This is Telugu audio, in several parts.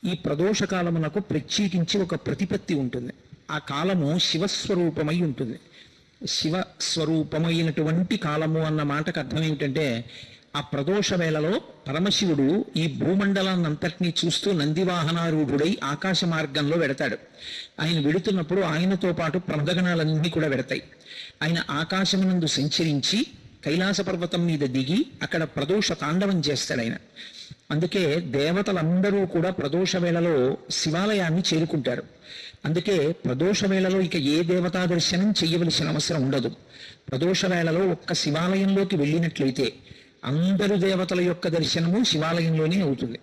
ఈ ప్రదోష కాలమునకు ప్రత్యేకించి ఒక ప్రతిపత్తి ఉంటుంది. ఆ కాలము శివస్వరూపమై ఉంటుంది. శివస్వరూపమైనటువంటి కాలము అన్న మాటకు అర్థం ఏమిటంటే, ఆ ప్రదోష వేళలో పరమశివుడు ఈ భూమండలాన్ని అంతటినీ చూస్తూ నందివాహనారూఢుడై ఆకాశ మార్గంలో వెడతాడు. ఆయన వెడుతున్నప్పుడు ఆయనతో పాటు ప్రమదగణాలన్నీ కూడా వెడతాయి. ఆయన ఆకాశమునందు సంచరించి కైలాస పర్వతం మీద దిగి అక్కడ ప్రదోష తాండవం చేస్తాడు ఆయన. అందుకే దేవతలందరూ కూడా ప్రదోష వేళలో శివాలయాన్ని చేరుకుంటారు. అందుకే ప్రదోష వేళలో ఇక ఏ దేవతా దర్శనం చెయ్యవలసిన అవసరం ఉండదు. ప్రదోష వేళలో ఒక్క శివాలయంలోకి వెళ్ళినట్లయితే అందరు దేవతల యొక్క దర్శనము శివాలయంలోనే అవుతుంది.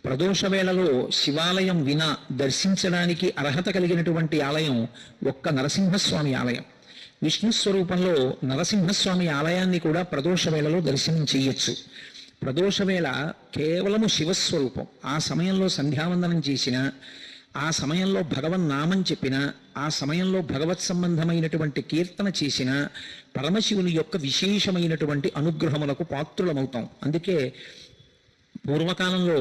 ప్రదోష వేళలో శివాలయం వినా దర్శించడానికి అర్హత కలిగినటువంటి ఆలయం ఒక్క నరసింహస్వామి ఆలయం. విష్ణు స్వరూపంలో నరసింహస్వామి ఆలయాన్ని కూడా ప్రదోష వేళలో దర్శనం చెయ్యొచ్చు. ప్రదోష వేళ కేవలము శివస్వరూపం. ఆ సమయంలో సంధ్యావందనం చేసిన, ఆ సమయంలో భగవన్నామం చెప్పిన, ఆ సమయంలో భగవత్ సంబంధమైనటువంటి కీర్తన చేసిన పరమశివుని యొక్క విశేషమైనటువంటి అనుగ్రహములకు పాత్రులమవుతాం. అందుకే పూర్వకాలంలో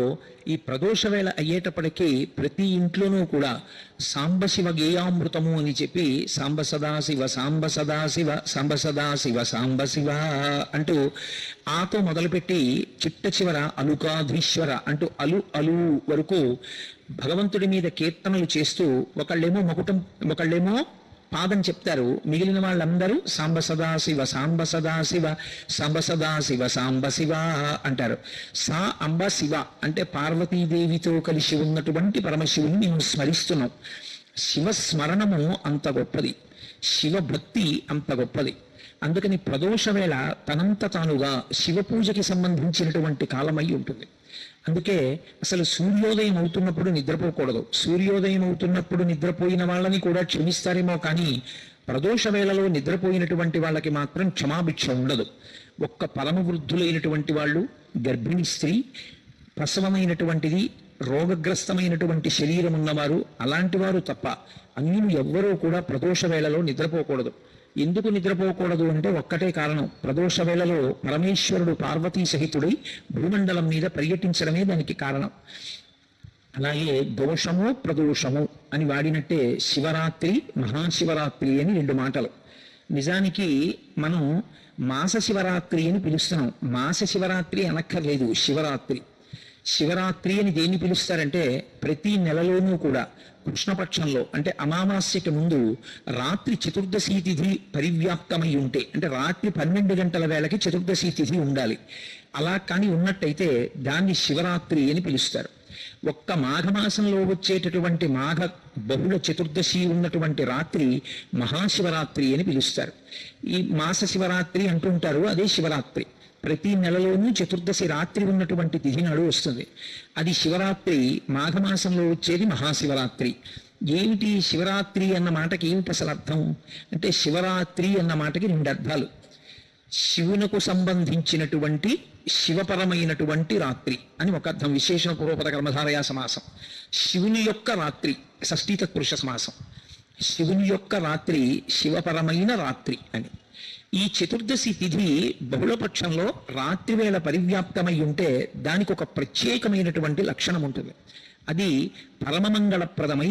ఈ ప్రదోష వేళ అయ్యేటప్పటికీ ప్రతి ఇంట్లోనూ కూడా సాంబశివ గేయామృతము అని చెప్పి సాంబ సదాశివ సాంబ సదాశివ సాంబ సదాశివ సాంబశివ అంటూ ఆతో మొదలుపెట్టి చిట్ట చివర అలుకాధీశ్వర అంటూ అలు అలు వరకు భగవంతుడి మీద కీర్తనలు చేస్తూ ఒకళ్ళేమో మకుటం, ఒకళ్ళేమో పాదం చెప్తారు. మిగిలిన వాళ్ళందరూ సాంబ సదాశివ సాంబ సదాశివ సాంబ సదాశివ సాంబ శివ అంటారు. సా అంబ శివ అంటే పార్వతీదేవితో కలిసి ఉన్నటువంటి పరమశివుని మేము స్మరిస్తున్నాం. శివస్మరణము అంత గొప్పది, శివభక్తి అంత గొప్పది. అందుకని ప్రదోష వేళ తనంత తానుగా శివ పూజకి సంబంధించినటువంటి కాలమై ఉంటుంది. అందుకే అసలు సూర్యోదయం అవుతున్నప్పుడు నిద్రపోకూడదు. సూర్యోదయం అవుతున్నప్పుడు నిద్రపోయిన వాళ్ళని కూడా క్షమిస్తారేమో కానీ ప్రదోష వేళలో నిద్రపోయినటువంటి వాళ్ళకి మాత్రం క్షమాభిక్ష ఉండదు. ఒక్క పరమవృద్ధులైనటువంటి వాళ్ళు, గర్భిణీ స్త్రీ, ప్రసవమైనటువంటిది, రోగగ్రస్తమైనటువంటి శరీరం ఉన్నవారు, అలాంటి వారు తప్ప అన్యులు ఎవ్వరూ కూడా ప్రదోష వేళలో నిద్రపోకూడదు. ఎందుకు నిద్రపోకూడదు అంటే ఒక్కటే కారణం. ప్రదోష వేళలో పరమేశ్వరుడు పార్వతీ సహితుడై భూమండలం మీద పర్యటించడమే దానికి కారణం. అలాగే దోషము ప్రదోషము అని వాడినట్టే శివరాత్రి మహాశివరాత్రి అని రెండు మాటలు. నిజానికి మనం మాస శివరాత్రి అని పిలుస్తున్నాం. మాస శివరాత్రి అనక్కర్లేదు, శివరాత్రి. శివరాత్రి అని దేన్ని పిలుస్తారంటే ప్రతి నెలలోనూ కూడా కృష్ణపక్షంలో అంటే అమావాస్యకి ముందు రాత్రి చతుర్దశి తిథి పరివ్యాప్తమై ఉంటే, అంటే రాత్రి 12 గంటల వేళకి చతుర్దశి తిథి ఉండాలి. అలా కానీ ఉన్నట్టయితే దాన్ని శివరాత్రి అని పిలుస్తారు. ఒక్క మాఘమాసంలో వచ్చేటటువంటి మాఘ బహుళ చతుర్దశి ఉన్నటువంటి రాత్రి మహాశివరాత్రి అని పిలుస్తారు. ఈ మాస శివరాత్రి అంటుంటారు, అదే శివరాత్రి. ప్రతి నెలలోనూ చతుర్దశి రాత్రి ఉన్నటువంటి తిథి నాడు వస్తుంది. అది శివరాత్రి. మాఘమాసంలో వచ్చేది మహాశివరాత్రి. ఏమిటి శివరాత్రి అన్న మాటకి ఏమిటి అసలు అర్థం అంటే, శివరాత్రి అన్న మాటకి రెండు అర్థాలు. శివునకు సంబంధించినటువంటి శివపరమైనటువంటి రాత్రి అని ఒక అర్థం. విశేషణ పూర్వపద కర్మధారయా సమాసం. శివుని యొక్క రాత్రి షష్ఠీ తత్పురుష సమాసం. శివుని యొక్క రాత్రి శివపరమైన రాత్రి అని. ఈ చతుర్దశి తిథి బహుళపక్షంలో రాత్రి వేళ పరివ్యాప్తమై ఉంటే దానికి ఒక ప్రత్యేకమైనటువంటి లక్షణం ఉంటుంది. అది పరమమంగళప్రదమై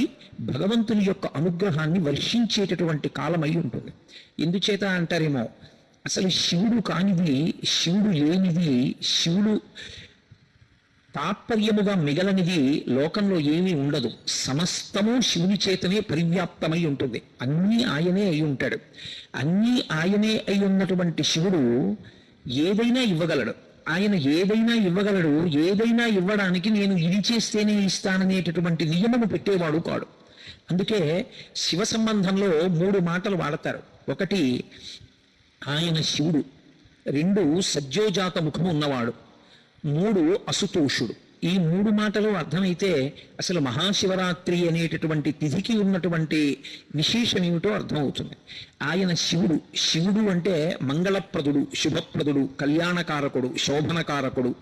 భగవంతుని యొక్క అనుగ్రహాన్ని వర్షించేటటువంటి కాలమై ఉంటుంది. ఎందుచేత అంటారేమో, అసలు శివుడు కానిది, శివుడు లేనిది, శివుడు తాత్పర్యముగా మిగలనిది లోకంలో ఏమీ ఉండదు. సమస్తము శివుని చేతనే పరివ్యాప్తమై ఉంటుంది. అన్నీ ఆయనే అయి ఉంటాడు. అన్నీ ఆయనే అయి ఉన్నటువంటి శివుడు ఏదైనా ఇవ్వగలడు. ఆయన ఏదైనా ఇవ్వగలడు. ఏదైనా ఇవ్వడానికి నేను ఇది చేస్తేనే ఇస్తాననేటటువంటి నియమము పెట్టేవాడు కాడు. అందుకే శివ సంబంధంలో 3 మాటలు వాడతారు. ఒకటి ఆయన శివుడు, 2 సజ్జోజాత ముఖము ఉన్నవాడు, 3 అసుతోషుడు. ఈ 3 మాటలు అర్థమైతే అసలు మహాశివరాత్రి అనేటటువంటి తిథికి ఉన్నటువంటి విశేషం ఏమిటో అర్థమవుతుంది. ఆయన శివుడు. శివుడు అంటే మంగళప్రదుడు, శుభప్రదుడు, కళ్యాణకారకుడు, శోభనకారకుడు,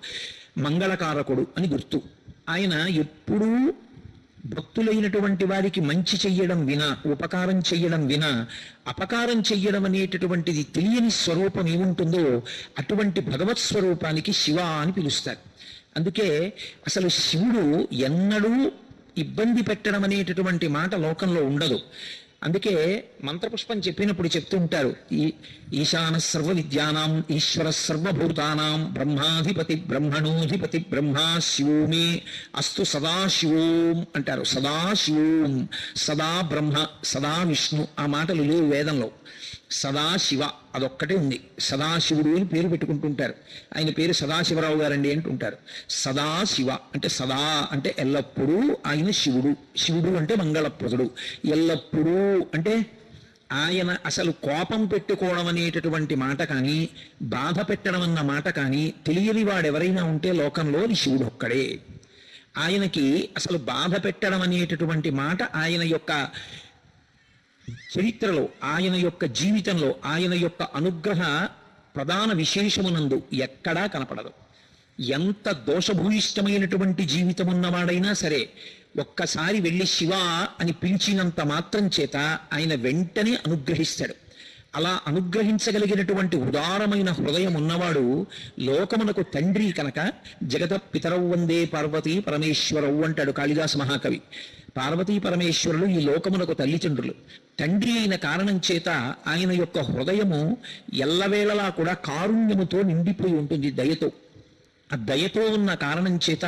మంగళకారకుడు అని గుర్తు. ఆయన ఎప్పుడూ భక్తులైనటువంటి వారికి మంచి చెయ్యడం వినా, ఉపకారం చెయ్యడం వినా, అపకారం చెయ్యడం అనేటటువంటిది తెలియని స్వరూపం ఏముంటుందో అటువంటి భగవత్ స్వరూపానికి శివ అని పిలుస్తారు. అందుకే అసలు శివుడు ఎన్నడూ ఇబ్బంది పెట్టడం అనేటటువంటి మాట లోకంలో ఉండదు. అందుకే మంత్రపుష్పం చెప్పినప్పుడు చెప్తూ ఉంటారు, ఈ ఈశాన సర్వ విద్యానాం ఈశ్వర సర్వభూతానాం బ్రహ్మాధిపతి బ్రహ్మణోధిపతి బ్రహ్మా శివోమే అస్తు సదాశివోం అంటారు. సదాశివోం, సదా బ్రహ్మ సదా విష్ణు, ఆ మాటలు లేవు వేదంలో. సదాశివ అదొక్కటే ఉంది. సదాశివుడు అని పేరు పెట్టుకుంటుంటారు. ఆయన పేరు సదాశివరావు గారండి అంటుంటారు. సదాశివ అంటే సదా అంటే ఎల్లప్పుడూ ఆయన శివుడు. శివుడు అంటే మంగళప్రదుడు. ఎల్లప్పుడూ అంటే ఆయన అసలు కోపం పెట్టుకోవడం అనేటటువంటి మాట కానీ, బాధ పెట్టడం అన్న మాట కానీ తెలియని వాడెవరైనా ఉంటే లోకంలో శివుడు ఒక్కడే. ఆయనకి అసలు బాధ పెట్టడం అనేటటువంటి మాట ఆయన యొక్క చరిత్రలో, ఆయన యొక్క జీవితంలో, ఆయన యొక్క అనుగ్రహ ప్రధాన విశేషమునందు ఎక్కడా కనపడదు. ఎంత దోషభూయిష్టమైనటువంటి జీవితం ఉన్నవాడైనా సరే ఒక్కసారి వెళ్ళి శివ అని పిలిచినంత మాత్రం చేత ఆయన వెంటనే అనుగ్రహిస్తాడు. అలా అనుగ్రహించగలిగినటువంటి ఉదారమైన హృదయం ఉన్నవాడు లోకమునకు తండ్రి కనుక జగత పితరౌ వందే పార్వతీ పరమేశ్వరవు అంటాడు కాళిదాస మహాకవి. పార్వతీ పరమేశ్వరులు ఈ లోకమునకు తల్లిదండ్రులు. తండ్రి అయిన కారణం చేత ఆయన యొక్క హృదయము ఎల్లవేళలా కూడా కారుణ్యముతో నిండిపోయి ఉంటుంది, దయతో. ఆ దయతో ఉన్న కారణం చేత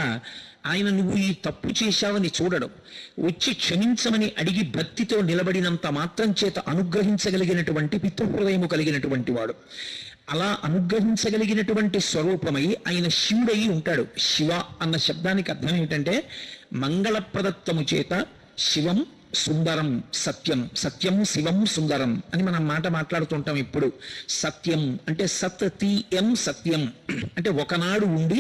ఆయన నువ్వు ఈ తప్పు చేశావని చూడడం, వచ్చి క్షమించమని అడిగి భక్తితో నిలబడినంత మాత్రం చేత అనుగ్రహించగలిగినటువంటి పితృహృదయము కలిగినటువంటి వాడు. అలా అనుగ్రహించగలిగినటువంటి స్వరూపమై ఆయన శివుడై ఉంటాడు. శివ అన్న శబ్దానికి అర్థం ఏమిటంటే మంగళప్రదత్వము చేత శివం సుందరం సత్యం, సత్యం శివం సుందరం అని మనం మాట మాట్లాడుతుంటాం ఇప్పుడు. సత్యం అంటే సత్యం, సత్యం అంటే ఒకనాడు ఉండి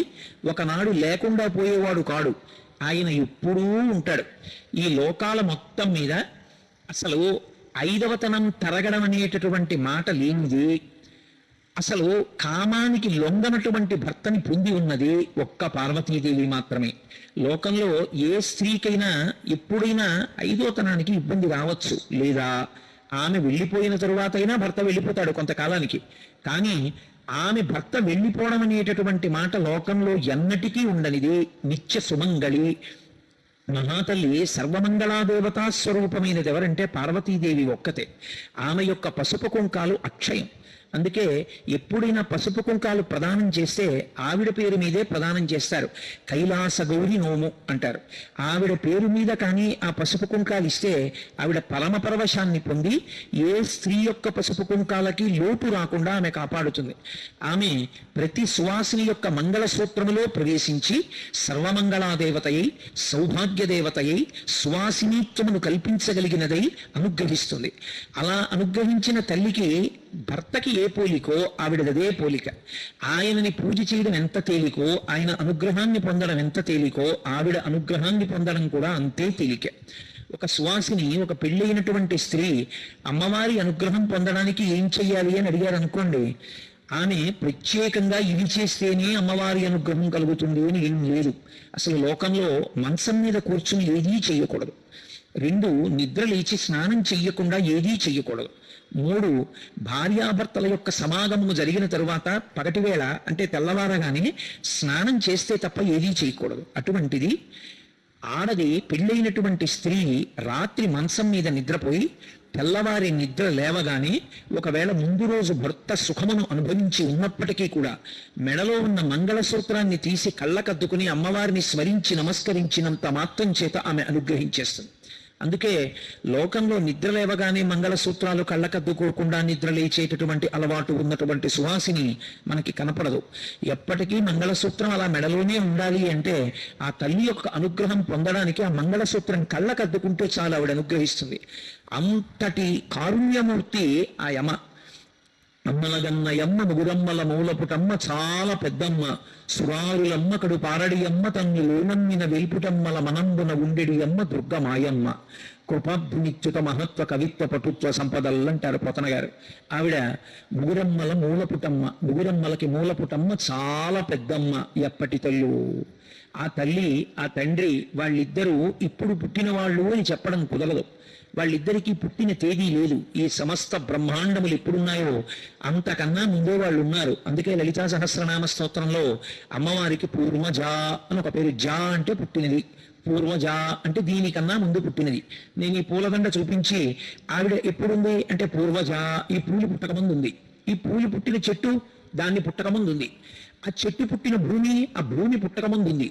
ఒకనాడు లేకుండా పోయేవాడు కాడు, ఆయన ఎప్పుడూ ఉంటాడు. ఈ లోకాల మొత్తం మీద అసలు ఐదవతనం తరగడం అనేటటువంటి మాట లేనిది, అసలు కామానికి లొంగనటువంటి భర్తని పొంది ఉన్నది ఒక్క పార్వతీదేవి మాత్రమే. లోకంలో ఏ స్త్రీకైనా ఎప్పుడైనా ఐదోతనానికి ఇబ్బంది రావచ్చు, లేదా ఆమె వెళ్ళిపోయిన తరువాత అయినా భర్త వెళ్ళిపోతాడు కొంతకాలానికి. కానీ ఆమె భర్త వెళ్ళిపోవడం అనేటటువంటి మాట లోకంలో ఎన్నటికీ ఉండనిది. నిత్య సుమంగళి మహాతల్లి సర్వమంగళాదేవతా స్వరూపమైనది ఎవరంటే పార్వతీదేవి ఒక్కతే. ఆమె యొక్క పసుపు కుంకాలు అక్షయం. అందుకే ఎప్పుడైనా పసుపు కుంకాలు ప్రదానం చేస్తే ఆవిడ పేరు మీదే ప్రదానం చేస్తారు. కైలాస గౌరి నోము అంటారు. ఆవిడ పేరు మీద కానీ ఆ పసుపు కుంకాలు ఇస్తే ఆవిడ పరమ పరవశాన్ని పొంది ఏ స్త్రీ యొక్క పసుపు కుంకాలకి లోటు రాకుండా ఆమె కాపాడుతుంది. ఆమె ప్రతి సువాసిని యొక్క మంగళ సూత్రములో ప్రవేశించి సర్వమంగళాదేవతయై సౌభాగ్యదేవతయై సువాసినీత్వమును కల్పించగలిగినదై అనుగ్రహిస్తుంది. అలా అనుగ్రహించిన తల్లికి భర్తకి ఏ పోలికో ఆవిడదే పోలిక. ఆయనని పూజ చేయడం ఎంత తేలికో, ఆయన అనుగ్రహాన్ని పొందడం ఎంత తేలికో, ఆవిడ అనుగ్రహాన్ని పొందడం కూడా అంతే తేలిక. ఒక సువాసిని, ఒక పెళ్ళైనటువంటి స్త్రీ అమ్మవారి అనుగ్రహం పొందడానికి ఏం చెయ్యాలి అని అడిగారు అనుకోండి, ఆమె ప్రత్యేకంగా ఇవి చేస్తేనే అమ్మవారి అనుగ్రహం కలుగుతుంది అని ఏం లేదు. అసలు లోకంలో మంచం మీద కూర్చుని ఏదీ చెయ్యకూడదు. 2, నిద్ర లేచి స్నానం చెయ్యకుండా ఏదీ చెయ్యకూడదు. 3, భార్యాభర్తల యొక్క సమాగమము జరిగిన తరువాత పగటివేళ అంటే తెల్లవారగానే స్నానం చేస్తే తప్ప ఏదీ చేయకూడదు. అటువంటిది ఆడది పెళ్ళైనటువంటి స్త్రీ రాత్రి మంచం మీద నిద్రపోయి తెల్లవారి నిద్ర లేవగానే ఒకవేళ ముందు రోజు భర్త సుఖమును అనుభవించి ఉన్నప్పటికీ కూడా మెడలో ఉన్న మంగళసూత్రాన్ని తీసి కళ్ళకద్దుకుని అమ్మవారిని స్మరించి నమస్కరించినంత మాత్రం చేత ఆమె అనుగ్రహించేస్తుంది. అందుకే లోకంలో నిద్ర లేవగానే మంగళసూత్రాలు కళ్ళకద్దుకోకుండా నిద్ర లేచేటటువంటి అలవాటు ఉన్నటువంటి సువాసిని మనకి కనపడదు. ఎప్పటికీ మంగళసూత్రం అలా మెడలోనే ఉండాలి అంటే ఆ తల్లి యొక్క అనుగ్రహం పొందడానికి ఆ మంగళసూత్రం కళ్ళకద్దుకుంటే చాలు, ఆవిడ అనుగ్రహిస్తుంది. అంతటి కారుణ్యమూర్తి ఆ యమ. అమ్మలగన్నయమ్మ ముగురమ్మల మూలపుటమ్మ చాలా పెద్దమ్మ, సురారులమ్మ కడు పారడి అమ్మ తన్ను లోనమ్మిన వెల్పుటమ్మల మనంబున ఉండెడి అమ్మ దుర్గమాయమ్మ, కృపాభునిత్యుత మహత్వ కవిత్వ పటుత్వ సంపదలంటారు పోతన గారు. ఆవిడ ముగురమ్మల మూలపుటమ్మ, ముగురమ్మలకి మూలపుటమ్మ చాలా పెద్దమ్మ. ఎప్పటి తల్లు ఆ తల్లి ఆ తండ్రి వాళ్ళిద్దరూ ఇప్పుడు పుట్టిన వాళ్ళు అని చెప్పడం కుదరదు. వాళ్ళిద్దరికీ పుట్టిన తేదీ లేదు. ఈ సమస్త బ్రహ్మాండములు ఎప్పుడున్నాయో అంతకన్నా ముందే వాళ్ళు ఉన్నారు. అందుకే లలితా సహస్రనామ స్తోత్రంలో అమ్మవారికి పూర్వజ అని ఒక పేరు. జా అంటే పుట్టినది, పూర్వజ అంటే దీనికన్నా ముందు పుట్టినది. నేను ఈ పూలదండ చూపించి ఆవిడ ఎప్పుడుంది అంటే పూర్వజ, ఈ పూలు పుట్టక ముందు ఉంది. ఈ పూలు పుట్టిన చెట్టు దాన్ని పుట్టక ముందు ఉంది. ఆ చెట్టు పుట్టిన భూమి ఆ భూమి పుట్టక ముందు ఉంది.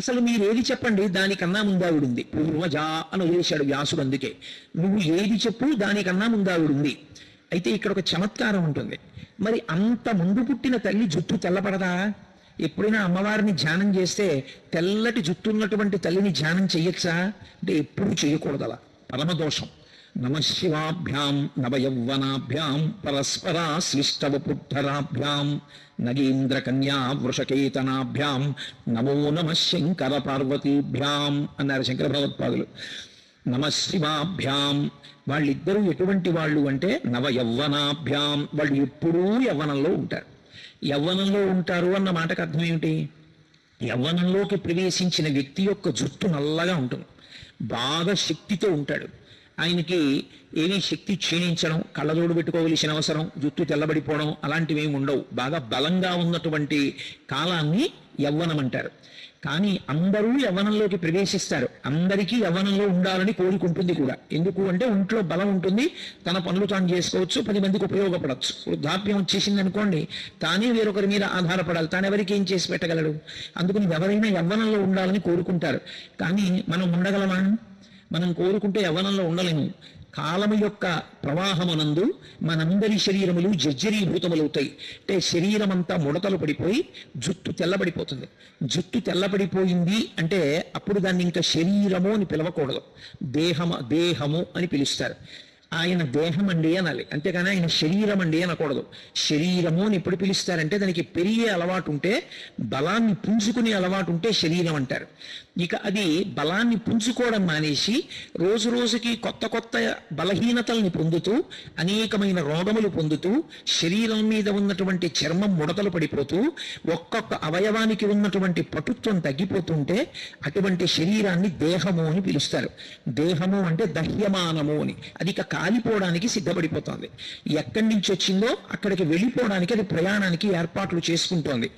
అసలు మీరు ఏది చెప్పండి, దానికన్నా ముందావిడుంది. పూర్వజ అని వదిలేశాడు వ్యాసుడు. అందుకే నువ్వు ఏది చెప్పు దానికన్నా ముందావిడుంది. అయితే ఇక్కడ ఒక చమత్కారం ఉంటుంది. మరి అంత ముందు పుట్టిన తల్లి జుట్టు తెల్లపడదా? ఎప్పుడైనా అమ్మవారిని ధ్యానం చేస్తే తెల్లటి జుట్టు ఉన్నటువంటి తల్లిని ధ్యానం చెయ్యొచ్చా అంటే ఎప్పుడు చేయకూడదు, అలా పరమదోషం. నమశివాభ్యాం నవయౌవనాభ్యాం పరస్పరాశ్లిష్టవపుద్ధరాభ్యాం నగేంద్ర కన్యా వృషకేతనాభ్యాం నమో నమ శంకర పార్వతీభ్యాం అన్నారు శంకర భగవత్పాదులు. నమశివాభ్యాం వాళ్ళిద్దరూ ఎటువంటి వాళ్ళు అంటే నవయౌవనాభ్యాం, వాళ్ళు ఎప్పుడూ యవ్వనంలో ఉంటారు. యవ్వనంలో ఉంటారు అన్న మాటకు అర్థం ఏమిటి? యవ్వనంలోకి ప్రవేశించిన వ్యక్తి యొక్క జుట్టు నల్లగా ఉంటుంది, బాగా శక్తితో ఉంటాడు. ఆయనకి ఏమీ శక్తి క్షీణించడం, కళ్ళజోడు పెట్టుకోవలసిన అవసరం, జుట్టు తెల్లబడిపోవడం అలాంటివి ఏమి ఉండవు. బాగా బలంగా ఉన్నటువంటి కాలాన్ని యవ్వనం అంటారు. కానీ అందరూ యవ్వనంలోకి ప్రవేశిస్తారు. అందరికీ యవ్వనంలో ఉండాలని కోరుకుంటుంది కూడా. ఎందుకు అంటే ఒంట్లో బలం ఉంటుంది, తన పనులు తాను చేసుకోవచ్చు, 10 మందికి ఉపయోగపడవచ్చు. వృద్ధాప్యం వచ్చేసింది అనుకోండి, తానే వేరొకరి మీద ఆధారపడాలి, తాను ఎవరికి ఏం చేసి పెట్టగలడు. అందుకని ఎవరైనా యవ్వనంలో ఉండాలని కోరుకుంటారు. కానీ మనం ఉండగలమా? మనం కోరుకుంటే యవ్వనంలో ఉండలేము. కాలము యొక్క ప్రవాహమునందు మనందరి శరీరములు జర్జరీభూతములవుతాయి. అంటే శరీరం అంతా ముడతలు పడిపోయి జుట్టు తెల్లబడిపోతుంది. జుట్టు తెల్లబడిపోయింది అంటే అప్పుడు దాన్ని ఇంకా శరీరము అని పిలవకూడదు, దేహము అని పిలుస్తారు. ఆయన దేహం అండి అనాలి, అంతేగాని ఆయన శరీరం అండి అనకూడదు. శరీరము అని ఎప్పుడు పిలుస్తారంటే దానికి పెరిగే అలవాటు ఉంటే, బలాన్ని పుంజుకునే అలవాటు ఉంటే శరీరం అంటారు. ఇక అది బలాన్ని పుంజుకోవడం మానేసి రోజు రోజుకి కొత్త కొత్త బలహీనతల్ని పొందుతూ, అనేకమైన రోగములు పొందుతూ, శరీరం మీద ఉన్నటువంటి చర్మం ముడతలు పడిపోతూ, ఒక్కొక్క అవయవానికి ఉన్నటువంటి పటుత్వం తగ్గిపోతుంటే అటువంటి శరీరాన్ని దేహము అని పిలుస్తారు. దేహము అంటే దహ్యమానము అని. అది ఇక కాలిపోవడానికి సిద్ధపడిపోతుంది. ఎక్కడి నుంచి వచ్చిందో అక్కడికి వెళ్ళిపోవడానికి అది ప్రయాణానికి ఏర్పాట్లు చేసుకుంటోంది.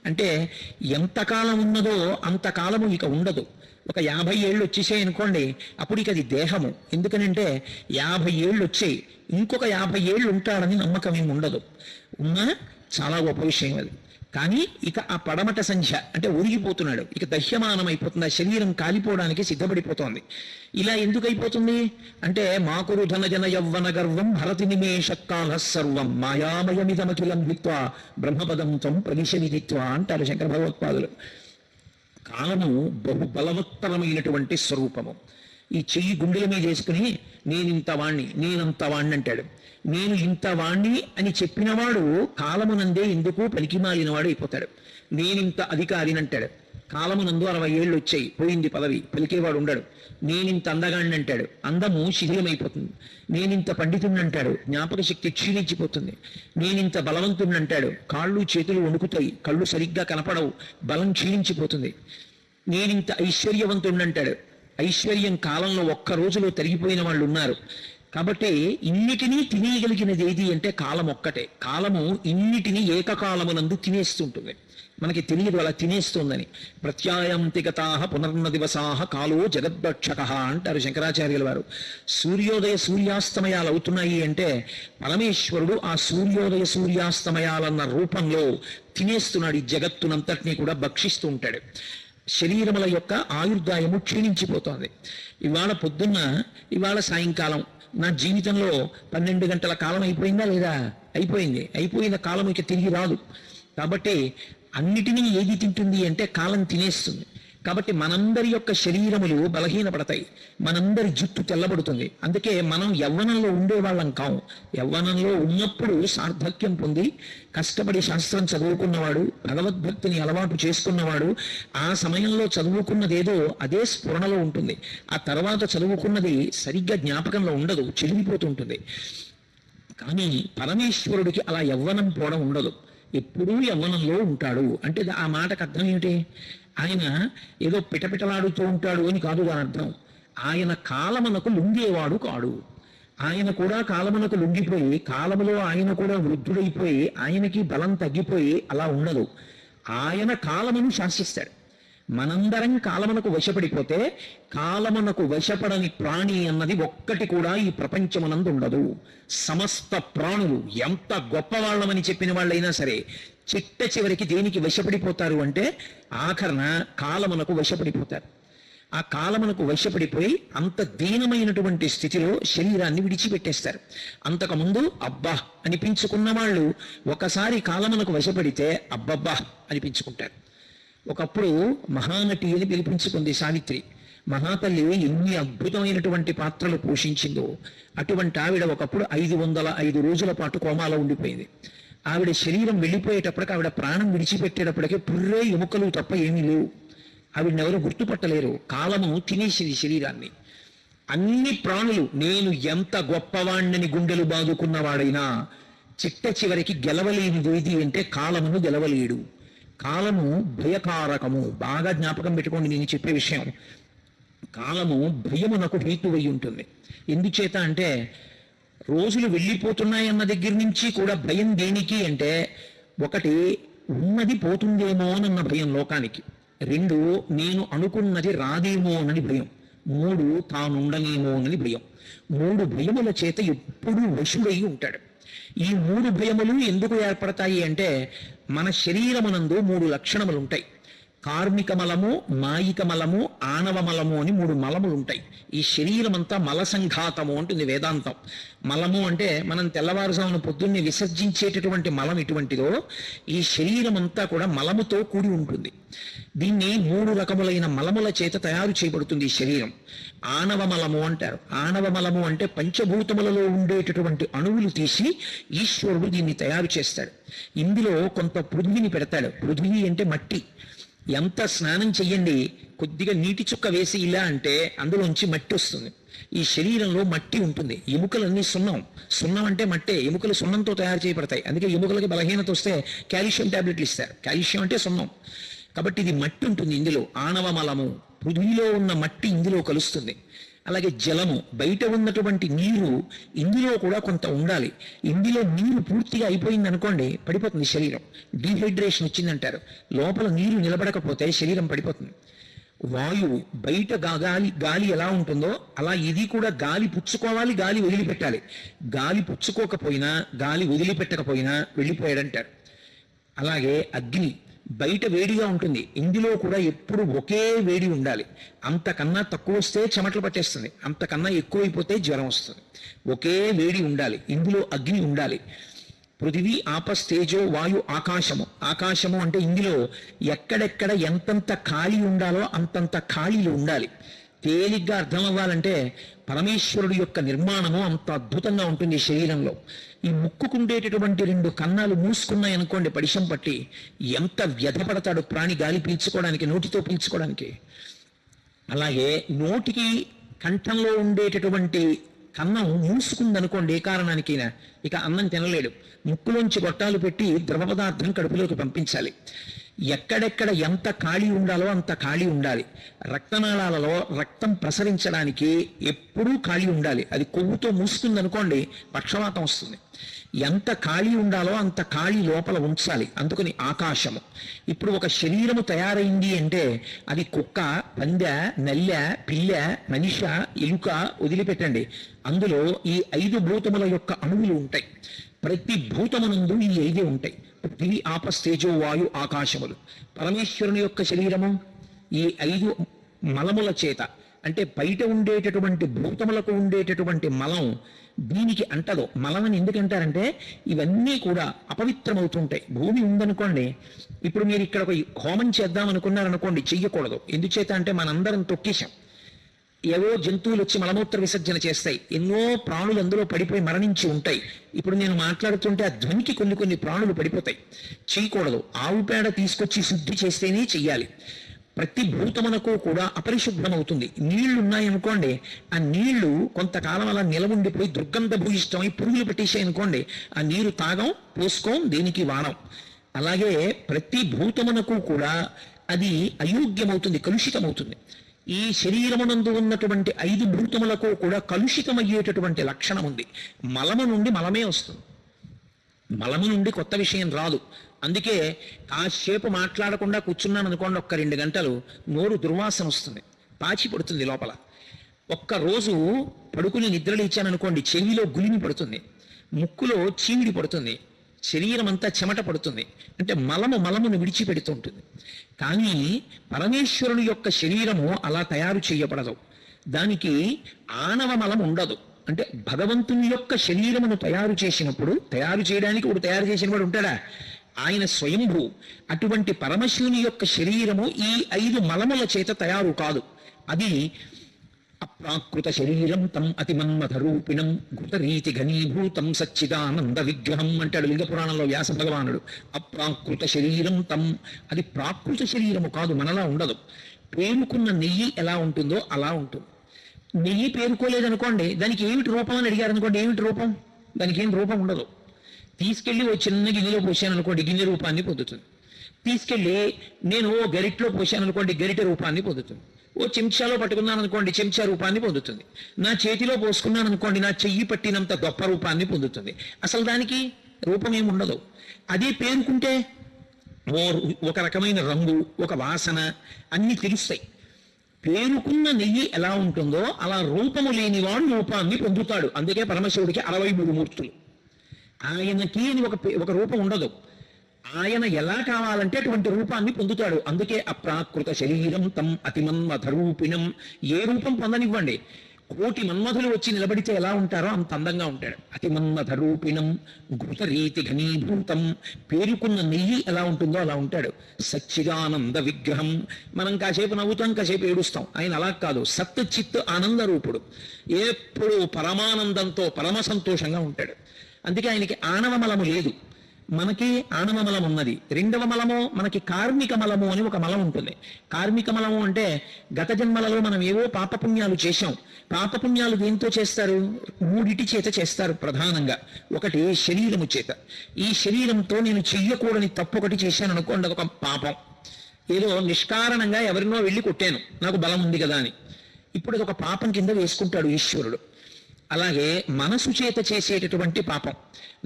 అంటే ఎంతకాలం ఉన్నదో అంతకాలము ఇక ఉండదు. ఒక 50 ఏళ్ళు వచ్చేసాయి అనుకోండి, అప్పుడు ఇక అది దేహము. ఎందుకనంటే 50 ఏళ్ళు వచ్చాయి, ఇంకొక 50 ఏళ్ళు ఉంటాడని నమ్మకం ఏమి ఉండదు. ఉన్నా చాలా గొప్ప విషయం అది. కానీ ఇక ఆ పడమట సంధ్య అంటే ఒరిగిపోతున్నాడు, ఇక దహ్యమానం అయిపోతుంది, ఆ శరీరం కాలిపోవడానికి సిద్ధపడిపోతోంది. ఇలా ఎందుకు అయిపోతుంది అంటే మాకురు ధన జన యవ్వన గర్వం భరతి నిమేష కాల సర్వం మాయామయమిదమఖిలం హిత్వా బ్రహ్మపదం త్వం ప్రవిశవిదిత్వా అంటారు శంకర భగవత్పాదులు. కాలము బహు బలవత్తరమైనటువంటి స్వరూపము. ఈ చెయ్యి గుండెల మీద వేసుకుని నేనింత వాణ్ణి నేనంత వాణ్ణి అంటాడు. నేను ఇంత వాణ్ణి అని చెప్పినవాడు కాలమునందే ఎందుకు పలికిమాలినవాడు అయిపోతాడు. నేనింత అధికారిని అంటాడు. కాలమునందు 60 ఏళ్ళు వచ్చాయి, పోయింది పదవి, పలికేవాడు ఉండడు. నేనింత అందగాణ్ణి అంటాడు, అందము శిథిలమైపోతుంది. నేనింత పండితుడిని అంటాడు, జ్ఞాపక శక్తి క్షీణించిపోతుంది. నేనింత బలవంతుడిని అంటాడు, కాళ్ళు చేతులు వణుకుతాయి, కళ్ళు సరిగ్గా కనపడవు, బలం క్షీణించిపోతుంది. నేనింత ఐశ్వర్యవంతుడిని అంటాడు, ఐశ్వర్యం కాలంలో ఒక్క రోజులో తరిగిపోయిన వాళ్ళు ఉన్నారు. కాబట్టి ఇన్నిటినీ తినేయగలిగినది ఏది అంటే కాలం ఒక్కటే. కాలము ఇన్నిటినీ ఏకకాలమునందు తినేస్తుంటుంది, మనకి తెలియదు అలా తినేస్తుందని. ప్రత్యాయంతిగతాః పునర్న దివసాః కాలో జగద్భక్షకః అంటారు శంకరాచార్యుల వారు. సూర్యోదయ సూర్యాస్తమయాలు అవుతున్నాయి అంటే పరమేశ్వరుడు ఆ సూర్యోదయ సూర్యాస్తమయాలన్న రూపంలో తినేస్తున్నాడు, ఈ జగత్తునంతటినీ కూడా భక్షిస్తూ ఉంటాడు. శరీరముల యొక్క ఆయుర్దాయము క్షీణించిపోతోంది. ఇవాళ పొద్దున్న, ఇవాళ సాయంకాలం, నా జీవితంలో 12 గంటల కాలం అయిపోయిందా లేదా? అయిపోయింది. అయిపోయిన కాలం ఇక తిరిగి రాదు. కాబట్టి అన్నిటినీ ఏది తింటుంది అంటే కాలం తినేస్తుంది. కాబట్టి మనందరి యొక్క శరీరములు బలహీనపడతాయి, మనందరి జుట్టు తెల్లబడుతుంది. అందుకే మనం యవ్వనంలో ఉండేవాళ్ళం కావు. యవ్వనంలో ఉన్నప్పుడు సార్థక్యం పొంది కష్టపడి శాస్త్రం చదువుకున్నవాడు, భగవద్భక్తిని అలవాటు చేసుకున్నవాడు ఆ సమయంలో చదువుకున్నదేదో అదే స్ఫురణలో ఉంటుంది. ఆ తర్వాత చదువుకున్నది సరిగ్గా జ్ఞాపకంలో ఉండదు, చెలిగిపోతుంటుంది. కానీ పరమేశ్వరుడికి అలా యవ్వనం పోవడం ఉండదు, ఎప్పుడూ యవ్వనంలో ఉంటాడు. అంటే ఆ మాటకు అర్థం ఏమిటి? ఆయన ఏదో పిటపిటలాడుతూ ఉంటాడు అని కాదు దాని అర్థం. ఆయన కాలమునకు లొంగేవాడు కాడు. ఆయన కూడా కాలమునకు లొంగిపోయి, కాలములో ఆయన కూడా వృద్ధుడైపోయి ఆయనకి బలం తగ్గిపోయి అలా ఉండదు. ఆయన కాలమును శాసిస్తాడు. మనందరం కాలమునకు వశపడిపోతే కాలమునకు వశపడని ప్రాణి అన్నది ఒక్కటి కూడా ఈ ప్రపంచమునందు ఉండదు. సమస్త ప్రాణులు ఎంత గొప్పవాళ్ళమని చెప్పిన వాళ్ళైనా సరే చిట్ట చివరికి దేనికి వశపడిపోతారు అంటే ఆఖరణ కాలమునకు వశపడిపోతారు. ఆ కాలమునకు వశపడిపోయి అంత దీనమైనటువంటి స్థితిలో శరీరాన్ని విడిచిపెట్టేస్తారు. అంతకుముందు అబ్బా అనిపించుకున్న వాళ్ళు ఒకసారి కాలమునకు వశపడితే అబ్బబ్బా అనిపించుకుంటారు. ఒకప్పుడు మహానటి అని పిలిపించుకుంది సావిత్రి. మహాతల్లి ఎన్ని అద్భుతమైనటువంటి పాత్రలు పోషించిందో. అటువంటి ఆవిడ ఒకప్పుడు 505 రోజుల పాటు కోమాలో ఉండిపోయింది. ఆవిడ శరీరం వెళ్ళిపోయేటప్పటికి, ఆవిడ ప్రాణం విడిచిపెట్టేటప్పటికే పుర్రే ఎముకలు తప్ప ఏమీ లేవు. ఆవిడని ఎవరు గుర్తుపట్టలేరు. కాలము తినేసింది శరీరాన్ని. అన్ని ప్రాణులు నేను ఎంత గొప్పవాణ్ణని గుండెలు బాదుకున్నవాడైనా చిట్ట చివరికి గెలవలేనిది ఏది అంటే కాలమును గెలవలేడు. కాలము భయకారకము. బాగా జ్ఞాపకం పెట్టుకోండి నేను చెప్పే విషయం. కాలము భయమునకు హేతువై ఉంటుంది. ఎందుచేత అంటే రోజులు వెళ్ళిపోతున్నాయన్న దగ్గర నుంచి కూడా భయం దేనికి అంటే, ఒకటి ఉన్నది పోతుందేమో అన్న భయం లోకానికి, 2 నేను అనుకున్నది రాదేమో అని భయం, 3 తానుండనేమో అని భయం. 3 భయముల చేత ఎప్పుడూ వశుడై ఉంటాడు. ఈ 3 భయములు ఎందుకు ఏర్పడతాయి అంటే మన శరీరమునందు 3 లక్షణములు ఉంటాయి. కార్మిక మలము, మాయిక మలము, ఆణవ మలము అని 3 మలములు ఉంటాయి. ఈ శరీరం అంతా మల సంఘాతము అంటుంది వేదాంతం. మలము అంటే మనం తెల్లవారుజామున పొద్దున్నే విసర్జించేటటువంటి మలం ఎటువంటిదో ఈ శరీరం అంతా కూడా మలముతో కూడి ఉంటుంది. దీన్ని 3 రకములైన మలముల చేత తయారు చేయబడుతుంది ఈ శరీరం. ఆణవ మలము అంటారు. ఆణవ మలము అంటే పంచభూతములలో ఉండేటటువంటి అణువులు తీసి ఈశ్వరుడు దీన్ని తయారు చేస్తాడు. ఇందులో కొంత పృథ్వీని పెడతాడు. పృథ్వీ అంటే మట్టి. ఎంత స్నానం చెయ్యండి, కొద్దిగా నీటి చుక్క వేసి ఇలా అంటే అందులోంచి మట్టి వస్తుంది. ఈ శరీరంలో మట్టి ఉంటుంది. ఎముకలన్నీ సున్నం. సున్నం అంటే మట్టే. ఎముకలు సున్నంతో తయారు చేయబడతాయి. అందుకే ఎముకలకి బలహీనత వస్తే కాల్షియం టాబ్లెట్లు ఇస్తారు. కాల్షియం అంటే సున్నం. కాబట్టి ఇది మట్టి ఉంటుంది ఇందులో. ఆణవ మలము, పృథ్వీలో ఉన్న మట్టి ఇందులో కలుస్తుంది. అలాగే జలము, బయట ఉన్నటువంటి నీరు ఇందులో కూడా కొంత ఉండాలి. ఇందులో నీరు పూర్తిగా అయిపోయింది అనుకోండి పడిపోతుంది శరీరం. డీహైడ్రేషన్ వచ్చిందంటారు. లోపల నీరు నిలబడకపోతే శరీరం పడిపోతుంది. వాయువు, బయట గాలి ఎలా ఉంటుందో అలా ఇది కూడా గాలి పుచ్చుకోవాలి, గాలి వదిలిపెట్టాలి. గాలి పుచ్చుకోకపోయినా, గాలి వదిలిపెట్టకపోయినా వెళ్ళిపోయాడంటారు. అలాగే అగ్ని, బయట వేడిగా ఉంటుంది, ఇందులో కూడా ఎప్పుడు ఒకే వేడి ఉండాలి. అంతకన్నా తక్కువ వస్తే చెమటలు పట్టేస్తుంది, అంతకన్నా ఎక్కువైపోతే జ్వరం వస్తుంది. ఒకే వేడి ఉండాలి, ఇందులో అగ్ని ఉండాలి. పృథివీ, ఆపస్, తేజో, వాయు, ఆకాశము. ఆకాశము అంటే ఇందులో ఎక్కడెక్కడ ఎంతంత ఖాళీ ఉండాలో అంతంత ఖాళీలు ఉండాలి. తేలిగ్గా అర్థం అవ్వాలంటే పరమేశ్వరుడు యొక్క నిర్మాణము అంత అద్భుతంగా ఉంటుంది ఈ శరీరంలో. ఈ ముక్కుకుండేటటువంటి 2 కన్నాలు మూసుకున్నాయనుకోండి పడిశం పట్టి ఎంత వ్యధపడతాడు ప్రాణి గాలి పీల్చుకోవడానికి, నోటితో పీల్చుకోవడానికి. అలాగే నోటికి కంఠంలో ఉండేటటువంటి కన్నం మూసుకుందనుకోండి ఏ కారణానికైనా ఇక అన్నం తినలేడు. ముక్కులోంచి గొట్టాలు పెట్టి ద్రవ పదార్థం కడుపులోకి పంపించాలి. ఎక్కడెక్కడ ఎంత ఖాళీ ఉండాలో అంత ఖాళీ ఉండాలి. రక్తనాళాలలో రక్తం ప్రసరించడానికి ఎప్పుడూ ఖాళీ ఉండాలి. అది కొవ్వుతో మూసుకుందనుకోండి పక్షవాతం వస్తుంది. ఎంత ఖాళీ ఉండాలో అంత ఖాళీ లోపల ఉంచాలి. అందుకని ఆకాశము. ఇప్పుడు ఒక శరీరము తయారైంది అంటే అది కుక్క, పందె, నల్లె, పిల్ల, మనిష, ఎలుక వదిలిపెట్టండి. అందులో ఈ 5 భూతముల యొక్క అణువులు ఉంటాయి. ప్రతి భూతమునందు ఈ 5 ఉంటాయి. పృథివీ, ఆపస్, తేజో, వాయు, ఆకాశములు. పరమేశ్వరుని యొక్క శరీరము ఈ 5 మలముల చేత, అంటే బయట ఉండేటటువంటి భూతములకు ఉండేటటువంటి మలం దీనికి అంటదో. మలం అని ఎందుకంటారంటే ఇవన్నీ కూడా అపవిత్రమవుతుంటాయి. భూమి ఉందనుకోండి, ఇప్పుడు మీరు ఇక్కడ ఒక హోమం చేద్దాం అనుకున్నారనుకోండి, చెయ్యకూడదు. ఎందుచేత అంటే మనందరం తొక్కేశాం. ఏవో జంతువులు వచ్చి మలమూత్ర విసర్జన చేస్తాయి. ఎన్నో ప్రాణులు అందులో పడిపోయి మరణించి ఉంటాయి. ఇప్పుడు నేను మాట్లాడుతుంటే ఆ ధ్వనికి కొన్ని ప్రాణులు పడిపోతాయి. చేయకూడదు. ఆవు పేడ తీసుకొచ్చి శుద్ధి చేస్తేనే చెయ్యాలి. ప్రతి భూతమునకు కూడా అపరిశుభ్రమవుతుంది. నీళ్లు ఉన్నాయనుకోండి, ఆ నీళ్లు కొంతకాలం అలా నిలవుండిపోయి దుర్గంధ భూయిష్టమై పురుగులు పెట్టేసాయి అనుకోండి, ఆ నీరు తాగం, పోసుకోం, దేనికి వాడం. అలాగే ప్రతి భూతమునకు కూడా అది అయోగ్యమవుతుంది, కలుషితమవుతుంది. ఈ శరీరమునందు ఉన్నటువంటి 5 భూతములకు కూడా కలుషితమయ్యేటటువంటి లక్షణం ఉంది. మలము నుండి మలమే వస్తుంది. మలము నుండి కొత్త విషయం రాదు. అందుకే కాసేపు మాట్లాడకుండా కూర్చున్నాను అనుకోండి, ఒక్క 2 గంటలు నోరు దుర్వాసన వస్తుంది, పాచి పడుతుంది లోపల. ఒక్కరోజు పడుకుని నిద్రలేచాననుకోండి, చెవిలో గులిమి పడుతుంది, ముక్కులో చీమిడి పడుతుంది, శరీరం అంతా చెమట పడుతుంది. అంటే మలమును విడిచిపెడుతూ ఉంటుంది. కానీ పరమేశ్వరుని యొక్క శరీరము అలా తయారు చేయబడదు. దానికి ఆనవ మలం ఉండదు. అంటే భగవంతుని యొక్క శరీరమును తయారు చేసినప్పుడు, తయారు చేయడానికి ఇప్పుడు తయారు చేసిన వాడు ఉంటాడా? ఆయన స్వయంభూ. అటువంటి పరమశివుని యొక్క శరీరము ఈ 5 మలముల చేత తయారు కాదు. అది అప్రాకృత శరీరం తం అతిమన్మథ రూపిణం ఘృతరీతి ఘనీభూతం సచ్చిదానంద విగ్రహం అంటాడు లింగ పురాణంలో వ్యాస భగవానుడు. అప్రాకృత శరీరం తం, అది ప్రాకృత శరీరము కాదు, మనలా ఉండదు. పేరుకున్న నెయ్యి ఎలా ఉంటుందో అలా ఉంటుంది. నెయ్యి పేరుకోలేదనుకోండి, దానికి ఏమిటి రూపం అని అడిగారు అనుకోండి, ఏమిటి రూపం? దానికి ఏం రూపం ఉండదు. తీసుకెళ్ళి ఓ చిన్న గిన్నెలో పోసాను అనుకోండి, గిన్నె రూపాన్ని పొందుతుంది. తీసుకెళ్ళి నేను ఓ గరిటలో పోసాను అనుకోండి, గరిటె రూపాన్ని పొందుతుంది. ఓ చెంచాలో పట్టుకున్నాను అనుకోండి, చెంచా రూపాన్ని పొందుతుంది. నా చేతిలో పోసుకున్నాను అనుకోండి, నా చెయ్యి పట్టినంత గొప్ప రూపాన్ని పొందుతుంది. అసలు దానికి రూపం ఏమి ఉండదు. అదే పేరుకుంటే ఒక రకమైన రంగు, ఒక వాసన అన్ని తెలుస్తాయి. పేరుకున్న నెయ్యి ఎలా ఉంటుందో అలా రూపము లేనివాడు రూపాన్ని పొందుతాడు. అందుకే పరమశివుడికి 63 మూర్తులు. ఆయనకి అని ఒక రూపం ఉండదు. ఆయన ఎలా కావాలంటే అటువంటి రూపాన్ని పొందుతాడు. అందుకే అప్రాకృత శరీరం తం అతిమన్మథ రూపిణం. ఏ రూపం పొందనివ్వండి, 1,000,000 మన్మధులు వచ్చి నిలబడితే ఎలా ఉంటారో అంత అందంగా ఉంటాడు. అతిమన్మథ రూపిణం ఘృతరీతి ఘనీభూతం. పేరుకున్న నెయ్యి ఎలా ఉంటుందో అలా ఉంటాడు. సచ్చిదానంద విగ్రహం. మనం కాసేపు నవ్వుతాం, కాసేపు ఏడుస్తాం. ఆయన అలా కాదు, సత్ చిత్ ఆనంద రూపుడు. ఎప్పుడు పరమానందంతో పరమ సంతోషంగా ఉంటాడు. అందుకే ఆయనకి ఆనవ మలము లేదు, మనకి ఆనవ మలం ఉన్నది. 2వ మలము మనకి కార్మిక మలము అని ఒక మలం ఉంటుంది. కార్మిక మలము అంటే గత జన్మలలో మనం ఏవో పాపపుణ్యాలు చేశాం. పాపపుణ్యాలు దేంతో చేస్తారు? 3 చేత చేస్తారు ప్రధానంగా. ఒకటి శరీరము చేత. ఈ శరీరంతో నేను చెయ్యకూడని తప్పు ఒకటి చేశాను అనుకోండి, అదొక పాపం. ఏదో నిష్కారణంగా ఎవరినో వెళ్ళి కొట్టాను, నాకు బలం ఉంది కదా అని. ఇప్పుడు అదొక పాపం కింద వేసుకుంటాడు ఈశ్వరుడు. అలాగే మనసు చేత చేసేటటువంటి పాపం.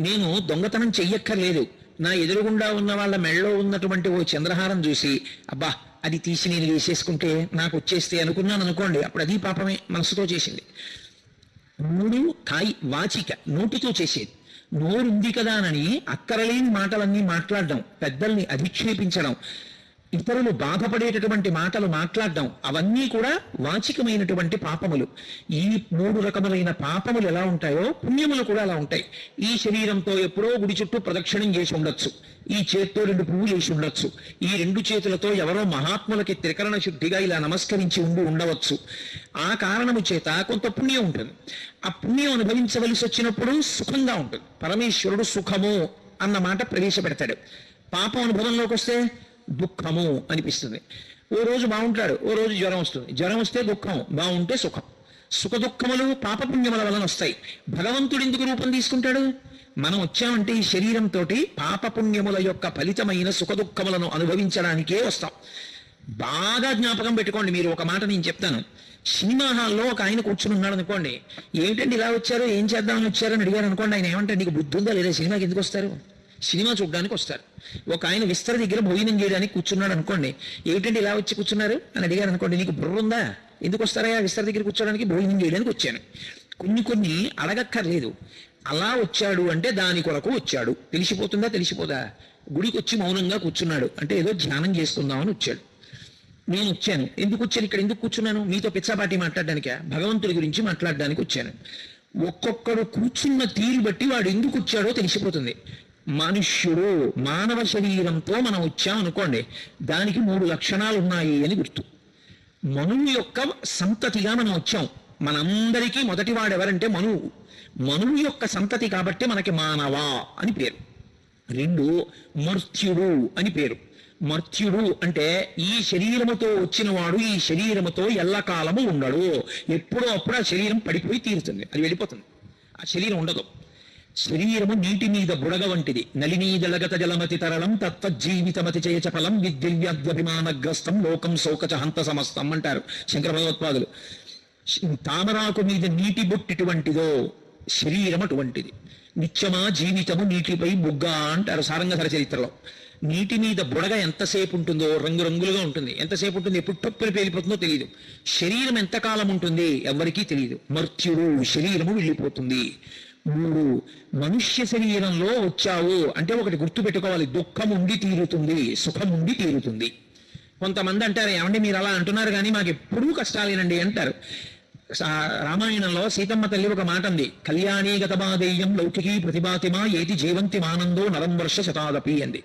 నేను దొంగతనం చెయ్యక్కర్లేదు, నా ఎదురుగుండా ఉన్న వాళ్ళ మెళ్ళలో ఉన్నటువంటి ఓ చంద్రహారం చూసి అబ్బా అది తీసి నేను వేసేసుకుంటే నాకు వచ్చేస్తే అనుకున్నాను అనుకోండి, అప్పుడు అది పాపమే, మనసుతో చేసింది. 3 వాచిక, నోటితో చేసేది. నోరుంది కదా అని అక్కరలేని మాటలన్నీ మాట్లాడడం, పెద్దల్ని అధిక్షేపించడం, ఇతరులు బాధపడేటటువంటి మాటలు మాట్లాడడం, అవన్నీ కూడా వాచికమైనటువంటి పాపములు. ఈ 3 రకములైన పాపములు ఎలా ఉంటాయో పుణ్యములు కూడా అలా ఉంటాయి. ఈ శరీరంతో ఎప్పుడో గుడి చుట్టూ ప్రదక్షిణం చేసి ఉండొచ్చు, ఈ చేత్తో 2 పువ్వులు వేసి ఉండొచ్చు, ఈ 2 చేతులతో ఎవరో మహాత్ములకి త్రికరణ శుద్ధిగా ఇలా నమస్కరించి ఉండవచ్చు. ఆ కారణము చేత కొంత పుణ్యం ఉంటుంది. ఆ పుణ్యం అనుభవించవలసి వచ్చినప్పుడు సుఖంగా ఉంటుంది. పరమేశ్వరుడు సుఖము అన్న మాట ప్రవేశపెడతాడు. పాపం అనుభవంలోకి వస్తే దుఃఖము అనిపిస్తుంది. ఓ రోజు బాగుంటాడు, ఓ రోజు జ్వరం వస్తుంది. జ్వరం వస్తే దుఃఖం, బాగుంటే సుఖం. సుఖ దుఃఖములు పాపపుణ్యముల వలన వస్తాయి. భగవంతుడు ఎందుకు రూపం తీసుకుంటాడు? మనం వచ్చామంటే ఈ శరీరంతో పాపపుణ్యముల యొక్క ఫలితమైన సుఖ దుఃఖములను అనుభవించడానికే వస్తాం. బాగా జ్ఞాపకం పెట్టుకోండి. మీరు ఒక మాట నేను చెప్తాను. సినిమా హాల్లో ఒక ఆయన కూర్చుని ఉన్నాడు అనుకోండి, ఏమిటండి ఇలా వచ్చారో, ఏం చేద్దామని వచ్చారని అడిగారు అనుకోండి, ఆయన ఏమంటే నీకు బుద్ధి ఉందా లేదా, సినిమాకి ఎందుకు వస్తారు? సినిమా చూడడానికి వస్తారు. ఒక ఆయన విస్తర దగ్గర భోజనం చేయడానికి కూర్చున్నాడు అనుకోండి, ఏమిటండి ఇలా వచ్చి కూర్చున్నారు అని అడిగారు అనుకోండి, నీకు బుర్ర ఉందా, ఎందుకు వస్తారా విస్తర దగ్గర కూర్చోడానికి? భోజనం చేయడానికి వచ్చాను. కొన్ని అడగక్కర్లేదు, అలా వచ్చాడు అంటే దాని కొరకు వచ్చాడు. తెలిసిపోతుందా? తెలిసిపోదా? గుడికి వచ్చి మౌనంగా కూర్చున్నాడు అంటే ఏదో ధ్యానం చేసుకుందామని వచ్చాడు. నేను వచ్చాను, ఎందుకు వచ్చాను, ఇక్కడ ఎందుకు కూర్చున్నాను? మీతో పిచ్చాపాటి మాట్లాడడానికా? భగవంతుడి గురించి మాట్లాడడానికి వచ్చాను. ఒక్కొక్కడు కూర్చున్న తీరు బట్టి వాడు ఎందుకు వచ్చాడో తెలిసిపోతుంది. మనుష్యుడు మానవ శరీరంతో మనం వచ్చాం అనుకోండి, దానికి 3 లక్షణాలు ఉన్నాయి అని గుర్తు. మనువు యొక్క సంతతిగా మనం వచ్చాం. మనందరికీ మొదటి వాడెవరంటే మనువు. మనువు యొక్క సంతతి కాబట్టి మనకి మానవ అని పేరు. 2 మర్త్యుడు అని పేరు. మర్త్యుడు అంటే ఈ శరీరముతో వచ్చిన వాడు ఈ శరీరముతో ఎల్లకాలము ఉండడు. ఎప్పుడో అప్పుడు ఆ శరీరం పడిపోయి తీరుతుంది, అది వెళ్ళిపోతుంది, ఆ శరీరం ఉండదు. శరీరము నీటి మీద బుడగ వంటిది. నలినీ జలగత జలమతి తరళం తత్వజీవితమతి చేయచపలం విద్దివ్యాద్యభిమానగ్రస్తం లోకం శోకచ హంత సమస్తం అంటారు శంకర భగవత్పాదులు. తామరాకు మీద నీటి బొట్టిటువంటిదో శరీరం అటువంటిది. నిత్యమా జీవితము నీటిపై బుగ్గ అంటారు సారంగధర చరిత్రలో. నీటి మీద బుడగ ఎంతసేపు ఉంటుందో రంగురంగులుగా ఉంటుంది. ఎంతసేపు ఉంటుంది, ఎప్పుడు టొప్పులు పేలిపోతుందో తెలియదు. శరీరం ఎంతకాలం ఉంటుంది ఎవరికీ తెలియదు. మర్త్యుడు, శరీరము వెళ్ళిపోతుంది. 3, మనుష్య శరీరంలో వచ్చావు అంటే ఒకటి గుర్తు పెట్టుకోవాలి, దుఃఖం ఉండి తీరుతుంది, సుఖం ఉండి తీరుతుంది. కొంతమంది అంటారు, ఏమండి మీరు అలా అంటున్నారు కానీ మాకు ఎప్పుడూ కష్టాలేనండి అంటారు. రామాయణంలో సీతమ్మ తల్లి ఒక మాట అంది, కళ్యాణీ గతమాదేయం లౌకికీ ప్రతిభాతిమా ఏది జీవంతి మానందో నరం వర్ష శతాదపి అంది.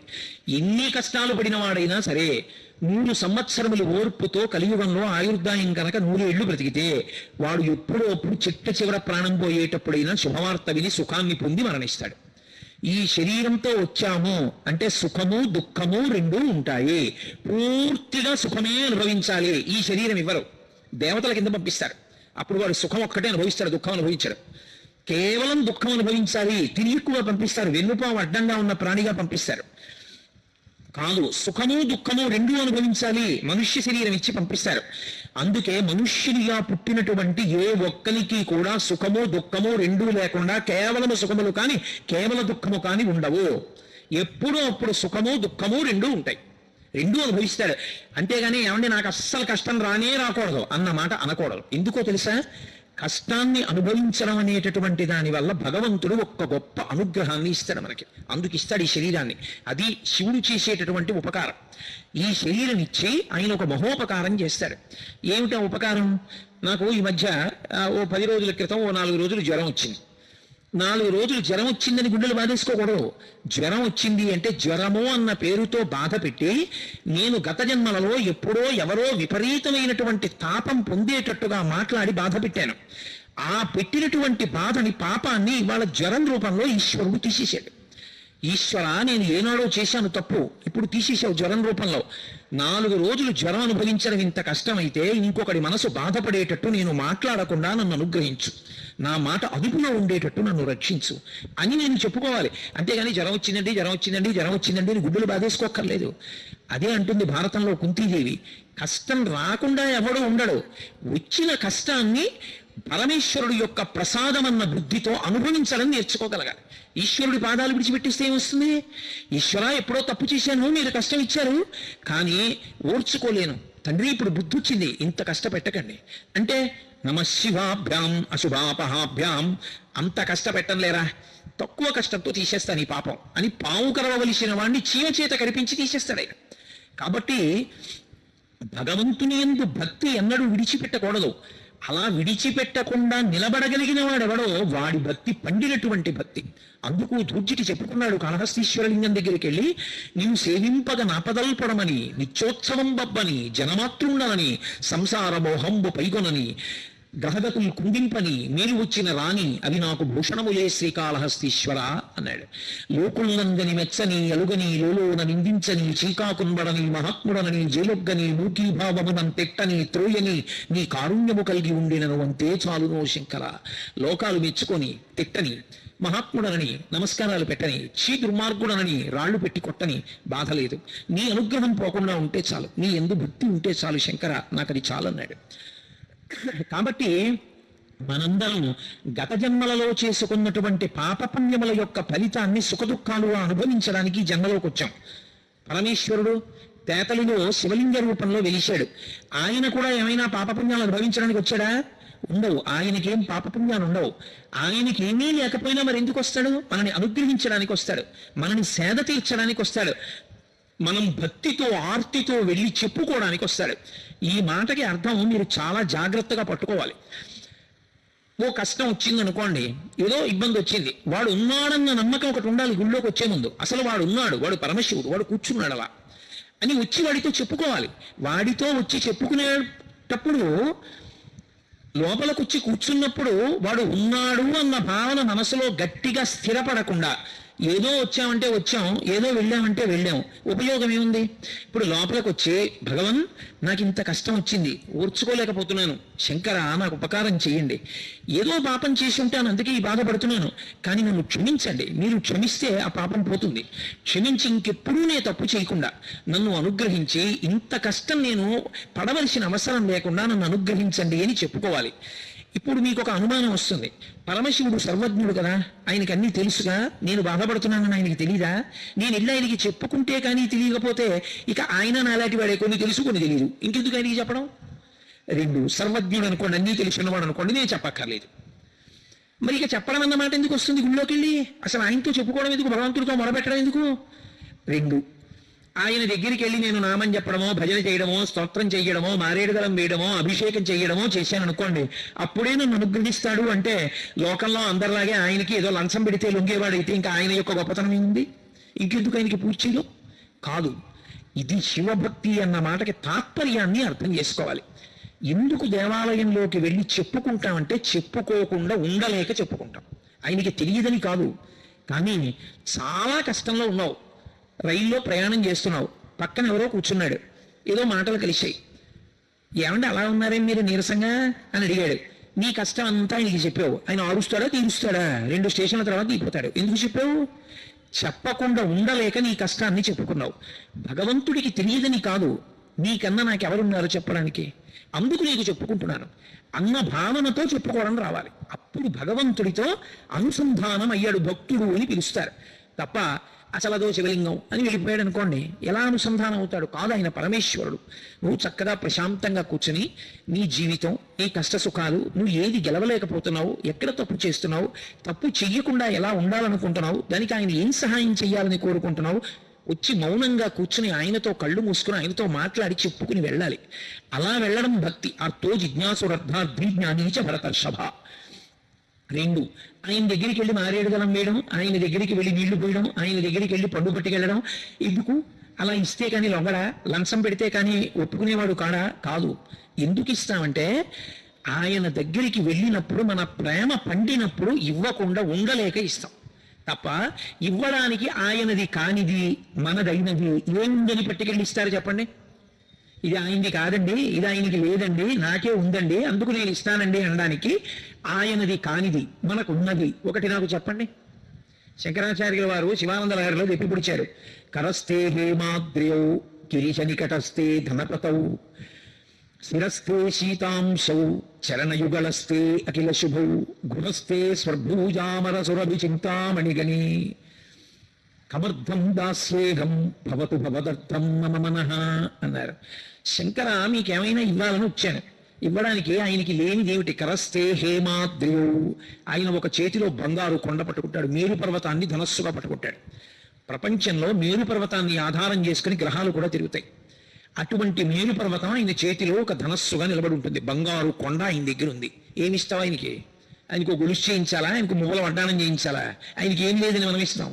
ఎన్ని కష్టాలు పడిన వాడైనా సరే 100 సంవత్సరములు ఓర్పుతో కలియుగంలో ఆయుర్దాయం కనుక 100 ఏళ్లు బ్రతికితే వాడు ఎప్పుడో అప్పుడు చిట్ట చివర ప్రాణం పోయేటప్పుడైనా శుభవార్త విని సుఖాన్ని పొంది మరణిస్తాడు. ఈ శరీరంతో వచ్చాము అంటే సుఖము దుఃఖము రెండూ ఉంటాయి. పూర్తిగా సుఖమే అనుభవించాలి. ఈ శరీరం ఇవ్వరు, దేవతల కింద పంపిస్తారు. అప్పుడు వాడు సుఖం ఒక్కటే అనుభవిస్తాడు, దుఃఖం అనుభవించాడు. కేవలం దుఃఖం అనుభవించాలి, తిరిగిక్కుగా పంపిస్తారు, వెన్నుపాము అడ్డంగా ఉన్న ప్రాణిగా పంపిస్తారు. కాదు, సుఖము దుఃఖము రెండూ అనుభవించాలి, మనుష్య శరీరం ఇచ్చి పంపిస్తారు. అందుకే మనుష్యునిగా పుట్టినటువంటి ఏ ఒక్కరికి కూడా సుఖము దుఃఖము రెండూ లేకుండా కేవలము సుఖములు కానీ కేవల దుఃఖము కానీ ఉండవు. ఎప్పుడూ అప్పుడు సుఖము దుఃఖము రెండూ ఉంటాయి, రెండూ అనుభవిస్తాడు. అంతేగాని ఏమంటే నాకు అస్సలు కష్టం రాకూడదు అన్న మాట అనకూడదు. ఎందుకో తెలుసా, కష్టాన్ని అనుభవించడం అనేటటువంటి దాని వల్ల భగవంతుడు ఒక్క గొప్ప అనుగ్రహాన్ని ఇస్తాడు మనకి. అందుకు ఇస్తాడు ఈ శరీరాన్ని. అది శివుడు చేసేటటువంటి ఉపకారం. ఈ శరీరం ఇచ్చి ఆయన ఒక మహోపకారం చేస్తాడు. ఏమిటా ఉపకారం? నాకు ఈ మధ్య ఓ 10 రోజుల క్రితం ఓ 4 రోజులు జ్వరం వచ్చింది. 4 రోజులు జ్వరం వచ్చిందని గుండెలు బాధేసుకోకూడదు. జ్వరం వచ్చింది అంటే జ్వరము అన్న పేరుతో బాధ పెట్టి నేను గత జన్మలలో ఎప్పుడో ఎవరో విపరీతమైనటువంటి తాపం పొందేటట్టుగా మాట్లాడి బాధ పెట్టాను. ఆ పెట్టినటువంటి బాధని పాపాన్ని ఇవాళ జ్వరం రూపంలో ఈశ్వరుడు తీసేశాడు. ఈశ్వర, నేను ఏనాడో చేశాను తప్పు, ఇప్పుడు తీసేశావు జ్వరం రూపంలో. 4 రోజులు జ్వరం అనుభవించడం ఇంత కష్టమైతే ఇంకొకటి మనసు బాధపడేటట్టు నేను మాట్లాడకుండా నన్ను అనుగ్రహించు, నా మాట అదుపులో ఉండేటట్టు నన్ను రక్షించు అని నేను చెప్పుకోవాలి. అంతేగాని జ్వరం వచ్చిందండి జ్వరం వచ్చిందండి జ్వరం వచ్చిందండి అని గుడ్డలు బాధేసుకోక్కర్లేదు. అదే అంటుంది భారతంలో కుంతీదేవి, కష్టం రాకుండా ఎవడూ ఉండడు, వచ్చిన కష్టాన్ని పరమేశ్వరుడు యొక్క ప్రసాదమన్న బుద్ధితో అనుభవించాలని నేర్చుకోగలగాలి. ఈశ్వరుడి పాదాలు విడిచిపెట్టిస్తే ఏమొస్తుంది? ఈశ్వర, ఎప్పుడో తప్పు చేశాను, మీరు కష్టం ఇచ్చారు, కానీ ఓర్చుకోలేను తండ్రి, ఇప్పుడు బుద్ధి వచ్చింది, ఇంత కష్టపెట్టకండి అంటే నమశివాభ్యాం అశుభాపహాభ్యాం, అంత కష్టపెట్టంలేరా, తక్కువ కష్టంతో తీసేస్తాను ఈ పాపం అని పాము కరవవలసిన వాడిని చీమ చేత కరిపించి తీసేస్తాడు ఆయన. కాబట్టి భగవంతుని యందు భక్తి ఎన్నడూ విడిచిపెట్టకూడదు. అలా విడిచిపెట్టకుండా నిలబడగలిగిన వాడెవడో వాడి భక్తి పండినటువంటి భక్తి. అందుకు ధూర్జిటి చెప్పుకున్నాడు కాళహస్తీశ్వరలింగం దగ్గరికి వెళ్ళి, నీవు సేవింపగ నాపదల్పడమని నిత్యోత్సవం బబ్బని జనమాతృండలని సంసార మోహంబు పైగొనని గ్రహగతులు కుందింపని మీరు వచ్చిన రాణి అవి నాకు భూషణములే శ్రీకాళహస్తీశ్వర అన్నాడు. లోకుల్నందని మెచ్చని అలుగని లోలోన నిందించని చీకాకున్బడని మహాత్ముడనని జేలొగ్గని మూకీభావమునం తెట్టని త్రోయని నీ కారుణ్యము కలిగి ఉండినను అంతే చాలునో శంకర. లోకాలు మెచ్చుకొని తిట్టని, మహాత్ముడనని నమస్కారాలు పెట్టని, దుర్మార్గుడనని రాళ్లు పెట్టి కొట్టని బాధ లేదు, నీ అనుగ్రహం పోకుండా ఉంటే చాలు, నీ యందు భక్తి ఉంటే చాలు శంకర, నాకు అది చాలన్నాడు. కాబట్టి మనందరం గత జన్మలలో చేసుకున్నటువంటి పాపపుణ్యముల యొక్క ఫలితాన్ని సుఖదుఖాలుగా అనుభవించడానికి జన్మలోకి వచ్చాం. పరమేశ్వరుడు తేతలిలో శివలింగ రూపంలో వెలిశాడు. ఆయన కూడా ఏమైనా పాపపుణ్యాలు అనుభవించడానికి వచ్చాడా? ఉండవు. ఆయనకేం పాపపుణ్యాలు ఉండవు. ఆయనకి ఏమీ లేకపోయినా మరి ఎందుకు వస్తాడు? మనని అనుగ్రహించడానికి వస్తాడు, మనని సేద తీర్చడానికి వస్తాడు, మనం భక్తితో ఆర్తితో వెళ్ళి చెప్పుకోవడానికి వస్తాడు. ఈ మాటకి అర్థం మీరు చాలా జాగ్రత్తగా పట్టుకోవాలి. ఓ కష్టం వచ్చింది అనుకోండి, ఏదో ఇబ్బంది వచ్చింది, వాడు ఉన్నాడన్న నమ్మకం ఒకటి ఉండాలి గుళ్ళోకి వచ్చే ముందు. అసలు వాడు ఉన్నాడు, వాడు పరమశివుడు, వాడు కూర్చున్నాడు అలా అని వచ్చి వాడితో చెప్పుకోవాలి. వాడితో వచ్చి చెప్పుకునేటప్పుడు లోపలికి వచ్చి కూర్చున్నప్పుడు వాడు ఉన్నాడు అన్న భావన మనసులో గట్టిగా స్థిరపడకుండా ఏదో వచ్చామంటే వచ్చాం, ఏదో వెళ్ళామంటే వెళ్ళాం, ఉపయోగం ఏముంది? ఇప్పుడు లోపలికి వచ్చి భగవన్ నాకు ఇంత కష్టం వచ్చింది, ఓర్చుకోలేకపోతున్నాను, శంకర నాకు ఉపకారం చేయండి, ఏదో పాపం చేసి ఉంటాను అందుకే ఈ బాధపడుతున్నాను, కానీ నన్ను క్షమించండి, మీరు క్షమిస్తే ఆ పాపం పోతుంది, క్షమించి ఇంకెప్పుడూ నేను తప్పు చేయకుండా నన్ను అనుగ్రహించి ఇంత కష్టం నేను పడవలసిన అవసరం లేకుండా నన్ను అనుగ్రహించండి అని చెప్పుకోవాలి. ఇప్పుడు మీకు ఒక అనుమానం వస్తుంది, పరమశివుడు సర్వజ్ఞుడు కదా, ఆయనకి అన్నీ తెలుసుగా, నేను బాధపడుతున్నానని ఆయనకి తెలీదా? నేను ఇల్లు ఆయనకి చెప్పుకుంటే కానీ తెలియకపోతే ఇక ఆయన నాలాంటి వాడే, కొన్ని తెలుసు కొన్ని తెలియదు, ఇంకెందుకు ఆయనకి చెప్పడం? రెండు, సర్వజ్ఞుడు అనుకోండి, అన్నీ తెలిసినవాడు అనుకోండి, నేను చెప్పక్కర్లేదు. మరి ఇక చెప్పడం అన్నమాట ఎందుకు వస్తుంది? గుళ్ళోకి వెళ్ళి అసలు ఆయనతో చెప్పుకోవడం ఎందుకు, భగవంతుడితో మొరపెట్టడం ఎందుకు? రెండు, ఆయన దగ్గరికి వెళ్ళి నేను నామం చెప్పడమో, భజన చేయడమో, స్తోత్రం చేయడమో, మారేడుదలం వేయడమో, అభిషేకం చేయడమో చేశాను అనుకోండి, అప్పుడే నన్ను అనుగ్రహిస్తాడు అంటే లోకంలో అందరిలాగే ఆయనకి ఏదో లంచం పెడితే లొంగేవాడైతే ఇంకా ఆయన యొక్క గొప్పతనం ఏముంది? ఇంకెందుకు ఆయనకి పూజ చేయడం? కాదు. ఇది శివభక్తి అన్న మాటకి తాత్పర్యాన్ని అర్థం చేసుకోవాలి. ఎందుకు దేవాలయంలోకి వెళ్ళి చెప్పుకుంటామంటే చెప్పుకోకుండా ఉండలేక చెప్పుకుంటాం. ఆయనకి తెలియదని కాదు, కానీ చాలా కష్టంలో ఉన్నావు, రైల్లో ప్రయాణం చేస్తున్నావు, పక్కన ఎవరో కూర్చున్నాడు, ఏదో మాటలు కలిశాయి, ఏమంటే అలా ఉన్నారే మీరు నీరసంగా అని అడిగాడు. నీ కష్టం అంతా ఆయనకి చెప్పావు, ఆయన ఆరుస్తాడా తీరుస్తాడా? 2 స్టేషన్ల తర్వాత దిగిపోతాడు. ఎందుకు చెప్పావు? చెప్పకుండా ఉండలేక నీ కష్టాన్ని చెప్పుకున్నావు. భగవంతుడికి తెలియదని కాదు, నీకన్నా నాకెవరున్నారు చెప్పడానికి, అందుకు నీకు చెప్పుకుంటున్నాను అన్న భావనతో చెప్పుకోవడం రావాలి. అప్పుడు భగవంతుడితో అనుసంధానం అయ్యాడు భక్తుడు అని పిలుస్తారు తప్ప అసలు అదో శివలింగం అని వెళ్ళిపోయాడు అనుకోండి, ఎలా అనుసంధానం అవుతాడు? కాదు, ఆయన పరమేశ్వరుడు. నువ్వు చక్కగా ప్రశాంతంగా కూర్చుని నీ జీవితం, నీ కష్ట సుఖాలు, నువ్వు ఏది గెలవలేకపోతున్నావు, ఎక్కడ తప్పు చేస్తున్నావు, తప్పు చెయ్యకుండా ఎలా ఉండాలనుకుంటున్నావు, దానికి ఆయన ఏం సహాయం చెయ్యాలని కోరుకుంటున్నావు, వచ్చి మౌనంగా కూర్చుని ఆయనతో కళ్ళు మూసుకుని ఆయనతో మాట్లాడి చెప్పుకుని వెళ్ళాలి. అలా వెళ్ళడం భక్తి. అర్థో జిజ్ఞాసురర్థార్థి జ్ఞానీచ భరతర్షభ. రెండు, ఆయన దగ్గరికి వెళ్ళి మారేడుదలం వేయడం, ఆయన దగ్గరికి వెళ్ళి నీళ్లు పోయడం, ఆయన దగ్గరికి వెళ్ళి పండు పట్టుకెళ్ళడం ఎందుకు? అలా ఇస్తే కానీ లొంగడా? లంచం పెడితే కానీ ఒప్పుకునేవాడు కాడా? కాదు. ఎందుకు ఇస్తామంటే ఆయన దగ్గరికి వెళ్ళినప్పుడు మన ప్రేమ పండినప్పుడు ఇవ్వకుండా ఉండలేక ఇస్తాం తప్ప, ఇవ్వడానికి ఆయనది కానిది మనదైనది ఏముందని పట్టుకెళ్ళి ఇస్తారు చెప్పండి? ఇది ఆయనది కాదండి, ఇది ఆయనకి లేదండి, నాకే ఉందండి అందుకు నేను ఇస్తానండి అనడానికి ఆయనది కానిది మనకు ఉన్నది ఒకటి నాకు చెప్పండి. శంకరాచార్యుల వారు శివానంద లహరిలో తెప్పిపుడిచారు. కరస్తే హేమాద్ర్యౌ కిరీశ నికటస్థే ధనపతౌ శిరస్థే శీతాంశౌ చరణయుగళస్థే అఖిల శుభౌ గుణస్థే స్వర్భూజామర సురభి చింతామణిగణి కమర్థం దాస్యేహం భవతు భవదర్థం మమ మనః అన్నారు. శంకర, మీకేమైనా ఇవ్వాలని వచ్చాను, ఇవ్వడానికి ఆయనకి లేనిదేమిటి? కరస్థే హేమాద్రియౌ, ఆయన ఒక చేతిలో బంగారు కొండ పట్టుకుంటాడు, మేరు పర్వతాన్ని ధనస్సుగా పట్టుకుంటాడు. ప్రపంచంలో మేరు పర్వతాన్ని ఆధారం చేసుకుని గ్రహాలు కూడా తిరుగుతాయి. అటువంటి మేరు పర్వతం ఆయన చేతిలో ఒక ధనస్సుగా నిలబడి ఉంటుంది, బంగారు కొండ ఆయన దగ్గర ఉంది. ఏమిస్తావు ఆయనకి? ఆయనకు గొలుసు చేయించాలా? ఆయనకు మువ్వల వడ్డానం చేయించాలా? ఆయనకి ఏం లేదని మనం ఇస్తాం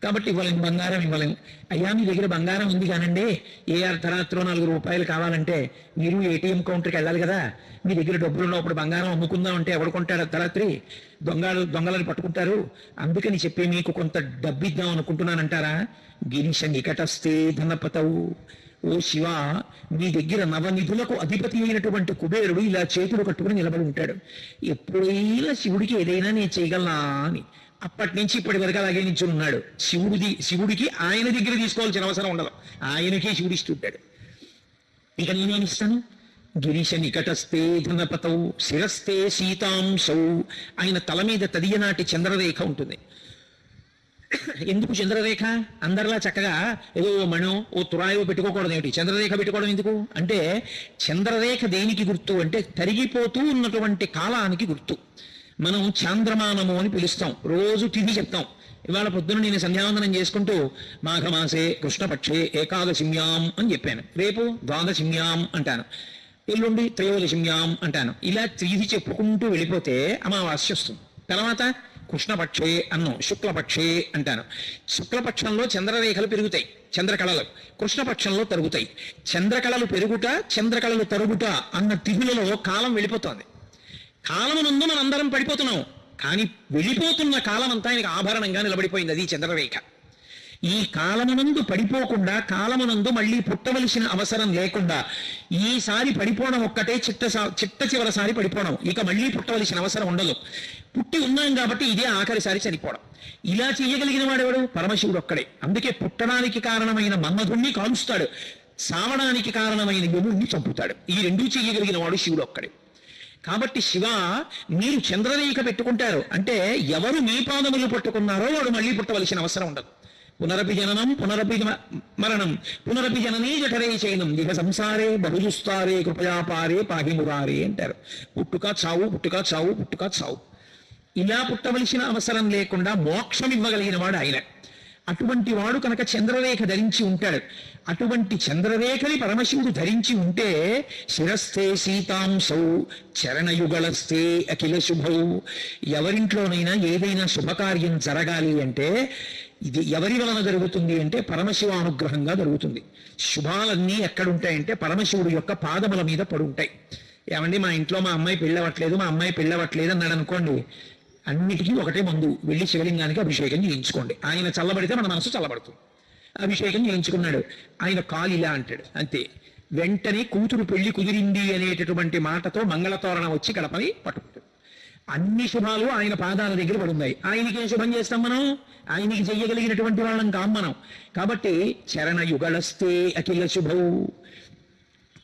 కాబట్టి ఇవ్వలేము, బంగారం ఇవ్వలేము. అయ్యా మీ దగ్గర బంగారం ఉంది కానండి, ఏ అర్ధరాత్రో 4 రూపాయలు కావాలంటే మీరు ఏటీఎం కౌంటర్కి వెళ్ళాలి కదా, మీ దగ్గర డబ్బులు ఉన్నప్పుడు బంగారం అమ్ముకుందాం అంటే ఎవడు కొంటాడు? అర్ధరాత్రి దొంగలను పట్టుకుంటారు, అందుకని చెప్పి మీకు కొంత డబ్బు ఇద్దాం అనుకుంటున్నానంటారా? గిరీశ నికటస్థే ధనపతవు. ఓ శివ, మీ దగ్గర నవనిధులకు అధిపతి అయినటువంటి కుబేరుడు ఇలా చేతులు కట్టుకుని నిలబడి ఉంటాడు. ఎప్పుడైనా శివుడికి ఏదైనా నేను చేయగలనా అని అప్పటి నుంచి ఇప్పటి వరకు అలాగే నిల్చుని ఉన్నాడు. శివుడికి ఆయన దగ్గర తీసుకోవాల్సిన అవసరం ఉండదు, ఆయనకే శివుడు ఇస్తుంటాడు. ఇక నేనేమి ఇస్తాను? గిరీశ నికటస్థే ధనపతౌ శిరస్థే శీతాంశౌ. ఆయన తల మీద తదియనాటి చంద్రరేఖ ఉంటుంది. ఎందుకు చంద్రరేఖ? అందరిలా చక్కగా ఏదో మణో ఓ తురాయో పెట్టుకోకూడదు. ఏమిటి చంద్రరేఖ పెట్టుకోవడం ఎందుకు అంటే, చంద్రరేఖ దేనికి గుర్తు అంటే తరిగిపోతూ ఉన్నటువంటి కాలానికి గుర్తు. మనం చాంద్రమానము అని పిలుస్తాం, రోజు తిథి చెప్తాం. ఇవాళ పొద్దున నేను సంధ్యావందనం చేసుకుంటూ మాఘమాసే కృష్ణపక్షే ఏకాదశిమ్యాం అని చెప్పాను, రేపు ద్వాదశిమ్యాం అంటాను, ఎల్లుండి త్రయోదశిమ్యాం అంటాను. ఇలా తిథి చెప్పుకుంటూ వెళ్ళిపోతే అమావాస్య వస్తుంది. తర్వాత కృష్ణపక్షే అన్నం, శుక్లపక్షే అంటాను. శుక్లపక్షంలో చంద్రరేఖలు పెరుగుతాయి, చంద్రకళలు. కృష్ణపక్షంలో తరుగుతాయి. చంద్రకళలు పెరుగుట, చంద్రకళలు తరుగుట అన్న తిథులలో కాలం వెళ్ళిపోతుంది. కాలమునందు మనందరం పడిపోతున్నాం, కానీ వెళ్ళిపోతున్న కాలం అంతా ఆయనకు ఆభరణంగా నిలబడిపోయింది, అది చంద్రరేఖ. ఈ కాలమునందు పడిపోకుండా, కాలమునందు మళ్ళీ పుట్టవలసిన అవసరం లేకుండా ఈసారి పడిపోవడం ఒక్కటే చిట్ట చివరిసారి పడిపోవడం, ఇక మళ్ళీ పుట్టవలసిన అవసరం ఉండదు. పుట్టి ఉన్నాం కాబట్టి ఇదే ఆఖరిసారి చనిపోవడం. ఇలా చేయగలిగిన వాడెవడు? పరమశివుడు ఒక్కడే. అందుకే పుట్టడానికి కారణమైన మన్మధుణ్ణి కాలుస్తాడు, సావడానికి కారణమైన యముణ్ణి చంపుతాడు. ఈ రెండూ చేయగలిగిన వాడు శివుడు ఒక్కడే. కాబట్టి శివ, మీరు చంద్రరేఖ పెట్టుకుంటారు అంటే ఎవరు మీ పాదములు పట్టుకున్నారో వాడు మళ్ళీ పుట్టవలసిన అవసరం ఉండదు. పునరపి జననం పునరపి మరణం పునరపి జననీ జఠరే చైనం ఇహ సంసారే బహుజుస్తారే కృపయాపారే పాహిమురారే అంటారు. పుట్టుక చావు, పుట్టుక చావు, పుట్టుక చావు, ఇలా పుట్టవలసిన అవసరం లేకుండా మోక్షం ఇవ్వగలిగిన వాడు ఆయన. అటువంటి వాడు కనుక చంద్రరేఖ ధరించి ఉంటాడు. అటువంటి చంద్రరేఖని పరమశివుడు ధరించి ఉంటే శిరస్థే సీతాంశౌ చరణయుగళస్థే అఖిల శుభౌ. ఎవరింట్లోనైనా ఏదైనా శుభకార్యం జరగాలి అంటే ఇది ఎవరి వలన జరుగుతుంది అంటే పరమశివ అనుగ్రహంగా జరుగుతుంది. శుభాలన్నీ ఎక్కడుంటాయంటే పరమశివుడు యొక్క పాదముల మీద పడుంటాయి. ఏమండి మా ఇంట్లో మా అమ్మాయి పెళ్ళవట్లేదు, మా అమ్మాయి పెళ్ళవట్లేదు అన్నాడు అనుకోండి, అన్నిటికీ ఒకటే మందు, వెళ్ళి శివలింగానికి అభిషేకం చేయించుకోండి. ఆయన చల్లబడితే మన మనసు చల్లబడుతుంది. అభిషేకం చేయించుకున్నాడు, ఆయన కాలు ఇలా అంటాడు అంతే, వెంటనే కూతురు పెళ్లి కుదిరింది అనేటటువంటి మాటతో మంగళతోరణం వచ్చి గడపని పట్టుకుంటాడు. అన్ని శుభాలు ఆయన పాదాల దగ్గర పడున్నాయి. ఆయనకి ఏం శుభం చేస్తాం మనం? ఆయనకి చెయ్యగలిగినటువంటి వాళ్ళం కాం మనం. కాబట్టి చరణ యుగళస్తే అఖిల శుభౌ.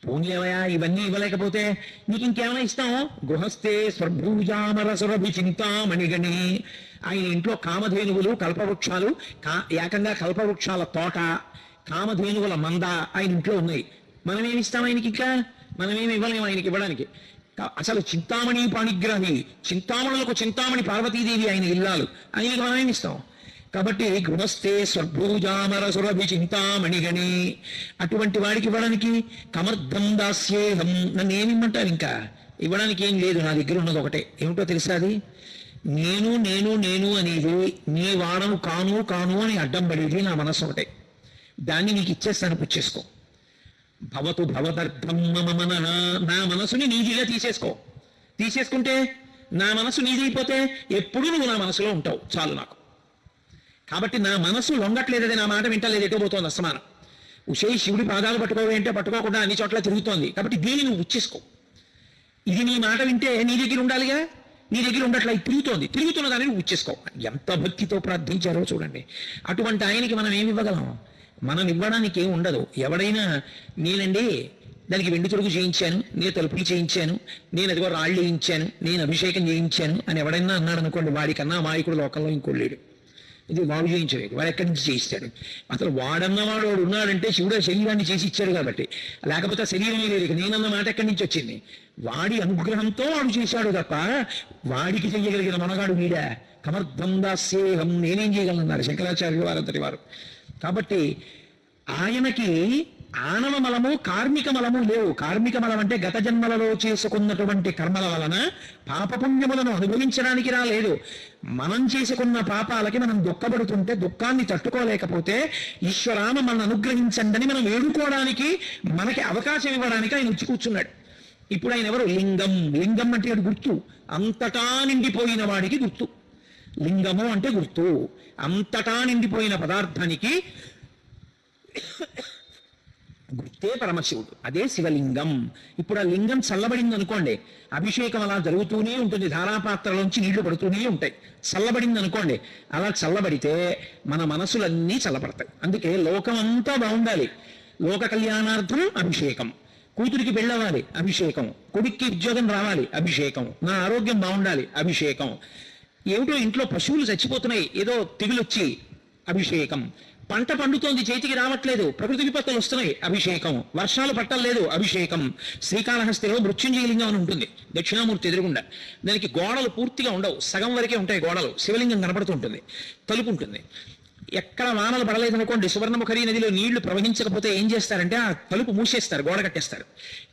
పోన్లేవయా, ఇవన్నీ ఇవ్వలేకపోతే నీకు ఇంకేమైనా ఇస్తాం? గృహస్థే స్వర్భూజామరసురభి చింతామణిగణి. ఆయన ఇంట్లో కామధేనువులు, కల్పవృక్షాలు, ఏకంగా కల్పవృక్షాల తోట, కామధేనువుల మంద ఆయన ఇంట్లో ఉన్నాయి. మనమేమిస్తాం ఆయనకి? ఇంకా మనమేమి ఇవ్వలేము ఆయనకి ఇవ్వడానికి. అసలు చింతామణి పాణిగ్రహి, చింతామణులకు చింతామణి పార్వతీదేవి ఆయన ఇల్లాలు, ఆయనకి మనమేమిస్తాం? కాబట్టి గృహస్థే స్వర్భూజామరసురభి చింతామణిగణి. అటువంటి వాడికి ఇవ్వడానికి కమర్థం దాస్యేహం, నన్ను ఏమిమ్మంటారు? ఇంకా ఇవ్వడానికి ఏం లేదు, నా దగ్గర ఉన్నది ఒకటే. ఏమిటో తెలుసా? అది నేను నేను నేను అనేది నీ వాడను కాను కాను అని అడ్డం పడేది నా మనసు ఒకటే. దాన్ని నీకు ఇచ్చేస్తాను, పుచ్చేసుకో. భవతు భవదర్థం మమ మనః, నా మనసుని నీదిగా తీసేసుకో. తీసేసుకుంటే నా మనసు నీదైపోతే ఎప్పుడు నువ్వు నా మనసులో ఉంటావు, చాలు నాకు. కాబట్టి నా మనసు లొంగట్లేదది, నా మాట వింటలేదు, ఎటో పోతోంది అస్తమానం. ఉషేయి శివుడి పాదాలు పట్టుకోవే అంటే పట్టుకోకుండా అన్ని చోట్ల తిరుగుతోంది. కాబట్టి దీన్ని నువ్వు ఉచ్చేసుకో. ఇది నీ మాట వింటే నీ దగ్గర ఉండాలిగా, నీ దగ్గర ఉండట్లా, తిరుగుతోంది, తిరుగుతున్న దాన్ని నువ్వు ఉచ్చేసుకో. ఎంత భక్తితో ప్రార్థించారో చూడండి. అటువంటి ఆయనకి మనం ఏమి ఇవ్వగలం? మనం ఇవ్వడానికి ఏం ఉండదు. ఎవడైనా నేనండి దానికి వెండి తొడుగు చేయించాను, నేను తలుపులు చేయించాను, నేను అదిగో రాళ్ళు వేయించాను, నేను అభిషేకం చేయించాను అని ఎవడైనా అన్నాడు అనుకోండి, వాడికన్నా అమాయకుడు లోకంలో ఇంకోలేడు. ఇది వాడు చేయించలేదు, వాడు ఎక్కడి నుంచి చేయిస్తాడు? అసలు వాడన్నవాడు వాడు ఉన్నాడంటే శివుడు శరీరాన్ని చేసి ఇచ్చాడు కాబట్టి, లేకపోతే శరీరమే లేదు. నేనన్న మాట ఎక్కడి నుంచి వచ్చింది? వాడి అనుగ్రహంతో వాడు చేశాడు తప్ప వాడికి చెయ్యగలిగిన మనగాడు వీడా? కమర్థం దాస్యేహం, నేనేం చేయగలనన్నారు శంకరాచార్య వారంతటి వారు. కాబట్టి ఆయనకి ఆనవ మలము, కార్మిక మలము లేవు. కార్మిక మలం అంటే గత జన్మలలో చేసుకున్నటువంటి కర్మల వలన పాపపుణ్యములను అనుభవించడానికి రాలేదు. మనం చేసుకున్న పాపాలకి మనం దుఃఖపడుతుంటే దుఃఖాన్ని తట్టుకోలేకపోతే ఈశ్వరాను మనం అనుగ్రహించండి మనం వేడుకోవడానికి మనకి అవకాశం ఇవ్వడానికి ఆయన వచ్చి కూర్చున్నాడు. ఇప్పుడు ఆయన ఎవరు? లింగం. లింగం అంటే అది గుర్తు, అంతటా నిండిపోయిన వాడికి గుర్తు. లింగము అంటే గుర్తు, అంతటా నిండిపోయిన పదార్థానికి గుర్తే పరమశివుడు, అదే శివలింగం. ఇప్పుడు ఆ లింగం చల్లబడింది అనుకోండి, అభిషేకం అలా జరుగుతూనే ఉంటుంది, ధారాపాత్రలోంచి నీళ్లు పడుతూనే ఉంటాయి. చల్లబడింది అనుకోండి, అలా చల్లబడితే మన మనసులన్నీ చల్లబడతాయి. అందుకే లోకం అంతా బాగుండాలి, లోక కళ్యాణార్థం అభిషేకం. కూతురికి పెళ్ళవ్వాలి, అభిషేకం. కొడుక్కి ఉద్యోగం రావాలి, అభిషేకం. నా ఆరోగ్యం బాగుండాలి, అభిషేకం. ఏమిటో ఇంట్లో పశువులు చచ్చిపోతున్నాయి, ఏదో తెగులొచ్చి, అభిషేకం. పంట పండుతోంది, చేతికి రావట్లేదు, ప్రకృతి విపత్తులు వస్తున్నాయి, అభిషేకం. వర్షాలు పట్టలేదు, అభిషేకం. శ్రీకాళహస్తిలో మృత్యుంజయలింగం అని ఉంటుంది, దక్షిణామూర్తి ఎదురుగుండా. దానికి గోడలు పూర్తిగా ఉండవు, సగం వరకే ఉంటాయి గోడలు. శివలింగం కనపడుతూ ఉంటుంది, తలుపు ఉంటుంది. ఎక్కడ వానలు పడలేదనుకోండి, సువర్ణముఖరి నదిలో నీళ్లు ప్రవహించకపోతే ఏం చేస్తారంటే ఆ తలుపు మూసేస్తారు, గోడ కట్టేస్తారు.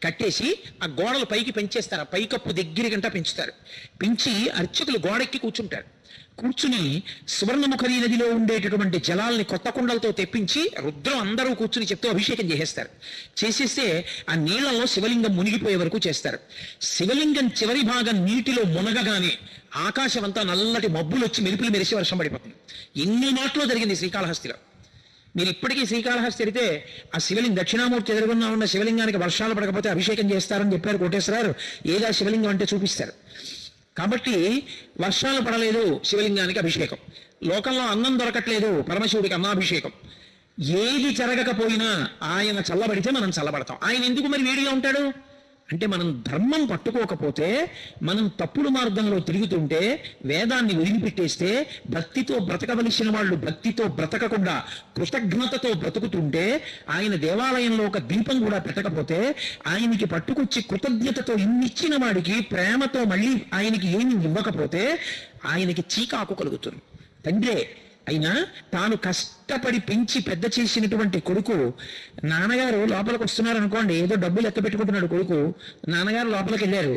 కట్టేసి ఆ గోడలు పైకి పెంచేస్తారు, ఆ పైకప్పు దగ్గరికంటా పెంచుతారు. పెంచి అర్చకులు గోడెక్కి కూర్చుంటారు. కూర్చుని సువర్ణముఖరి నదిలో ఉండేటటువంటి జలాల్ని కొత్త కుండలతో తెప్పించి రుద్రం అందరూ కూర్చుని చెప్తూ అభిషేకం చేసేస్తారు. చేసేస్తే ఆ నీళ్లలో శివలింగం మునిగిపోయే వరకు చేస్తారు. శివలింగం చివరి భాగం నీటిలో మునగగానే ఆకాశం అంతా నల్లటి మబ్బులు వచ్చి మెరుపులు మెరిసి వర్షం పడిపోతుంది. ఎన్ని మాటలో జరిగింది శ్రీకాళహస్తిలో. మీరు ఇప్పటికీ శ్రీకాళహస్తి వెళితే ఆ శివలింగం దక్షిణామూర్తి ఎదురుగున్నా ఉన్న శివలింగానికి వర్షాలు పడకపోతే అభిషేకం చేస్తారని చెప్పారు కోటేశ్వరారు. ఏదా శివలింగం అంటే చూపిస్తారు. కాబట్టి వర్షాలు పడలేదు, శివలింగానికి అభిషేకం. లోకంలో అన్నం దొరకట్లేదు, పరమశివుడికి అన్నాభిషేకం. ఏది జరగకపోయినా ఆయన చల్లబడితే మనం చల్లబడతాం. ఆయన ఎందుకు మరి వేడిగా ఉంటాడు? అంటే మనం ధర్మం పట్టుకోకపోతే, మనం తప్పుడు మార్గంలో తిరుగుతుంటే, వేదాన్ని వదిలిపెట్టేస్తే, భక్తితో బ్రతకవలసిన వాళ్ళు భక్తితో బ్రతకకుండా కృతజ్ఞతతో బ్రతుకుతుంటే, ఆయన దేవాలయంలో ఒక దీపం కూడా పెట్టకపోతే, ఆయనకి పట్టుకొచ్చి కృతజ్ఞతతో ఇన్నిచ్చిన వాడికి ప్రేమతో మళ్ళీ ఆయనకి ఏమి ఇవ్వకపోతే ఆయనకి చీకాకు కలుగుతుంది. తండ్రే అయినా తాను కష్టపడి పెంచి పెద్ద చేసినటువంటి కొడుకు, నాన్నగారు లోపలికి వస్తున్నారు అనుకోండి, ఏదో డబ్బులు లెక్క పెట్టుకుంటున్నాడు కొడుకు, నాన్నగారు లోపలికి వెళ్ళారు,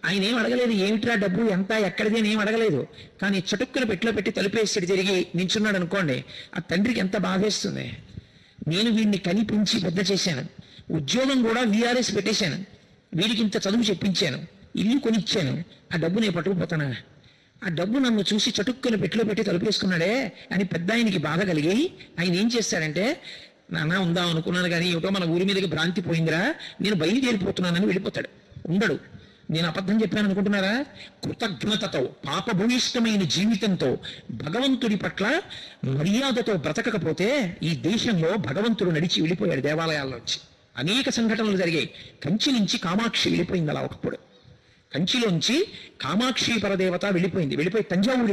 ఆయన ఏం అడగలేదు, ఏమిట్రా డబ్బు ఎంత ఎక్కడిది అని ఏం అడగలేదు, కానీ చటుక్కున పెట్టిలో పెట్టి తలుపేసి తిరిగి నించున్నాడు అనుకోండి, ఆ తండ్రికి ఎంత బాధేస్తుంది. నేను వీడిని కని పెంచి పెద్ద చేశాను, ఉద్యోగం కూడా VRS పెట్టేశాను, వీడికి ఇంత చదువు చెప్పించాను, ఇల్లు కొనిచ్చాను, ఆ డబ్బు నేను పట్టుకుపోతానా, ఆ డబ్బు నన్ను చూసి చటుక్కుని పెట్టిలో పెట్టి తలుపేసుకున్నాడే అని పెద్ద ఆయనకి బాధ కలిగి ఆయన ఏం చేస్తాడంటే, నాన్న ఉందాం అనుకున్నాను కానీ ఏమిటో మన ఊరి మీదకి భ్రాంతి పోయిందిరా, నేను బయలుదేరిపోతున్నానని వెళ్ళిపోతాడు. ఉండడు. నేను అబద్ధం చెప్పాను అనుకుంటున్నారా? కృతజ్ఞతతో పాపభూయిష్టమైన జీవితంతో భగవంతుడి పట్ల మర్యాదతో బ్రతకకపోతే ఈ దేశంలో భగవంతుడు నడిచి వెళ్ళిపోయాడు దేవాలయాల్లోంచి. అనేక సంఘటనలు జరిగాయి. కంచి నుంచి కామాక్షి వెళ్ళిపోయింది అలా ఒకప్పుడు. కంచిలోంచి కామాక్షి పరదేవత వెళ్ళిపోయి తంజావూరు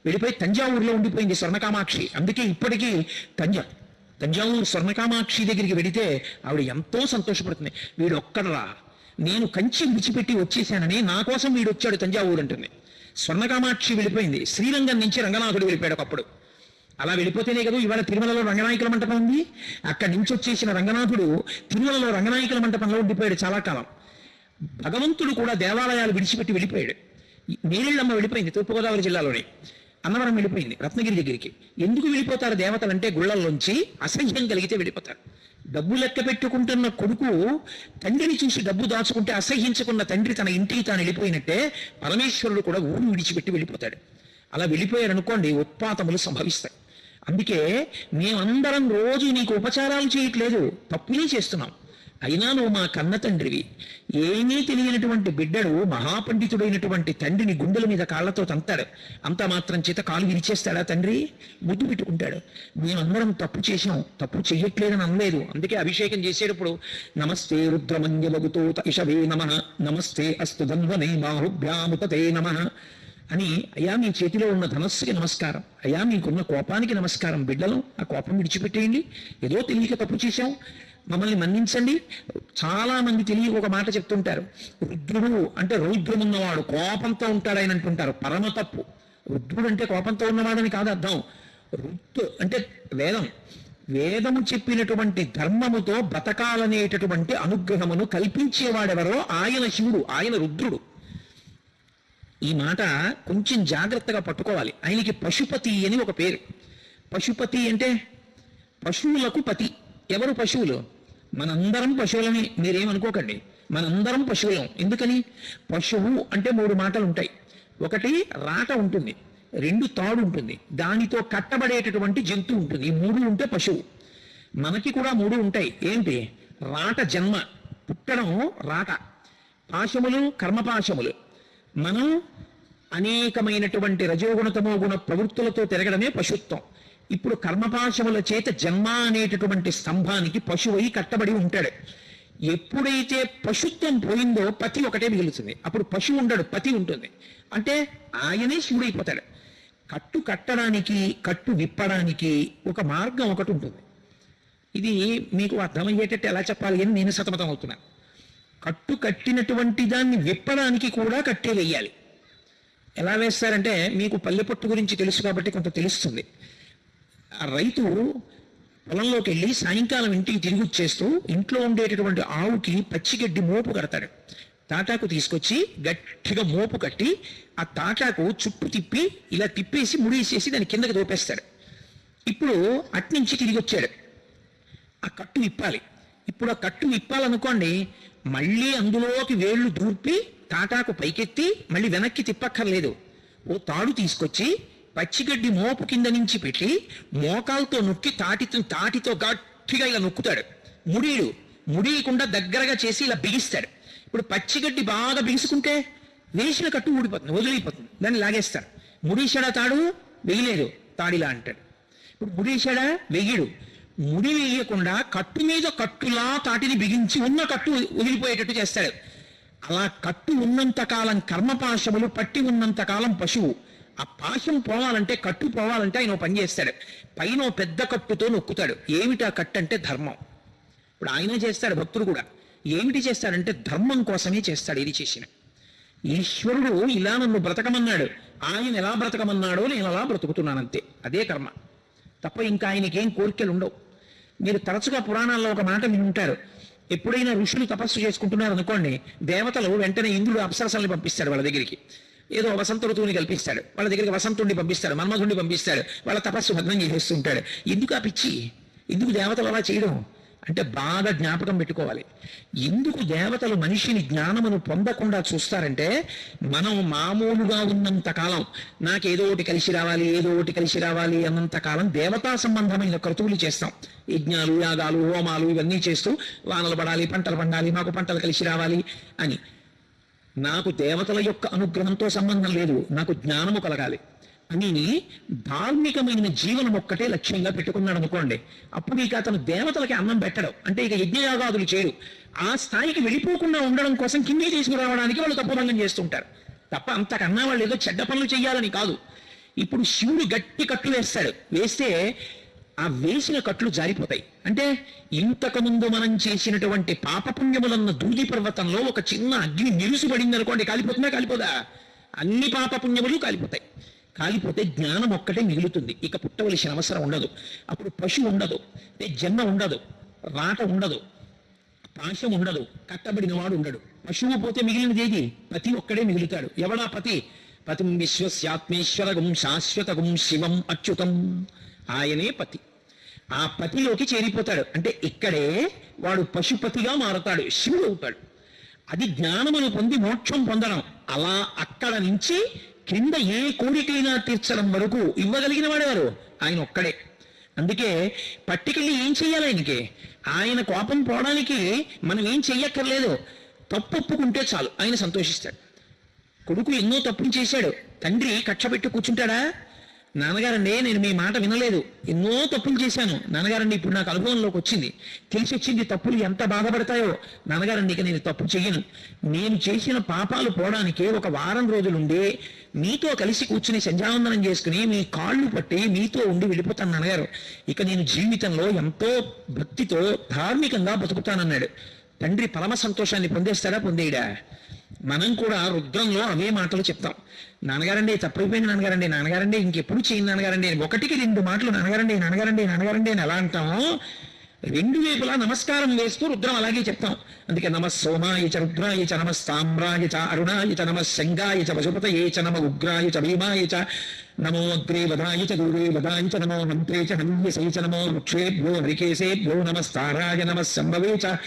వెళ్ళిపోయి తంజావూరులో ఉండిపోయింది స్వర్ణకామాక్షి. అందుకే ఇప్పటికీ తంజావూరు స్వర్ణకామాక్షి దగ్గరికి వెడితే ఆవిడ ఎంతో సంతోషపడుతుంది. వీడు ఒక్కడరా, నేను కంచి విడిచిపెట్టి వచ్చేసానని నా కోసం వీడు వచ్చాడు తంజావూరు అంటుంది. స్వర్ణకామాక్షి వెళ్ళిపోయింది. శ్రీరంగం నుంచి రంగనాథుడు వెళ్ళిపోయాడు ఒకప్పుడు. అలా వెళ్ళిపోతేనే కదా ఇవాళ తిరుమలలో రంగనాయకుల మంటపం ఉంది. అక్కడి నుంచి వచ్చేసిన రంగనాథుడు తిరుమలలో రంగనాయకుల మంటపంలో ఉండిపోయాడు చాలా కాలం. భగవంతుడు కూడా దేవాలయాలు విడిచిపెట్టి వెళ్ళిపోయాడు. నేరేళ్ళమ్మ వెళ్ళిపోయింది తూర్పుగోదావరి జిల్లాలోని, అన్నవరం వెళ్ళిపోయింది రత్నగిరి దగ్గరికి. ఎందుకు వెళ్ళిపోతారు దేవతలంటే గుళ్ళల్లోంచి అసహ్యం కలిగితే వెళ్ళిపోతారు. డబ్బు లెక్క పెట్టుకుంటున్న కొడుకు తండ్రిని చూసి డబ్బు దాచుకుంటే అసహ్యించుకున్న తండ్రి తన ఇంటికి తాను వెళ్ళిపోయినట్టే పరమేశ్వరుడు కూడా ఊరు విడిచిపెట్టి వెళ్ళిపోతాడు. అలా వెళ్ళిపోయారు అనుకోండి, ఉత్పాతములు సంభవిస్తాయి. అందుకే మేమందరం రోజు నీకు ఉపచారాలు చేయట్లేదు, తప్పులే చేస్తున్నాం. అయినా నువ్వు మా కన్న తండ్రివి. ఏమీ తెలియనటువంటి బిడ్డడు మహాపండితుడైనటువంటి తండ్రిని గుండెల మీద కాళ్లతో తంతాడు. అంత మాత్రం చేత కాలు విరిచేస్తాడా తండ్రి? ముద్దు పెట్టుకుంటాడు. మేమందరం తప్పు చేసాం, తప్పు చెయ్యట్లేదని అనలేదు. అందుకే అభిషేకం చేసేటప్పుడు నమస్తే రుద్రమంజలగుతో ఇషవే నమః, నమస్తే అస్తు ధన్వనే బాహుభ్యాముపతే నమః అని, అయ్యా మీ చేతిలో ఉన్న ధనస్సుకి నమస్కారం, అయ్యా మీకున్న కోపానికి నమస్కారం, బిడ్డలు ఆ కోపం విడిచిపెట్టేయండి, ఏదో తెలియక తప్పు చేశాం, మమ్మల్ని మన్నించండి. చాలా మంది తెలియక ఒక మాట చెప్తుంటారు, రుద్రుడు అంటే రౌద్రమున్నవాడు, కోపంతో ఉంటాడు ఆయన అంటుంటారు. పరమ తప్పు. రుద్రుడు అంటే కోపంతో ఉన్నవాడని కాదు అర్థం. రుద్దు అంటే వేదము చెప్పినటువంటి ధర్మముతో బ్రతకాలనేటటువంటి అనుగ్రహమును కల్పించేవాడెవరో ఆయన శివుడు, ఆయన రుద్రుడు. ఈ మాట కొంచెం జాగ్రత్తగా పట్టుకోవాలి. ఆయనకి పశుపతి అని ఒక పేరు. పశుపతి అంటే పశువులకు పతి. ఎవరు పశువులు? మనందరం పశువులని మీరేమనుకోకండి, మనందరం పశువులం. ఎందుకని? పశువు అంటే 3 మాటలు ఉంటాయి. ఒకటి రాట ఉంటుంది, 2 తాడు ఉంటుంది, దానితో కట్టబడేటటువంటి జంతువు ఉంటుంది. ఈ 3 ఉంటే పశువు. మనకి కూడా 3 ఉంటాయి. ఏంటి? రాట జన్మ, పుట్టడం రాట, పాశములు కర్మపాశములు. మనం అనేకమైనటువంటి రజోగుణ తమోగుణ ప్రవృత్తులతో తిరగడమే పశుత్వం. ఇప్పుడు కర్మపాశముల చేత జన్మ అనేటటువంటి స్తంభానికి పశువై కట్టబడి ఉంటాడు. ఎప్పుడైతే పశుత్వం పోయిందో పతి ఒకటే మిగులుతుంది. అప్పుడు పశువు ఉండడు, పతి ఉంటుంది. అంటే ఆయనే శివుడైపోతాడు. కట్టు కట్టడానికి, కట్టు విప్పడానికి ఒక మార్గం ఒకటి ఉంటుంది. ఇది మీకు అర్థమయ్యేటట్టు ఎలా చెప్పాలి అని నేను సతమతం అవుతున్నాను. కట్టు కట్టినటువంటి దాన్ని విప్పడానికి కూడా కట్టే వేయాలి. ఎలా వేస్తారంటే, మీకు పల్లెపట్టు గురించి తెలుసు కాబట్టి కొంత తెలుస్తుంది. ఆ రైతు పొలంలోకి వెళ్ళి సాయంకాలం ఇంటికి తిరిగి వచ్చేస్తూ ఇంట్లో ఉండేటటువంటి ఆవుకి పచ్చిగడ్డి మోపు కడతాడు. తాటాకు తీసుకొచ్చి గట్టిగా మోపు కట్టి ఆ తాటాకు చుట్టూ తిప్పి ఇలా తిప్పేసి ముడేసేసి దాని కిందకి దోపేస్తాడు. ఇప్పుడు అట్నుంచి తిరిగి వచ్చాడు, ఆ కట్టు విప్పాలి. ఇప్పుడు ఆ కట్టు విప్పాలనుకోండి, మళ్ళీ అందులోకి వేళ్లు దూర్పి తాటాకు పైకెత్తి మళ్ళీ వెనక్కి తిప్పక్కర్లేదు. ఓ తాడు తీసుకొచ్చి పచ్చిగడ్డి మోపు కింద నుంచి పెట్టి మోకాలతో నొక్కి తాటితో గట్టిగా ఇలా నొక్కుతాడు. ముడియకుండా దగ్గరగా చేసి ఇలా బిగిస్తాడు. ఇప్పుడు పచ్చిగడ్డి బాగా బిగుసుకుంటే వేసిన కట్టు ఊడిపోతుంది, వదిలిపోతుంది, దాన్ని లాగేస్తాడు. ముడేశాడా తాడు? వెయ్యలేదు, తాడిలా అంటాడు. ఇప్పుడు ముడేశాడా? వెయ్యడు. ముడి వేయకుండా కట్టు మీద కట్టులా తాటిని బిగించి ఉన్న కట్టు వదిలిపోయేటట్టు చేస్తాడు. అలా కట్టు ఉన్నంత కాలం కర్మపాశములు, పట్టి ఉన్నంత కాలం పశువు. ఆ పాశం పోవాలంటే, కట్టు పోవాలంటే ఆయన ఓ పని చేస్తాడు. పైన ఓ పెద్ద కట్టుతో నొక్కుతాడు. ఏమిటా కట్టు అంటే ధర్మం. ఇప్పుడు ఆయన చేస్తాడు, భక్తుడు కూడా. ఏమిటి చేస్తాడంటే ధర్మం కోసమే చేస్తాడు. ఇది చేసిన ఈశ్వరుడు ఇలా నన్ను బ్రతకమన్నాడు, ఆయన ఎలా బ్రతకమన్నాడో నేను అలా బ్రతుకుతున్నానంతే. అదే కర్మ తప్ప ఇంకా ఆయనకి ఏం కోరికలు ఉండవు. మీరు తరచుగా పురాణాల్లో ఒక మాట వినుంటారు. ఎప్పుడైనా ఋషులు తపస్సు చేసుకుంటున్నారు అనుకోండి, దేవతలు వెంటనే ఇంద్రుడు అప్సరసల్ని పంపిస్తాడు వాళ్ళ దగ్గరికి. ఏదో వసంత ఋతువుని కల్పిస్తాడు, వాళ్ళ దగ్గరికి వసంతుడిని పంపిస్తాడు, మన్మధుడిని పంపిస్తాడు. వాళ్ళ తపస్సు భగ్నం చేసేస్తుంటాడు. ఎందుకు ఆ పిచ్చి? ఎందుకు దేవతలు అలా చేయడం అంటే బాగా జ్ఞాపకం పెట్టుకోవాలి. ఎందుకు దేవతలు మనిషిని జ్ఞానమును పొందకుండా చూస్తారంటే, మనం మామూలుగా ఉన్నంత కాలం నాకేదో ఒకటి కలిసి రావాలి, ఏదో ఒకటి కలిసి రావాలి అన్నంత కాలం దేవతా సంబంధమైన క్రతువులు చేస్తాం. యజ్ఞాలు, యాగాలు, హోమాలు ఇవన్నీ చేస్తూ వానలు పడాలి, పంటలు పండాలి, మాకు పంటలు కలిసి రావాలి అని. నాకు దేవతల యొక్క అనుగ్రహంతో సంబంధం లేదు, నాకు జ్ఞానము కలగాలి అని ధార్మికమైన జీవనం ఒక్కటే లక్ష్యంగా పెట్టుకున్నాడు అనుకోండి. అప్పుడు ఇక అతను దేవతలకి అన్నం పెట్టడం అంటే ఇక యజ్ఞయాగాదులు చేయడు. ఆ స్థాయికి వెళ్ళిపోకుండా ఉండడం కోసం కిందే తీసుకురావడానికి వాళ్ళు తప్పుభంగం చేస్తుంటారు తప్ప అంతకన్నా వాళ్ళు ఏదో చెడ్డ పనులు చేయాలని కాదు. ఇప్పుడు శివుడు గట్టి కట్లు వేస్తాడు. వేస్తే ఆ వేసిన కట్లు జారిపోతాయి. అంటే ఇంతకుముందు మనం చేసినటువంటి పాపపుణ్యములన్న దూది పర్వతంలో ఒక చిన్న అగ్ని నిరుసుపడింది అనుకోండి, కాలిపోతుందా? కాలిపోదా? అన్ని పాపపుణ్యములు కాలిపోతాయి. కాలిపోతే జ్ఞానం ఒక్కటే మిగులుతుంది. ఇక పుట్టవలసిన అవసరం ఉండదు. అప్పుడు పశువు ఉండదు, జన్మ ఉండదు, రాట ఉండదు, పాశం ఉండదు, కట్టబడిన వాడు ఉండడు. పశువు పోతే మిగిలినది ఏది? పతి ఒక్కడే మిగులుతాడు. ఎవడా పతి? పతిం విశ్వస్యాత్మేశ్వరగం శాశ్వతగం శివం అచ్యుతం. ఆయనే పతి. ఆ పతిలోకి చేరిపోతాడు. అంటే ఇక్కడే వాడు పశుపతిగా మారుతాడు, శివుడు అవుతాడు. అది జ్ఞానమును పొంది మోక్షం పొందడం. అలా అక్కడ నుంచి క్రింద ఏ కోరికైనా తీర్చడం వరకు ఇవ్వగలిగిన వాడేవారు ఆయన ఒక్కడే. అందుకే పట్టుకెళ్ళి ఏం చెయ్యాలి ఆయనకి? ఆయన కోపం పోవడానికి మనం ఏం చెయ్యక్కర్లేదు. తప్పు ఒప్పుకుంటే చాలు, ఆయన సంతోషిస్తాడు. కొడుకు ఎన్నో తప్పులు చేశాడు, తండ్రి కక్ష పెట్టి కూర్చుంటాడా? నాన్నగారండి నేను మీ మాట వినలేదు, ఎన్నో తప్పులు చేశాను నాన్నగారండి, ఇప్పుడు నాకు అనుభవంలోకి వచ్చింది, తెలిసి వచ్చింది తప్పులు ఎంత బాధపడతాయో. నాన్నగారండి ఇక నేను తప్పు చెయ్యను, నేను చేసిన పాపాలు పోవడానికి ఒక వారం రోజులుండి మీతో కలిసి కూర్చుని సంధ్యావందనం చేసుకుని మీ కాళ్ళు పట్టి మీతో ఉండి వెళ్ళిపోతాను నాన్నగారు. ఇక నేను జీవితంలో ఎంతో భక్తితో ధార్మికంగా బతుకుతానన్నాడు. తండ్రి పరమ సంతోషాన్ని పొందేస్తాడా? పొందేయడా? మనం కూడా రుద్రంలో అవే మాటలు చెప్తాం. నాన్నగారండి తప్పైపోయింది నాన్నగారండి, నాన్నగారండి ఇంకెప్పుడు చేయండి నాన్నగారండి, ఒకటికి 2 మాటలు నాన్నగారండి నాన్నగారండి నాన్నగారండి అని ఎలా అంటామో, 2 వైపులా నమస్కారం వేస్తూ రుద్రం అలాగే చెప్తాం. అందుకే నమ సోమాయ చ రుద్రాయ చ నమ సామ్రాయ చ అరుణాయ చ నమ శంగాయ చ పశుపతయే చ నమ ఉగ్రాయ చ భీమాయ చ నమో అగ్రే వదాయ చ దూరే వదాయ చ నమో మంత్రే చ హన్యసై చ నమో వృక్షేభ్యో హరికేశేభ్యో నమస్తారాయ నమ సంభవే చ.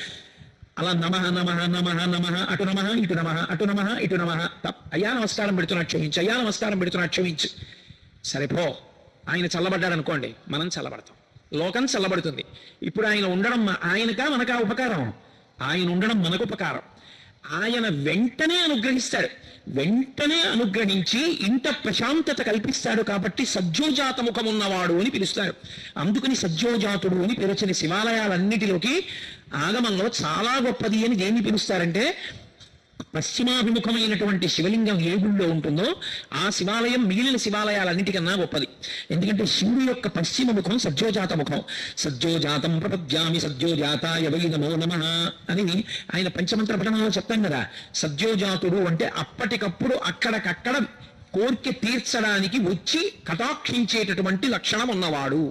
అలా నమ నమ నమ నమ అటు నమ ఇటు నమ అటు నమ ఇటు నమ. అయ్యా నమస్కారం పెడుతున్నా క్షమించు, అయ్యా నమస్కారం పెడుతున్నా క్షమించు. సరిపో. ఆయన చల్లబడ్డాడు అనుకోండి, మనం చల్లబడతాం, లోకం చల్లబడుతుంది. ఇప్పుడు ఆయన ఉండడం ఆయనకా మనకా ఉపకారం? ఆయన ఉండడం మనకు ఉపకారం. ఆయన వెంటనే అనుగ్రహిస్తాడు. వెంటనే అనుగ్రహించి ఇంత ప్రశాంతత కల్పిస్తాడు. కాబట్టి సజ్జోజాత ముఖం ఉన్నవాడు అని పిలుస్తారు. అందుకని సజ్జోజాతుడు అని పిలిచిన శివాలయాలన్నిటిలోకి ఆగమంలో చాలా గొప్పది అని దేన్ని పిలుస్తారంటే, పశ్చిమాభిముఖమైనటువంటి శివలింగం ఏ గుళ్ళో ఉంటుందో ఆ శివాలయం మిగిలిన శివాలయాలన్నిటికన్నా గొప్పది. ఎందుకంటే శివుడి యొక్క పశ్చిమ ముఖం సజ్జోజాత ముఖం. సజ్జోజాతం ప్రపద్యామి సజ్జోజాతాయ వై నమో నమః అని ఆయన పంచమంత్ర పఠనంలో చెప్తాం కదా. సజ్జోజాతుడు అంటే అప్పటికప్పుడు అక్కడికక్కడ కోరిక తీర్చడానికి వచ్చి కటాక్షించేటటువంటి లక్షణం ఉన్నవాడు.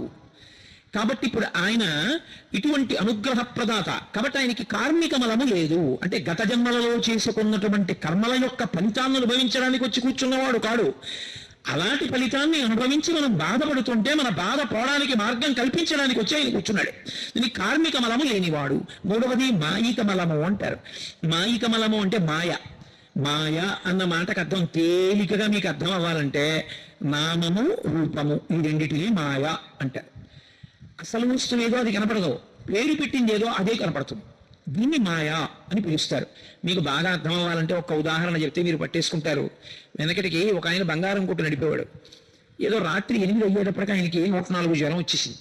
కాబట్టి ఇప్పుడు ఆయన ఇటువంటి అనుగ్రహ ప్రదాత. కాబట్టి ఆయనకి కార్మిక మలము లేదు. అంటే గత జన్మలలో చేసుకున్నటువంటి కర్మల యొక్క ఫలితాన్ని అనుభవించడానికి వచ్చి కూర్చున్నవాడు కాడు. అలాంటి ఫలితాన్ని అనుభవించి మనం బాధపడుతుంటే మన బాధ పోవడానికి మార్గం కల్పించడానికి వచ్చి ఆయన కూర్చున్నాడు. దీనికి కార్మిక మలము లేనివాడు. 3వది మాయిక మలము అంటారు. మాయిక మలము అంటే మాయ. మాయ అన్న మాటకు అర్థం తేలికగా మీకు అర్థం అవ్వాలంటే నామము రూపము ఈ రెండిటిని మాయ అంటారు. అసలు వస్తువు ఏదో అది కనపడదు, పేరు పెట్టింది ఏదో అదే కనపడుతుంది. దీన్ని మాయా అని పిలుస్తారు. మీకు బాగా అర్థం అవ్వాలంటే ఒక ఉదాహరణ చెప్తే మీరు పట్టేసుకుంటారు. వెనకటికి ఒక ఆయన బంగారం కొట్టు నడిపేవాడు. ఏదో రాత్రి 8 అయ్యేటప్పటికి ఆయనకి 104 జ్వరం వచ్చేసింది.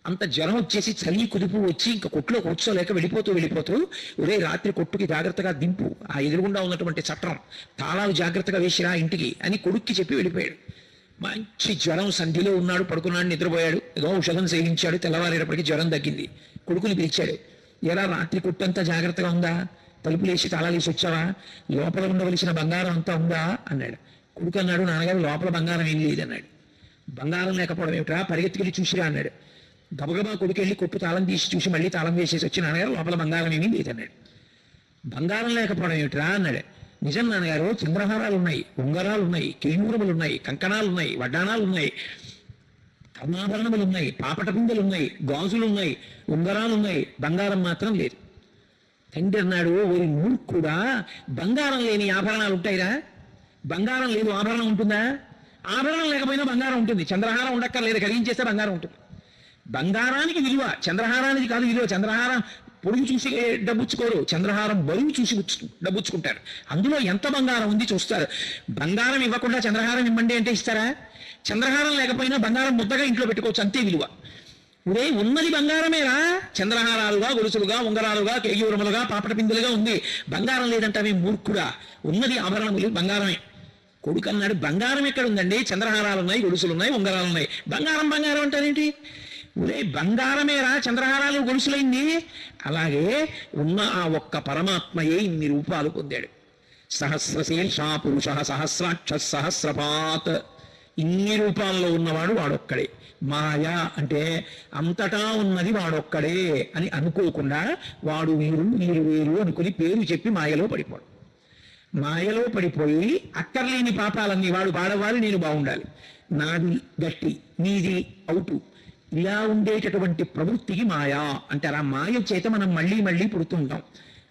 అంత జ్వరం వచ్చేసి చలి కుదుపు వచ్చి ఇంకా కొట్టులో కూర్చోలేక వెళ్ళిపోతూ ఒరే రాత్రి కొట్టుకి జాగ్రత్తగా దింపు, ఆ ఎదురుగుండా ఉన్నటువంటి చట్రం తాళాలు జాగ్రత్తగా వేసిరా ఇంటికి అని కొడుక్కి చెప్పి వెళ్ళిపోయాడు. మంచి జ్వరం, సంధిలో ఉన్నాడు, పడుకున్నాడు, నిద్రపోయాడు, ఏదో ఔషధం సేవించాడు, తెల్లవారేటప్పటికి జ్వరం తగ్గింది. కొడుకుని పిలిచాడు, ఎలా రాత్రి కొట్టంతా జాగ్రత్తగా ఉందా, తలుపులేసి తాళాలేసి వచ్చావా, లోపల ఉండవలసిన బంగారం అంతా ఉందా అన్నాడు. కొడుకు అన్నాడు, నాన్నగారు లోపల బంగారం ఏం లేదన్నాడు. బంగారం లేకపోవడం ఏమిట్రా, పరిగెత్తుకెళ్ళి చూసిరా అన్నాడు. గబగబా కొడుకు వెళ్ళి కొట్టు తాళం తీసి చూసి మళ్ళీ తాళం వేసేసి వచ్చి, నాన్నగారు లోపల బంగారం ఏమీ లేదన్నాడు. బంగారం లేకపోవడం ఏమిట్రా అన్నాడు. నిజం నాన్నగారు, చంద్రహారాలు ఉన్నాయి, ఉంగరాలు ఉన్నాయి, కేయూరములు ఉన్నాయి, కంకణాలు ఉన్నాయి, వడ్డాణాలు ఉన్నాయి, కర్ణాభరణములు ఉన్నాయి, పాపట పిందెలు ఉన్నాయి, గాజులు ఉన్నాయి, ఉంగరాలు ఉన్నాయి, బంగారం మాత్రం లేదు. తండ్రి అన్నాడు, ఓరి మూర్ఖుడా, బంగారం లేని ఆభరణాలు ఉంటాయిరా, బంగారం లేదు ఆభరణం ఉంటుందా, ఆభరణం లేకపోయినా బంగారం ఉంటుంది, చంద్రహారం ఉండక్కర్లేదు, కరిగించేస్తే బంగారం ఉంటుంది. బంగారానికి విలువ, చంద్రహారానికి కాదు విలువ. చంద్రహారం పొడుగు చూసి డబ్బుచ్చుకోరు, చంద్రహారం బరువు చూసి డబ్బుచ్చుకుంటారు. అందులో ఎంత బంగారం ఉంది చూస్తారు. బంగారం ఇవ్వకుండా చంద్రహారం ఇవ్వండి అంటే ఇస్తారా? చంద్రహారం లేకపోయినా బంగారం ముద్దగా ఇంట్లో పెట్టుకోవచ్చు, అంతే విలువ. ఉదే ఉన్నది బంగారమేరా, చంద్రహారాలుగా, గొలుసులుగా, ఉంగరాలుగా, కేయూరములుగా, పాపట పిందులుగా ఉంది. బంగారం లేదంటే మూర్ఖుడా, ఉన్నది ఆభరణములు బంగారమే. కొడుకు అన్నాడు, బంగారం ఎక్కడ ఉందండి, చంద్రహారాలు ఉన్నాయి, గొలుసులు ఉన్నాయి, ఉంగరాలు ఉన్నాయి, బంగారం బంగారం అంటారేంటి? ఉదే బంగారమేరా చంద్రహారాలు గొలుసులైంది. అలాగే ఉన్న ఆ ఒక్క పరమాత్మయే ఇన్ని రూపాలు పొందాడు. సహస్రశీర్షా పురుష సహస్రాక్ష సహస్రపాత్, ఇన్ని రూపాల్లో ఉన్నవాడు వాడొక్కడే. మాయా అంటే అంతటా ఉన్నది వాడొక్కడే అని అనుకోకుండా వాడు వీరు వీరు వేరు అనుకుని పేరు చెప్పి మాయలో పడిపోడు. మాయలో పడిపోయి అక్కర్లేని పాపాలన్నీ వాడు పాడవాలి, నేను బాగుండాలి, నాది గట్టి నీది అవుటు, ఇలా ఉండేటటువంటి ప్రవృత్తికి మాయా అంటారు. ఆ మాయ చేత మనం మళ్ళీ మళ్ళీ పుడుతుంటాం.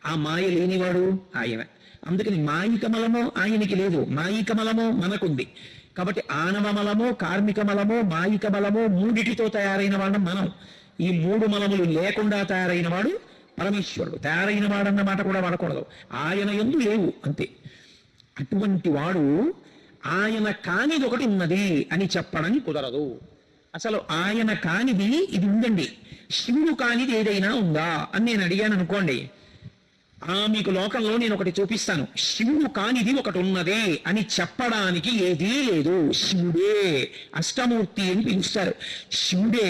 ఆ మాయ లేనివాడు ఆయన. అందుకని మాయికమలమో ఆయనకి లేదు, మాయికమలమో మనకుంది. కాబట్టి ఆనవమలమో, కార్మికమలమో, మాయికమలమో మూడిటితో తయారైన వాళ్ళం మనం. ఈ మూడు మలములు లేకుండా తయారైన వాడు పరమేశ్వరుడు. తయారైన వాడన్న మాట కూడా వాడకూడదు, ఆయన యందు లేవు అంతే. అటువంటి వాడు ఆయన కానిది ఒకటి ఉన్నది అని చెప్పడం కుదరదు. అసలు ఆయన కానిది ఇది ఉందండి, శివుడు కానిది ఏదైనా ఉందా అని నేను అడిగాను అనుకోండి, మీకు లోకంలో నేను ఒకటి చూపిస్తాను, శివుడు కానిది ఒకటి ఉన్నదే అని చెప్పడానికి ఏదీ లేదు. శివుడే అష్టమూర్తి అని పిలుస్తారు. శివుడే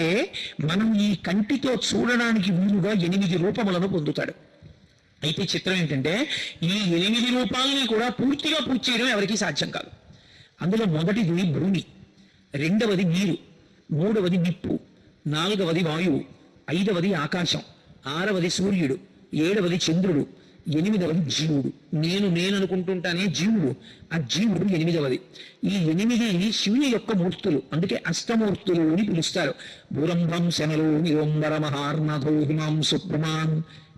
మనం ఈ కంటితో చూడడానికి వీలుగా 8 రూపములను పొందుతాడు. అయితే చిత్రం ఏంటంటే ఈ 8 రూపాలని కూడా పూర్తిగా పూర్తి చేయడం ఎవరికీ సాధ్యం కాదు. అందులో మొదటిది భూమి, రెండవది నీరు, మూడవది నిప్పు, నాలుగవది వాయువు, ఐదవది ఆకాశం, ఆరవది సూర్యుడు, ఏడవది చంద్రుడు, 8వది జీవుడు. నేను అనుకుంటుంటానే జీవుడు, ఆ జీవుడు 8వది. ఈ 8 శివుని యొక్క మూర్తులు, అందుకే అష్టమూర్తులు అని పిలుస్తారు. భూరంభం శనలు నిరోంబర మహార్ణధో హిమాం సుప్రమాన్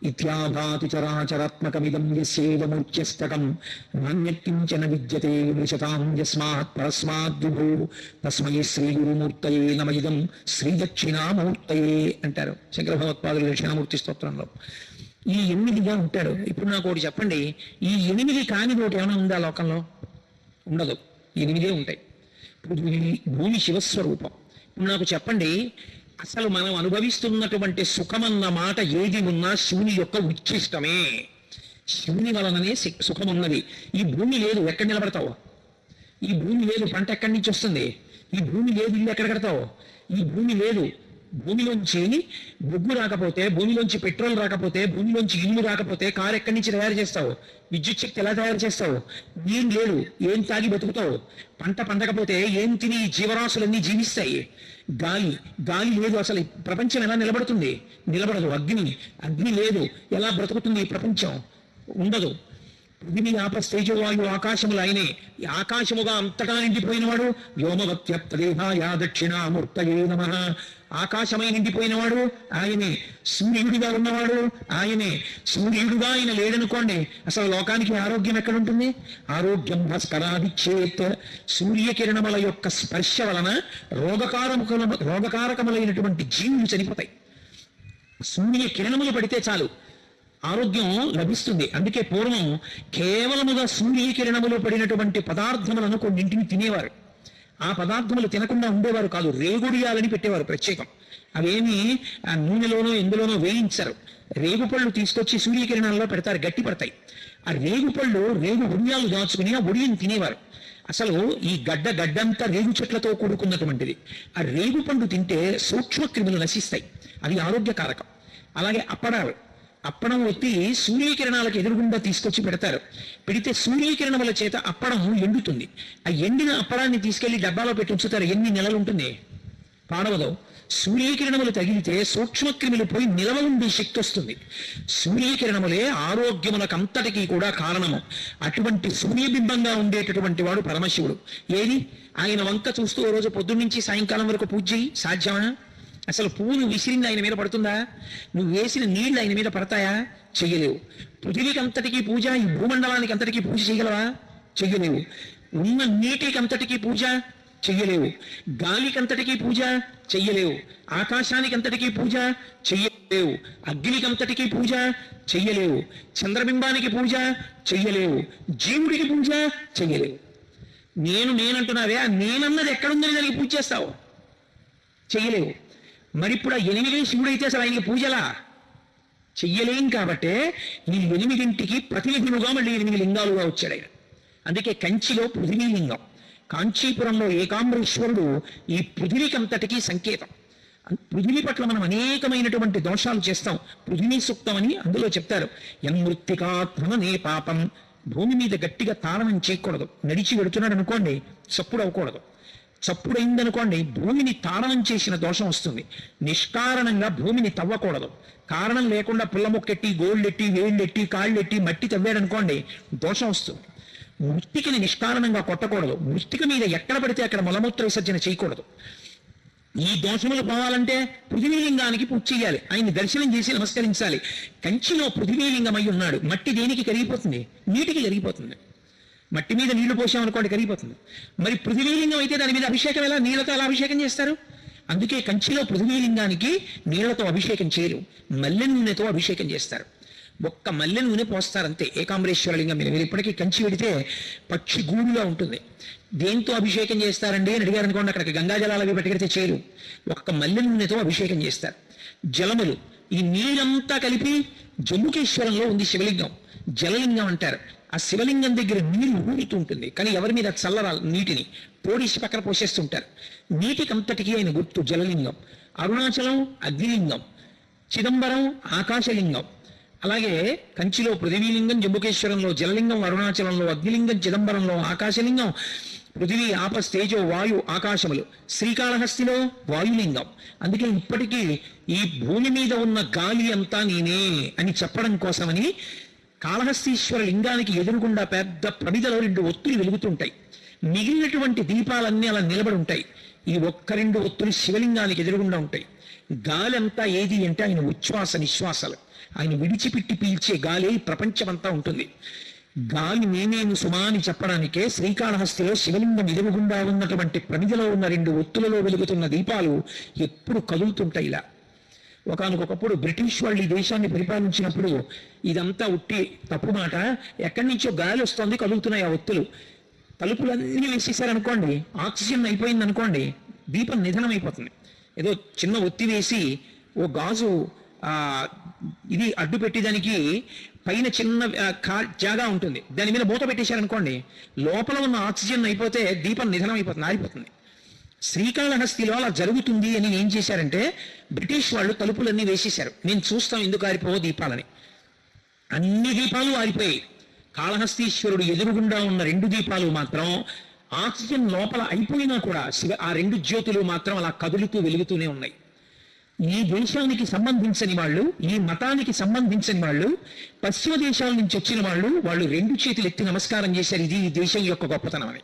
ఇత్యాభాతి చరాచరాత్మకమిదం యస్యేదమూర్త్యస్తకం నాణ్యకించన విద్యతే విశతాం యస్మాత్ పరస్మాద్విభూ తస్మై శ్రీ గురుమూర్తయే నమ ఇదం శ్రీ దక్షిణామూర్తయే అంటారు శంకర భగవత్పాదులు దక్షిణామూర్తి స్తోత్రంలో. ఈ 8గా ఉంటాడు. ఇప్పుడు నాకు ఒకటి చెప్పండి, ఈ 8 కానిది ఒకటి ఏమైనా ఉందా లోకంలో? ఉండదు, 8 ఉంటాయి. భూమి శివస్వరూపం. ఇప్పుడు నాకు చెప్పండి, అసలు మనం అనుభవిస్తున్నటువంటి సుఖమన్న మాట ఏది ఉన్నా శివుని యొక్క ఉచ్ఛిష్టమే. శివుని వలననే సుఖం ఉన్నది. ఈ భూమి లేదు, ఎక్కడ నిలబడతావు? ఈ భూమి లేదు, పంట ఎక్కడి నుంచి వస్తుంది? ఈ భూమి లేదు, ఇల్లు ఎక్కడ కడతావు? ఈ భూమి లేదు, భూమిలోంచి బొగ్గు రాకపోతే, భూమిలోంచి పెట్రోల్ రాకపోతే, భూమిలోంచి ఇల్లు రాకపోతే కారు ఎక్కడి నుంచి తయారు చేస్తావు? విద్యుత్ శక్తి ఎలా తయారు చేస్తావు? నీరు లేదు, ఏం తాగి బతుకుతావు? పంట పండకపోతే ఏం తిని జీవరాశులన్నీ జీవిస్తాయి? గాలి లేదు, అసలు ప్రపంచం ఎలా నిలబడుతుంది? నిలబడదు. అగ్ని లేదు, ఎలా బ్రతుకుతుంది ఈ ప్రపంచం? ఉండదు. పృథివీ ఆపస్తేజోవాయు ఆకాశములు ఆయనే. ఆకాశముగా అంతటా నిండిపోయినవాడు వ్యోమవత్యప్తదేహాయ దక్షిణామూర్తయే నమః. ఆకాశమై నిండిపోయినవాడు ఆయనే. సూర్యుడిగా ఉన్నవాడు ఆయనే. సూర్యుడుగా ఆయన లేడనుకోండి, అసలు లోకానికి ఆరోగ్యం ఎక్కడుంటుంది? ఆరోగ్యం భాస్కరాదిచ్చేత్. సూర్యకిరణముల యొక్క స్పర్శ వలన రోగకారకములైనటువంటి జీవులు చనిపోతాయి. సూర్య కిరణములు పడితే చాలు ఆరోగ్యం లభిస్తుంది. అందుకే పూర్వం కేవలముగా సూర్యకిరణములు పడినటువంటి పదార్థములను కొన్నింటిని తినేవారు. ఆ పదార్థములు తినకుండా ఉండేవారు కాదు, రేగుడియాలని పెట్టేవారు ప్రత్యేకం. అవేమి ఆ నూనెలోనో ఎందులోనో వేయించరు. రేగుపళ్ళు తీసుకొచ్చి సూర్యకిరణాల్లో పెడతారు, గట్టి పడతాయి. ఆ రేగుపళ్ళు రేగు ఉడియాలు దాచుకుని ఆ ఉడియని తినేవారు. అసలు ఈ గడ్డంతా రేగు చెట్లతో కూడుకున్నటువంటిది. ఆ రేగు పండు తింటే సూక్ష్మ క్రిములు నశిస్తాయి, అది ఆరోగ్యకారకం. అలాగే అప్పడం ఒత్తి సూర్యకిరణాలకు ఎదురుగుండా తీసుకొచ్చి పెడతారు. పెడితే సూర్యకిరణముల చేత అప్పడం ఎండుతుంది. ఆ ఎండిన అప్పడాన్ని తీసుకెళ్లి డబ్బాలో పెట్టి ఉంచుతారు. ఎన్ని నెలలు ఉంటుంది, పాడవదు. సూర్యకిరణములు తగిలితే సూక్ష్మక్రిములు పోయి నిలవ ఉండే శక్తి వస్తుంది. సూర్యకిరణములే ఆరోగ్యములకంతటికీ కూడా కారణము. అటువంటి సూర్యబింబంగా ఉండేటటువంటి వాడు పరమశివుడు. ఏది ఆయన వంక చూస్తూ ఓ రోజు పొద్దున్నుంచి సాయంకాలం వరకు పూజ చేయి, సాధ్యమా? అసలు పువ్వును విసిరింది ఆయన మీద పడుతుందా? నువ్వు వేసిన నీళ్లు ఆయన మీద పడతాయా? చెయ్యలేవు. పృథివీకి అంతటికీ పూజ, ఈ భూమండలానికి అంతటికీ పూజ చేయగలవా? చెయ్యలేవు. ఉన్న నీటికి అంతటికీ పూజ చెయ్యలేవు. గాలికంతటికీ పూజ చెయ్యలేవు. ఆకాశానికి అంతటికీ పూజ చెయ్యలేవు. అగ్నికంతటికీ పూజ చెయ్యలేవు. చంద్రబింబానికి పూజ చెయ్యలేవు. జీవుడికి పూజ చెయ్యలేవు. నేనంటున్నావే, ఆ నేనన్నది ఎక్కడుందని దానికి పూజ చేస్తావు? చెయ్యలేవు. మరి ఇప్పుడు ఆ 8 శివుడైతే అసలు ఆయనకి పూజలా? చెయ్యలేం. కాబట్టే ఈ 8ంటికి ప్రతినిధులుగా మళ్ళీ 8 లింగాలుగా వచ్చాడు ఆయన. అందుకే కంచిలో పృథివీలింగం, కాంచీపురంలో ఏకాంబరేశ్వరుడు ఈ పృథివీకంతటికీ సంకేతం. పృథివీ పట్ల మనం అనేకమైనటువంటి దోషాలు చేస్తాం. పృథివీ సూక్తం అని అందులో చెప్తారు. యన్మృత్తికాత్మనే పాపం. భూమి మీద గట్టిగా తాళనం చేయకూడదు. నడిచి వెడుతున్నాడు అనుకోండి, చప్పుడు అవ్వకూడదు. చప్పుడైందనుకోండి, భూమిని తాళనం చేసిన దోషం వస్తుంది. నిష్కారణంగా భూమిని తవ్వకూడదు. కారణం లేకుండా పుల్ల మొక్కెట్టి, గోళ్ళెట్టి, వేళ్ళెట్టి, కాళ్ళెట్టి మట్టి తవ్వాడనుకోండి, దోషం వస్తుంది. మృత్తికని నిష్కారణంగా కొట్టకూడదు. మృత్తిక మీద ఎక్కడ పడితే అక్కడ మలమూత్ర విసర్జన చేయకూడదు. ఈ దోషములు పోవాలంటే పృథివీలింగానికి పూజ చేయాలి, ఆయన్ని దర్శనం చేసి నమస్కరించాలి. కంచిలో పృథివీలింగం అయి ఉన్నాడు. మట్టి దేనికి కరిగిపోతుంది? నీటికి కరిగిపోతుంది. మట్టి మీద నీళ్లు పోసామనుకోండి, కరిగిపోతుంది. మరి పృథివీలింగం అయితే దాని మీద అభిషేకం ఎలా? నీళ్లతో ఎలా అభిషేకం చేస్తారు? అందుకే కంచిలో పృథివీలింగానికి నీళ్లతో అభిషేకం చేయరు, మల్లె నూనెతో అభిషేకం చేస్తారు. ఒక్క మల్లె నూనె పోస్తారంతే. ఏకాంబరేశ్వర లింగం మీద మీరు ఇప్పటికీ కంచి వెడితే పక్షి గూడుగా ఉంటుంది. దేంతో అభిషేకం చేస్తారండి అని అడిగారు అనుకోండి, అక్కడికి గంగాజలాలు అవి పట్టుకెడితే చేయరు, ఒక్క మల్లె నూనెతో అభిషేకం చేస్తారు. జలములు, ఈ నీరంతా కలిపి జంబుకేశ్వరంలో ఉంది శివలింగం, జలలింగం అంటారు. ఆ శివలింగం దగ్గర నీరు ఊరుతుంటుంది, కానీ ఎవరి మీద చల్లరా నీటిని పోడిసి పక్కన పోసేస్తుంటారు. నీటికంతటికి ఆయన గుర్తు జలలింగం. అరుణాచలం అగ్నిలింగం, చిదంబరం ఆకాశలింగం. అలాగే కంచిలో పృథివీలింగం, జంబుకేశ్వరంలో జలలింగం, అరుణాచలంలో అగ్నిలింగం, చిదంబరంలో ఆకాశలింగం. పృథివీ ఆపస్ తేజో వాయు ఆకాశములు. శ్రీకాళహస్తిలో వాయులింగం. అందుకే ఇప్పటికీ ఈ భూమి మీద ఉన్న గాలి అంతా నేనే అని చెప్పడం కోసమని కాళహస్తీశ్వర లింగానికి ఎదురుగుండా పెద్ద ప్రమిదలో 2 ఒత్తులు వెలుగుతుంటాయి. మిగిలినటువంటి దీపాలన్నీ అలా నిలబడి ఉంటాయి. ఈ ఒక్క 2 ఒత్తులు శివలింగానికి ఎదురుగుండా ఉంటాయి. గాలి అంతా ఏది అంటే ఆయన ఉచ్ఛ్వాస నిశ్వాసాలు. ఆయన విడిచిపెట్టి పీల్చే గాలి ప్రపంచమంతా ఉంటుంది. గాలి నేనేను సుమా అని చెప్పడానికే శ్రీకాళహస్తిలో శివలింగం ఎదురుగుండా ఉన్నటువంటి ప్రమిదలో ఉన్న 2 ఒత్తులలో వెలుగుతున్న దీపాలు ఎప్పుడు కదులుతుంటాయి ఇలా. ఒకనకొకప్పుడు బ్రిటిష్ వాళ్ళు ఈ దేశాన్ని పరిపాలించినప్పుడు ఇదంతా ఉట్టి తప్పు మాట, ఎక్కడి నుంచో గాలి వస్తుంది, కదులుతున్నాయి ఆ ఒత్తులు. తలుపులన్నీ వేసేసారనుకోండి, ఆక్సిజన్ అయిపోయింది అనుకోండి, దీపం నిధనం అయిపోతుంది. ఏదో చిన్న ఒత్తి వేసి ఓ గాజు ఇది అడ్డు పెట్టేదానికి పైన చిన్న జాగా ఉంటుంది, దాని మీద మూత పెట్టేశారనుకోండి, లోపల ఉన్న ఆక్సిజన్ అయిపోతే దీపం నిధనం అయిపోతుంది, ఆరిపోతుంది. శ్రీకాళహస్తిలో అలా జరుగుతుంది అని ఏం చేశారంటే బ్రిటిష్ వాళ్ళు తలుపులన్నీ వేసేశారు. నేను చూస్తాం ఎందుకు ఆరిపోవో దీపాలని. అన్ని దీపాలు ఆరిపోయాయి. కాళహస్తీశ్వరుడు ఎదురుగుండా ఉన్న 2 దీపాలు మాత్రం ఆక్సిజన్ లోపల అయిపోయినా కూడా ఆ 2 జ్యోతులు మాత్రం అలా కదులుతూ వెలుగుతూనే ఉన్నాయి. ఈ దేశానికి సంబంధించని వాళ్ళు, ఈ మతానికి సంబంధించని వాళ్ళు, పశ్చిమ దేశాల నుంచి వచ్చిన వాళ్ళు 2 చేతులు ఎత్తి నమస్కారం చేశారు. ఇది ఈ దేశం యొక్క గొప్పతనం అని.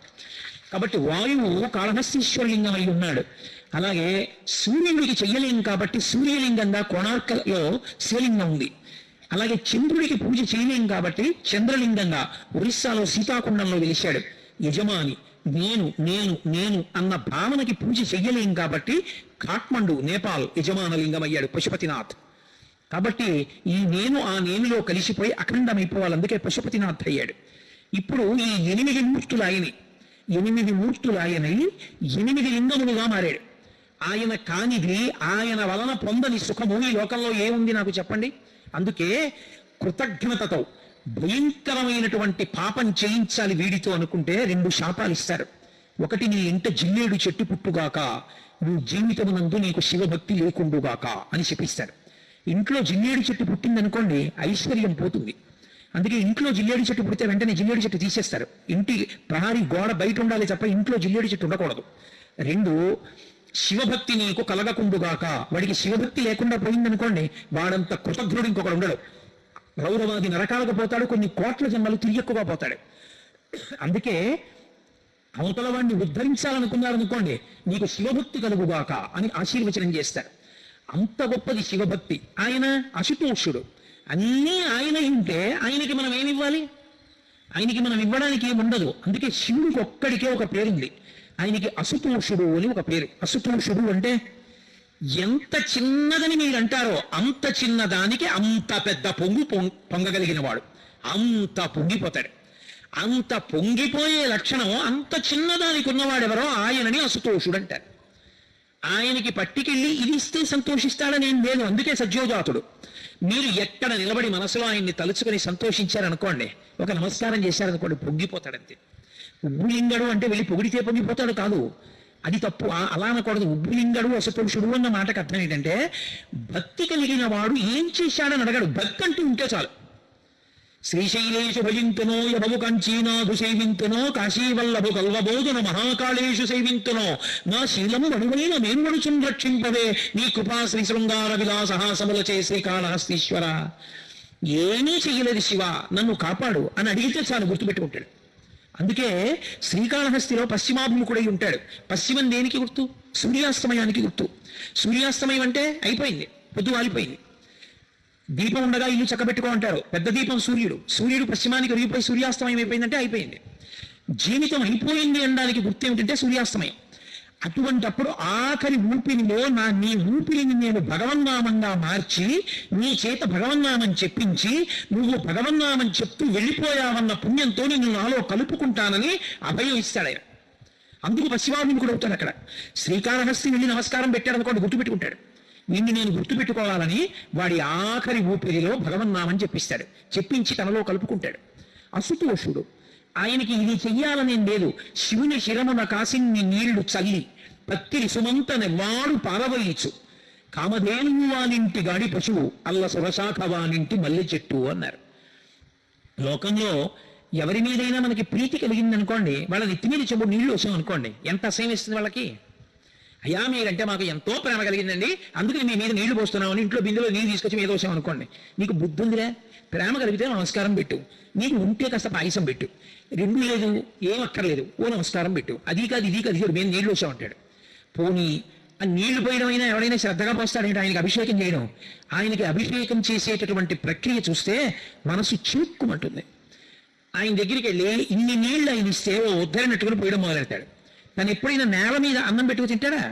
కాబట్టి వాయువు కాళహస్తీశ్వరలింగం అయి ఉన్నాడు. అలాగే సూర్యుడికి చెయ్యలేం కాబట్టి సూర్యలింగంగా కోణార్కలో శివలింగం ఉంది. అలాగే చంద్రుడికి పూజ చేయలేం కాబట్టి చంద్రలింగంగా ఒరిస్సాలో సీతాకుండంలో వెలిశాడు. యజమాని నేను నేను నేను అన్న భావనకి పూజ చెయ్యలేం కాబట్టి కాఠ్మండు నేపాల్ యజమానలింగం అయ్యాడు పశుపతినాథ్. కాబట్టి ఈ నేను ఆ నేనులో కలిసిపోయి అఖండమైపోవాలి, అందుకే పశుపతినాథ్ అయ్యాడు. ఇప్పుడు ఈ 8 మూర్తులు ఆయనై 8 లింగములుగా మారాడు. ఆయన కానిది, ఆయన వలన పొందని సుఖము ఈ లోకంలో ఏముంది నాకు చెప్పండి. అందుకే కృతజ్ఞతతో భయంకరమైనటువంటి పాపం చేయించాలి వీడితో అనుకుంటే 2 శాపాలు ఇస్తారు. ఒకటి, నీ ఇంట జిల్లేడు చెట్టు పుట్టుగాక, నువ్వు జీవితమునందు నీకు శివభక్తి లేకుండుగాక అని చెప్పిస్తారు. ఇంట్లో జిల్లేడు చెట్టు పుట్టిందనుకోండి ఐశ్వర్యం పోతుంది. అందుకే ఇంట్లో జిల్లేడు చెట్టు పుడితే వెంటనే జిల్లేడు చెట్టు తీసేస్తారు. ఇంటి ప్రహారీ గోడ బయట ఉండాలి తప్ప ఇంట్లో జిల్లేడు చెట్టు ఉండకూడదు. 2, శివభక్తి నీకు కలగకుండుగాక. వాడికి శివభక్తి లేకుండా పోయిందనుకోండి వాడంత కృతజ్ఞుడు ఇంకొకడు ఉండడు. రౌరవాది నరకాలకు పోతాడు, కొన్ని కోట్ల జన్మలు తిరియక్కుగా పోతాడు. అందుకే అవతల వాడిని ఉద్ధరించాలనుకున్నారనుకోండి నీకు శివభక్తి కలుగుగాక అని ఆశీర్వచనం చేస్తారు. అంత గొప్పది శివభక్తి. ఆయన అశుతోషుడు, అన్నీ ఆయన ఉంటే ఆయనకి మనం ఏమివ్వాలి? ఆయనకి మనం ఇవ్వడానికి ఏముండదు. అందుకే శివుడికి ఒక్కడికే ఒక పేరుంది, ఆయనకి అశుతోషుడు అని ఒక పేరు. అశుతోషుడు అంటే ఎంత చిన్నదని మీరు అంటారో అంత చిన్నదానికి అంత పెద్ద పొంగగలిగిన వాడు. అంత పొంగిపోతాడు. అంత పొంగిపోయే లక్షణం అంత చిన్నదానికి ఉన్నవాడెవరో ఆయనని అశుతోషుడు అంటారు. ఆయనకి పట్టికెళ్ళి ఇది ఇస్తే సంతోషిస్తాడని ఏం లేదు. అందుకే సజ్జోజాతుడు. మీరు ఎక్కడ నిలబడి మనసులో ఆయన్ని తలుచుకొని సంతోషించారనుకోండి, ఒక నమస్కారం చేశారనుకోండి, పొంగిపోతాడంతే. ఉబ్బులింగడు అంటే వెళ్ళి పొగిడితే పొంగిపోతాడు కాదు, అది తప్పు. అలా అనకూడదు. ఉబ్బులింగడు అశుతోషుడు అన్న మాటకు అర్థం ఏంటంటే భక్తి కలిగిన వాడు ఏం చేశాడని అడగడు, భక్తి అంటూ ఉంటే చాలు. శ్రీశైలేషు భజింతునో యభవు కంచీనాథు సేవింతునో కాశీవల్లభు కల్వబోధున మహాకాళేషు సేవింతునో నా శీలము వడువైన మేన్మడుచున్ రక్షింపవే నీ కృపా శ్రీ శృంగార విలాసహాసములచే శ్రీకాళహస్తీశ్వర. ఏమీ చెయ్యలేదు శివ, నన్ను కాపాడు అని అడిగితే చాలు, గుర్తుపెట్టుకుంటాడు. అందుకే శ్రీకాళహస్తిలో పశ్చిమాభిముఖుడై ఉంటాడు. పశ్చిమం దేనికి గుర్తు? సూర్యాస్తమయానికి గుర్తు. సూర్యాస్తమయం అంటే అయిపోయింది, పొద్దు వాలిపోయింది. దీపం ఉండగా ఇల్లు చక్కబెట్టుకో అంటారు. పెద్ద దీపం సూర్యుడు. సూర్యుడు పశ్చిమానికి ఒరిగిపోయి సూర్యాస్తమయం అయిపోయిందంటే అయిపోయింది. జీవితం అయిపోయింది అనడానికి గుర్తు ఏమిటంటే సూర్యాస్తమయం. అటువంటప్పుడు ఆఖరి ఊపిరిలో నీ ఊపిరిని నేను భగవన్నామంగా మార్చి నీ చేత భగవన్నామం చెప్పించి నువ్వు భగవన్నామం చెప్తూ వెళ్ళిపోయావన్న పుణ్యంతో నిన్ను నాలో కలుపుకుంటానని అభయం ఇస్తాడు ఆయన. అందుకు పశ్చిమాభిముఖుడు అవుతాడు. అక్కడ శ్రీకాళహస్తి వెళ్ళి నమస్కారం పెట్టాడు అనుకోండి, గుర్తుపెట్టుకుంటాడు. నిన్ను నేను గుర్తుపెట్టుకోవాలని వాడి ఆఖరి ఊపిరిలో భగవన్నామని చెప్పిస్తాడు. చెప్పించి తనలో కలుపుకుంటాడు. అశుతోషుడు. ఆయనకి ఇది చెయ్యాలనేం లేదు. శివుని శిరమున కాసిన్ని నీళ్లు చల్లి పత్తిరి సుమంతని వాడు పారవయించు కామధేనువు వానింటి గాడి పశువు అల్ల సురశాఖ వానింటి మల్లె చెట్టు అన్నారు. లోకంలో ఎవరి మీదైనా మనకి ప్రీతి కలిగిందనుకోండి, వాళ్ళ నెత్తి మీద చెంబు నీళ్లు వచ్చాం అనుకోండి, ఎంత అసహ్యం ఇస్తుంది వాళ్ళకి. అయ్యా మీరంటే మాకు ఎంతో ప్రేమ కలిగిందండి, అందుకని మీ మీద నీళ్లు పోస్తున్నామని ఇంట్లో బిందులో నీళ్ళు తీసుకొచ్చి మీద వచ్చాం అనుకోండి. నీకు బుద్ధి ఉందిరా? ప్రేమ కలిగితే నమస్కారం పెట్టు. నీకు ఉంటే కాస్త పాయసం పెట్టు. 2 లేదు, ఏం అక్కర్లేదు, ఓ నమస్కారం పెట్టు. అది కాదు ఇది కాదు, మేము నీళ్ళు వచ్చామంటాడు. పోనీ ఆ నీళ్లు పోయడం అయినా ఎవడైనా శ్రద్ధగా పోస్తాడంటే ఆయనకి అభిషేకం చేయడం. ఆయనకి అభిషేకం చేసేటటువంటి ప్రక్రియ చూస్తే మనసు చిక్కుమంటుంది. ఆయన దగ్గరికి వెళ్ళి ఇన్ని నీళ్లు ఆయన ఇస్తే ఓ ఉద్ధరినట్టుకుని పోయడం మొదలెడతాడు. తను ఎప్పుడైనా నేల మీద అన్నం పెట్టుకు తింటాడా?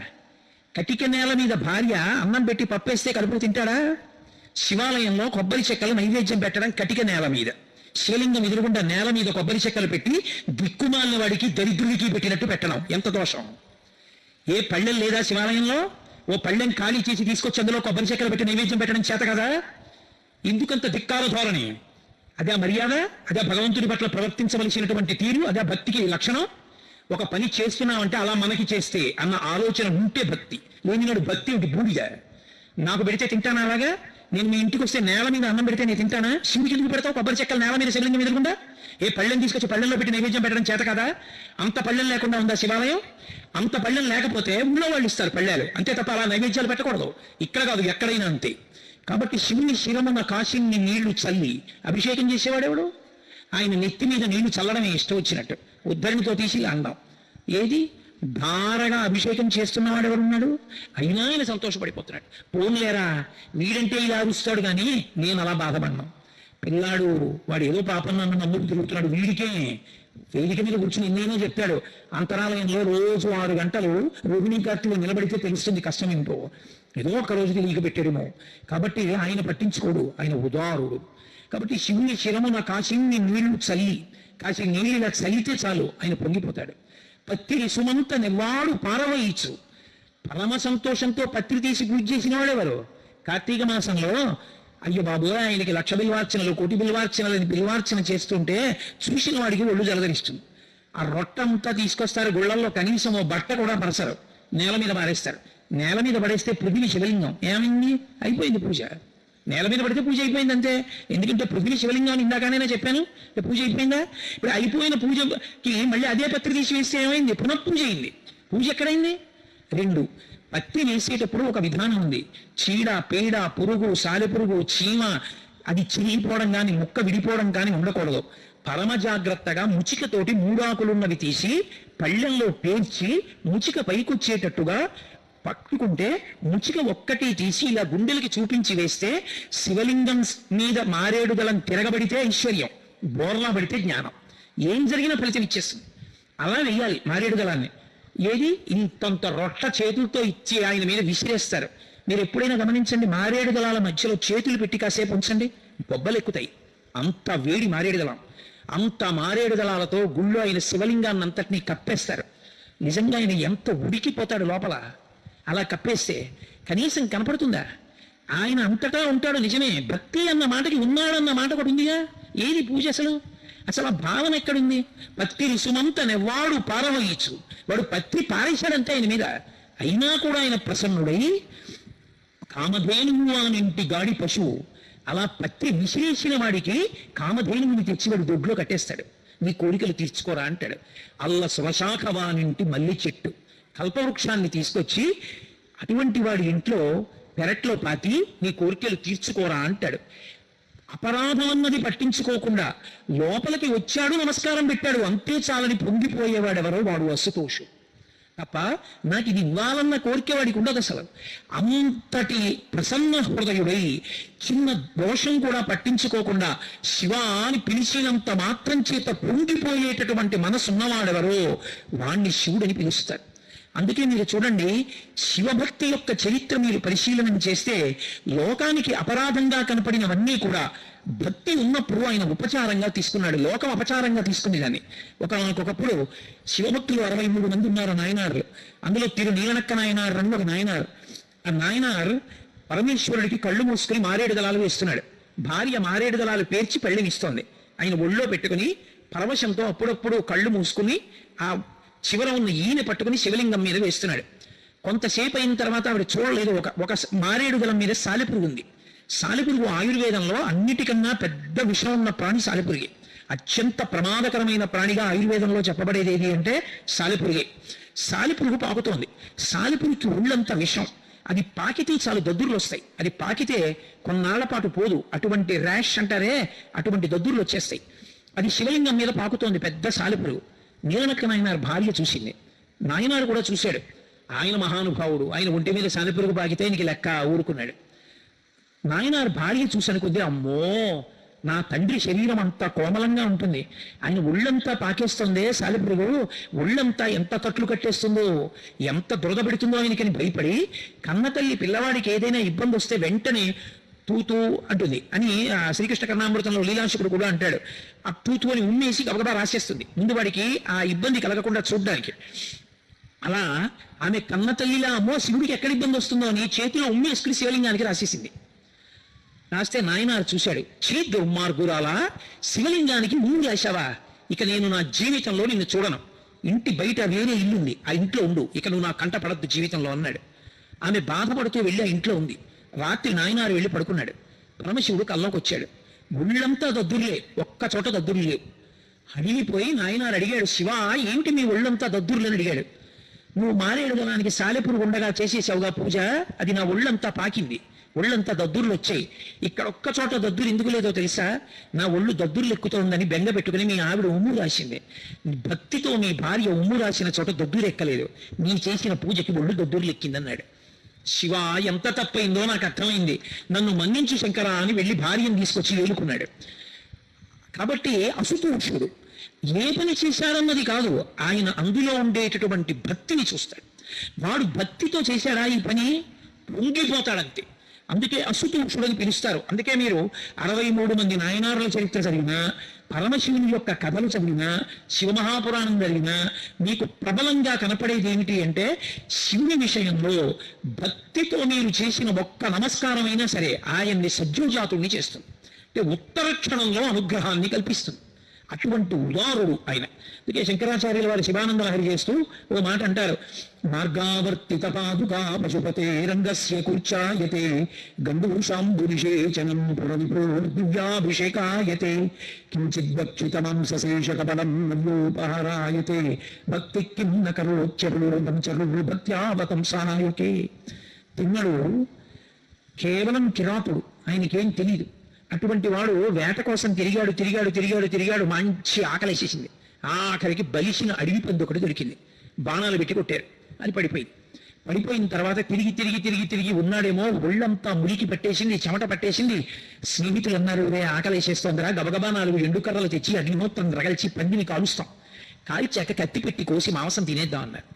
కటిక నేల మీద భార్య అన్నం పెట్టి పప్పేస్తే కలుపు తింటాడా? శివాలయంలో కొబ్బరి చెక్కలు నైవేద్యం పెట్టడం కటిక నేల మీద, శివలింగం ఎదురుగుండా నేల మీద కొబ్బరి చెక్కలు పెట్టి దిక్కుమాలిన వాడికి దరిద్రుడికి పెట్టినట్టు పెట్టడం ఎంత దోషం. ఏ పళ్ళెం లేదా శివాలయంలో? ఓ పళ్ళెం ఖాళీ చేసి తీసుకొచ్చి అందులో కొబ్బరి చెక్కలు పెట్టి నైవేద్యం పెట్టడం చేత కదా? ఎందుకంత ధిక్కార ధోరణి? అదే మర్యాద? అదే భగవంతుడి పట్ల ప్రవర్తించవలసినటువంటి తీరు? అదే భక్తికి లక్షణం? ఒక పని చేస్తున్నామంటే అలా మనకి చేస్తే అన్న ఆలోచన ఉంటే భక్తి. లేనినాడు భక్తి ఉంటే బూడిద. నాకు పెడితే తింటానా? అలాగా నేను మీ ఇంటికి వస్తే నేల మీద అన్నం పెడితే నేను తింటానా? శివుడికి ఎందుకు పెడతావు కొబ్బరి చెక్కలు నేల మీద శివలింగం ఎదురుకుండా? ఏ పళ్ళెం తీసుకొచ్చి పళ్ళెంలో పెట్టి నైవేద్యం పెట్టడం చేత కదా? అంత పళ్ళెం లేకుండా ఉందా శివాలయం? అంత పళ్ళెం లేకపోతే ఊళ్ళో వాళ్ళు ఇస్తారు పళ్ళాలు, అంతే తప్ప అలా నైవేద్యాలు పెట్టకూడదు. ఇక్కడ కాదు, ఎక్కడైనా అంతే. కాబట్టి శివుని శిరమున కాసిన్ని నీళ్లు చల్లి అభిషేకం చేసేవాడెవడు? ఆయన నెత్తి మీద నీళ్లు చల్లడమే ఇష్టం వచ్చినట్టు, ఉద్ధరణితో తీసి అందాం. ఏది ధారగా అభిషేకం చేస్తున్నవాడు ఎవరున్నాడు? అయినా ఆయన సంతోషపడిపోతున్నాడు. పోన్లేరా, వీడంటే ఇలా అరుస్తాడు కానీ నేను అలా బాధపడ్డాను. పిల్లాడు వాడు ఏదో పాపం నన్ను నమ్ముకు తిరుగుతున్నాడు, వీడికే వేదిక మీద కూర్చుని ఎన్నైనా చెప్పాడు. అంతరాలయంలో రోజు 6 గంటలు రోహిణీ కార్తీలో నిలబడితే తెలుస్తుంది కష్టం ఏంటో. ఏదో ఒక రోజుకి లీక పెట్టాడేమో. కాబట్టి ఆయన పట్టించుకోడు, ఆయన ఉదారుడు. కాబట్టి శివుని శిరమున కాసిన్ని నీళ్లు చల్లి, కాసి నీళ్ళు ఇలా చల్లితే చాలు ఆయన పొంగిపోతాడు. పత్తిరి సుమంత నెవ్వాడు పారవయించు. పరమ సంతోషంతో పత్రి తీసి పూజ చేసిన వాడెవరు? కార్తీక మాసంలో అయ్యో బాబు ఆయనకి 1,00,000 బిల్వార్చనలు, 1,00,000 బిల్వార్చనలు అని బిల్వార్చన చేస్తుంటే చూసిన వాడికి ఒళ్ళు జలధరిస్తుంది. ఆ రొట్టంతా తీసుకొస్తారు గుళ్ళల్లో, కనీసం ఓ బట్ట కూడా పరసరు, నేల మీద పారేస్తారు. నేల మీద పడేస్తే పృథివీ శివలింగం ఏమైంది? అయిపోయింది పూజ. నేల మీద పడితే పూజ అయిపోయింది అంతే. ఎందుకంటే పృథివీ శివలింగం అని ఇందాకనే చెప్పాను, పూజ అయిపోయిందా? ఇప్పుడు అయిపోయిన పూజకి మళ్ళీ అదే పత్రి తీసి వేస్తే ఏమైంది? పునఃపూజ అయింది. పూజ ఎక్కడైంది? 2, పత్తి వేసేటప్పుడు ఒక విధానం ఉంది. చీడ, పేడ, పురుగు, సాలెపురుగు, చీమ అది చిరిగిపోవడం కానీ ముక్క విడిపోవడం కానీ ఉండకూడదు. పరమ జాగ్రత్తగా ముచికతోటి 3 ఆకులున్నవి తీసి పళ్ళెంలో పేర్చి ముచిక పైకొచ్చేటట్టుగా పట్టుకుంటే ముచిక ఒక్కటి తీసి ఇలా గుండెలకి చూపించి వేస్తే శివలింగం మీద మారేడు దళం తిరగబడితే ఐశ్వర్యం, బోర్లా పడితే జ్ఞానం, ఏం జరిగినా ఫలితం ఇచ్చేస్తుంది. అలా వెయ్యాలి మారేడు దళాన్ని. ఏది? ఇంతంత రొట్ట చేతులతో ఇచ్చి ఆయన మీద విసిరేస్తారు. మీరు ఎప్పుడైనా గమనించండి, మారేడు దళాల మధ్యలో చేతులు పెట్టి కాసేపు ఉంచండి, బొబ్బలు ఎక్కుతాయి. అంత వేడి మారేడు దళం. అంత మారేడు దళాలతో గుళ్ళో ఆయన శివలింగాన్ని అంతటినీ కప్పేస్తారు. నిజంగా ఆయన ఎంత ఉడికిపోతాడు లోపల. అలా కప్పేస్తే కనీసం కనపడుతుందా? ఆయన అంతటా ఉంటాడు నిజమే. భక్తి అన్న మాటకి ఉన్నాడన్న మాట కూడా ఉందిగా. ఏది పూజ అసలు? అసలు ఆ భావన ఎక్కడుంది? పత్తి రుసుమంత నెవ్వాడు పారవయించు, వాడు పత్రి పారేశాడంటే ఆయన మీద. అయినా కూడా ఆయన ప్రసన్నుడై కామధేనువు అనింటి గాడి పశువు అలా పత్రి విసిరేసిన వాడికి కామధేనువుని తెచ్చి వాడు దొడ్లో కట్టేస్తాడు. నీ కోరికలు తీర్చుకోరా అంటాడు. అల్ల శుభశాఖవానింటి మల్లి చెట్టు, కల్పవృక్షాన్ని తీసుకొచ్చి అటువంటి వాడి ఇంట్లో పెరట్లో పాతి నీ కోరికలు తీర్చుకోరా అంటాడు. అపరాధం అన్నది పట్టించుకోకుండా లోపలికి వచ్చాడు, నమస్కారం పెట్టాడు, అంతే చాలని పొంగిపోయేవాడెవరో వాడు అసుతోషు తప్ప నాకు ఇది ఇవ్వాలన్న కోరిక వాడికి ఉండదు అసలు. అంతటి ప్రసన్న హృదయుడై చిన్న దోషం కూడా పట్టించుకోకుండా శివ అని పిలిచినంత మాత్రం చేత పొంగిపోయేటటువంటి మనసు ఉన్నవాడెవరో వాణ్ణి శివుడని పిలుస్తారు. అందుకే మీరు చూడండి, శివభక్తి యొక్క చరిత్ర మీరు పరిశీలన చేస్తే లోకానికి అపరాధంగా కనపడినవన్నీ కూడా భక్తి ఉన్నప్పుడు ఆయన ఉపచారంగా తీసుకున్నాడు. లోకం అపచారంగా తీసుకుంది దాన్ని. ఒకప్పుడు శివభక్తులు 63 మంది ఉన్నారు నాయనార్లు. అందులో నీలనక్క నాయనార్ అని ఒక నాయనార్. ఆ నాయనార్ పరమేశ్వరుడికి కళ్ళు మూసుకొని మారేడు దళాలు వేస్తున్నాడు. భార్య మారేడు దళాలు పేర్చి పళ్ళెం ఇస్తోంది. ఆయన ఒళ్ళో పెట్టుకుని పరవశంతో అప్పుడప్పుడు కళ్ళు మూసుకుని ఆ చివర ఉన్న ఈయన పట్టుకుని శివలింగం మీద వేస్తున్నాడు. కొంతసేపు అయిన తర్వాత ఆవిడ చూడలేదు, ఒక మారేడు దళం మీద సాలెపురుగు ఉంది. సాలెపురుగు ఆయుర్వేదంలో అన్నిటికన్నా పెద్ద విషం ఉన్న ప్రాణి సాలెపురుగే. అత్యంత ప్రమాదకరమైన ప్రాణిగా ఆయుర్వేదంలో చెప్పబడేది ఏది అంటే సాలెపురుగే. సాలెపురుగు పాకుతోంది. సాలెపురుగుకి ఒళ్ళంతా విషం. అది పాకితే చాలు దద్దుర్లు వస్తాయి. అది పాకితే కొన్నాళ్ల పాటు పోదు. అటువంటి ర్యాష్ అంటారే, అటువంటి దద్దుర్లు వచ్చేస్తాయి. అది శివలింగం మీద పాకుతోంది పెద్ద సాలెపురుగు. నీలనక్క నాయనార్ భార్య చూసింది. నాయనారు కూడా చూశాడు. ఆయన మహానుభావుడు, ఆయన ఒంటి మీద సాలెపురుగు పాకితే నీకు లెక్క ఊరుకున్నాడు. నాయనార్ భార్య చూశాను కొద్దీ, అమ్మో నా తండ్రి శరీరం అంతా కోమలంగా ఉంటుంది, ఆయన ఒళ్ళంతా పాకేస్తుందే సాలెపురుగు, ఒళ్ళంతా ఎంత కట్లు కట్టేస్తుందో, ఎంత దురద పెడుతుందో ఆయనకని భయపడి కన్నతల్లి పిల్లవాడికి ఏదైనా ఇబ్బంది వస్తే వెంటనే తూతూ అంటుంది అని శ్రీకృష్ణ కర్ణామృతంలో లీలాంశకుడు కూడా అంటాడు. ఆ తూతూ అని ఉమ్మేసి గబగబా రాసేస్తుంది ముందు వాడికి ఆ ఇబ్బంది కలగకుండా చూడ్డానికి. అలా ఆమె కన్న తల్లిలా అమ్మో శివుడికి ఎక్కడ ఇబ్బంది వస్తుందో అని చేతిలో ఉమ్మేసుకుని శివలింగానికి రాసేసింది. రాస్తే నాయనారు చూశాడు. చీ దుర్మార్గురాలా, శివలింగానికి ముందు రాశావా? ఇక నేను నా జీవితంలో నిన్ను చూడను. ఇంటి బయట వేరే ఇల్లుంది, ఆ ఇంట్లో ఉండు, ఇక నువ్వు నా కంట పడద్దు జీవితంలో అన్నాడు. ఆమె బాధపడుతూ వెళ్ళి ఆ ఇంట్లో ఉంది. రాత్రి నాయనారు వెళ్ళి పడుకున్నాడు. పరమశివుడు కల్లోకి వచ్చాడు. ఒళ్ళంతా దద్దుర్లే, ఒక్క చోట దద్దుర్లు లేవు. అడిగిపోయి నాయనారు అడిగాడు, శివ ఏమిటి మీ ఒళ్ళంతా దద్దుర్లని అడిగాడు. నువ్వు మారేడు దళానికి సాలెపురుగు ఉండగా చేసేసావుగా పూజ, అది నా ఒళ్ళంతా పాకింది, ఒళ్ళంతా దద్దుర్లు వచ్చాయి. ఇక్కడ ఒక్క చోట దద్దురు ఎందుకు లేదో తెలుసా? నా ఒళ్ళు దద్దుర్లు ఎక్కుతోందని బెంగ పెట్టుకుని మీ ఆవిడ ఉమ్ము రాసింది. భక్తితో మీ భార్య ఉమ్ము రాసిన చోట దద్దురు ఎక్కలేదు, నీ చేసిన పూజకి ఒళ్ళు దద్దుర్లు ఎక్కిందన్నాడు. శివ ఎంత తప్పైందో నాకు అర్థమైంది, నన్ను మన్నించు శంకర అని వెళ్ళి భార్యను తీసుకొచ్చి వేలుకున్నాడు. కాబట్టి అసుతోషుడు ఏ పని చేశారన్నది కాదు, ఆయన అందులో ఉండేటటువంటి భక్తిని చూస్తాడు. వాడు భక్తితో చేశాడా ఈ పని, పొంగిపోతాడంతే. అందుకే అసుతోషుడని పిలుస్తారు. అందుకే మీరు 63 మంది నాయనారుల చరిత్ర చదివినా పరమశివుని యొక్క కథలు చదివినా శివమహాపురాణం చదివినా మీకు ప్రబలంగా కనపడేది ఏమిటి అంటే శివుని విషయంలో భక్తితో మీరు చేసిన ఒక్క నమస్కారమైనా సరే ఆయన్ని సజ్జోజాతుడిని చేస్తుంది. అంటే ఉత్తర క్షణంలో అనుగ్రహాన్ని కల్పిస్తుంది. అటువంటి ఉదారుడు ఆయన. అందుకే శంకరాచార్యుల వారు శివానంద లహరి చేస్తూ ఓ మాట అంటారు, మార్గావర్తిత పాదుకా పశుపతే రంగస్య కూర్చాయతే గండూషాంబురిషేచనం పురవిప్రోర్దివ్యాభిషేకాయతే కించిద్వక్షితమాంసశేష కపలం నవ్యోపహారాయతే భక్తి కిం న కరోత్యరోధం చరు భక్త్యావతం సహాయకే. తిన్నడు కేవలం కిరాతుడు, ఆయనకేం తెలియదు. అటువంటి వాడు వేట కోసం తిరిగాడు, మంచి ఆకలేసేసింది. ఆఖరికి బలిసిన అడవి పంది ఒకటి దొరికింది. బాణాలు పెట్టి కొట్టారు, అది పడిపోయిన తర్వాత తిరిగి ఉన్నాడేమో, ఒళ్ళంతా మురికి పట్టేసింది, చెమట పట్టేసింది. స్నేహితులు అన్నారు, రే ఆకలేసేస్తోందిరా, గబగబా 4 ఎండుకర్రలు తెచ్చి అగ్నిహోత్రం రగల్చి పందిని కాలుస్తాం, కాల్చాక కత్తి పెట్టి కోసి మాంసం తినేద్దాం అన్నారు.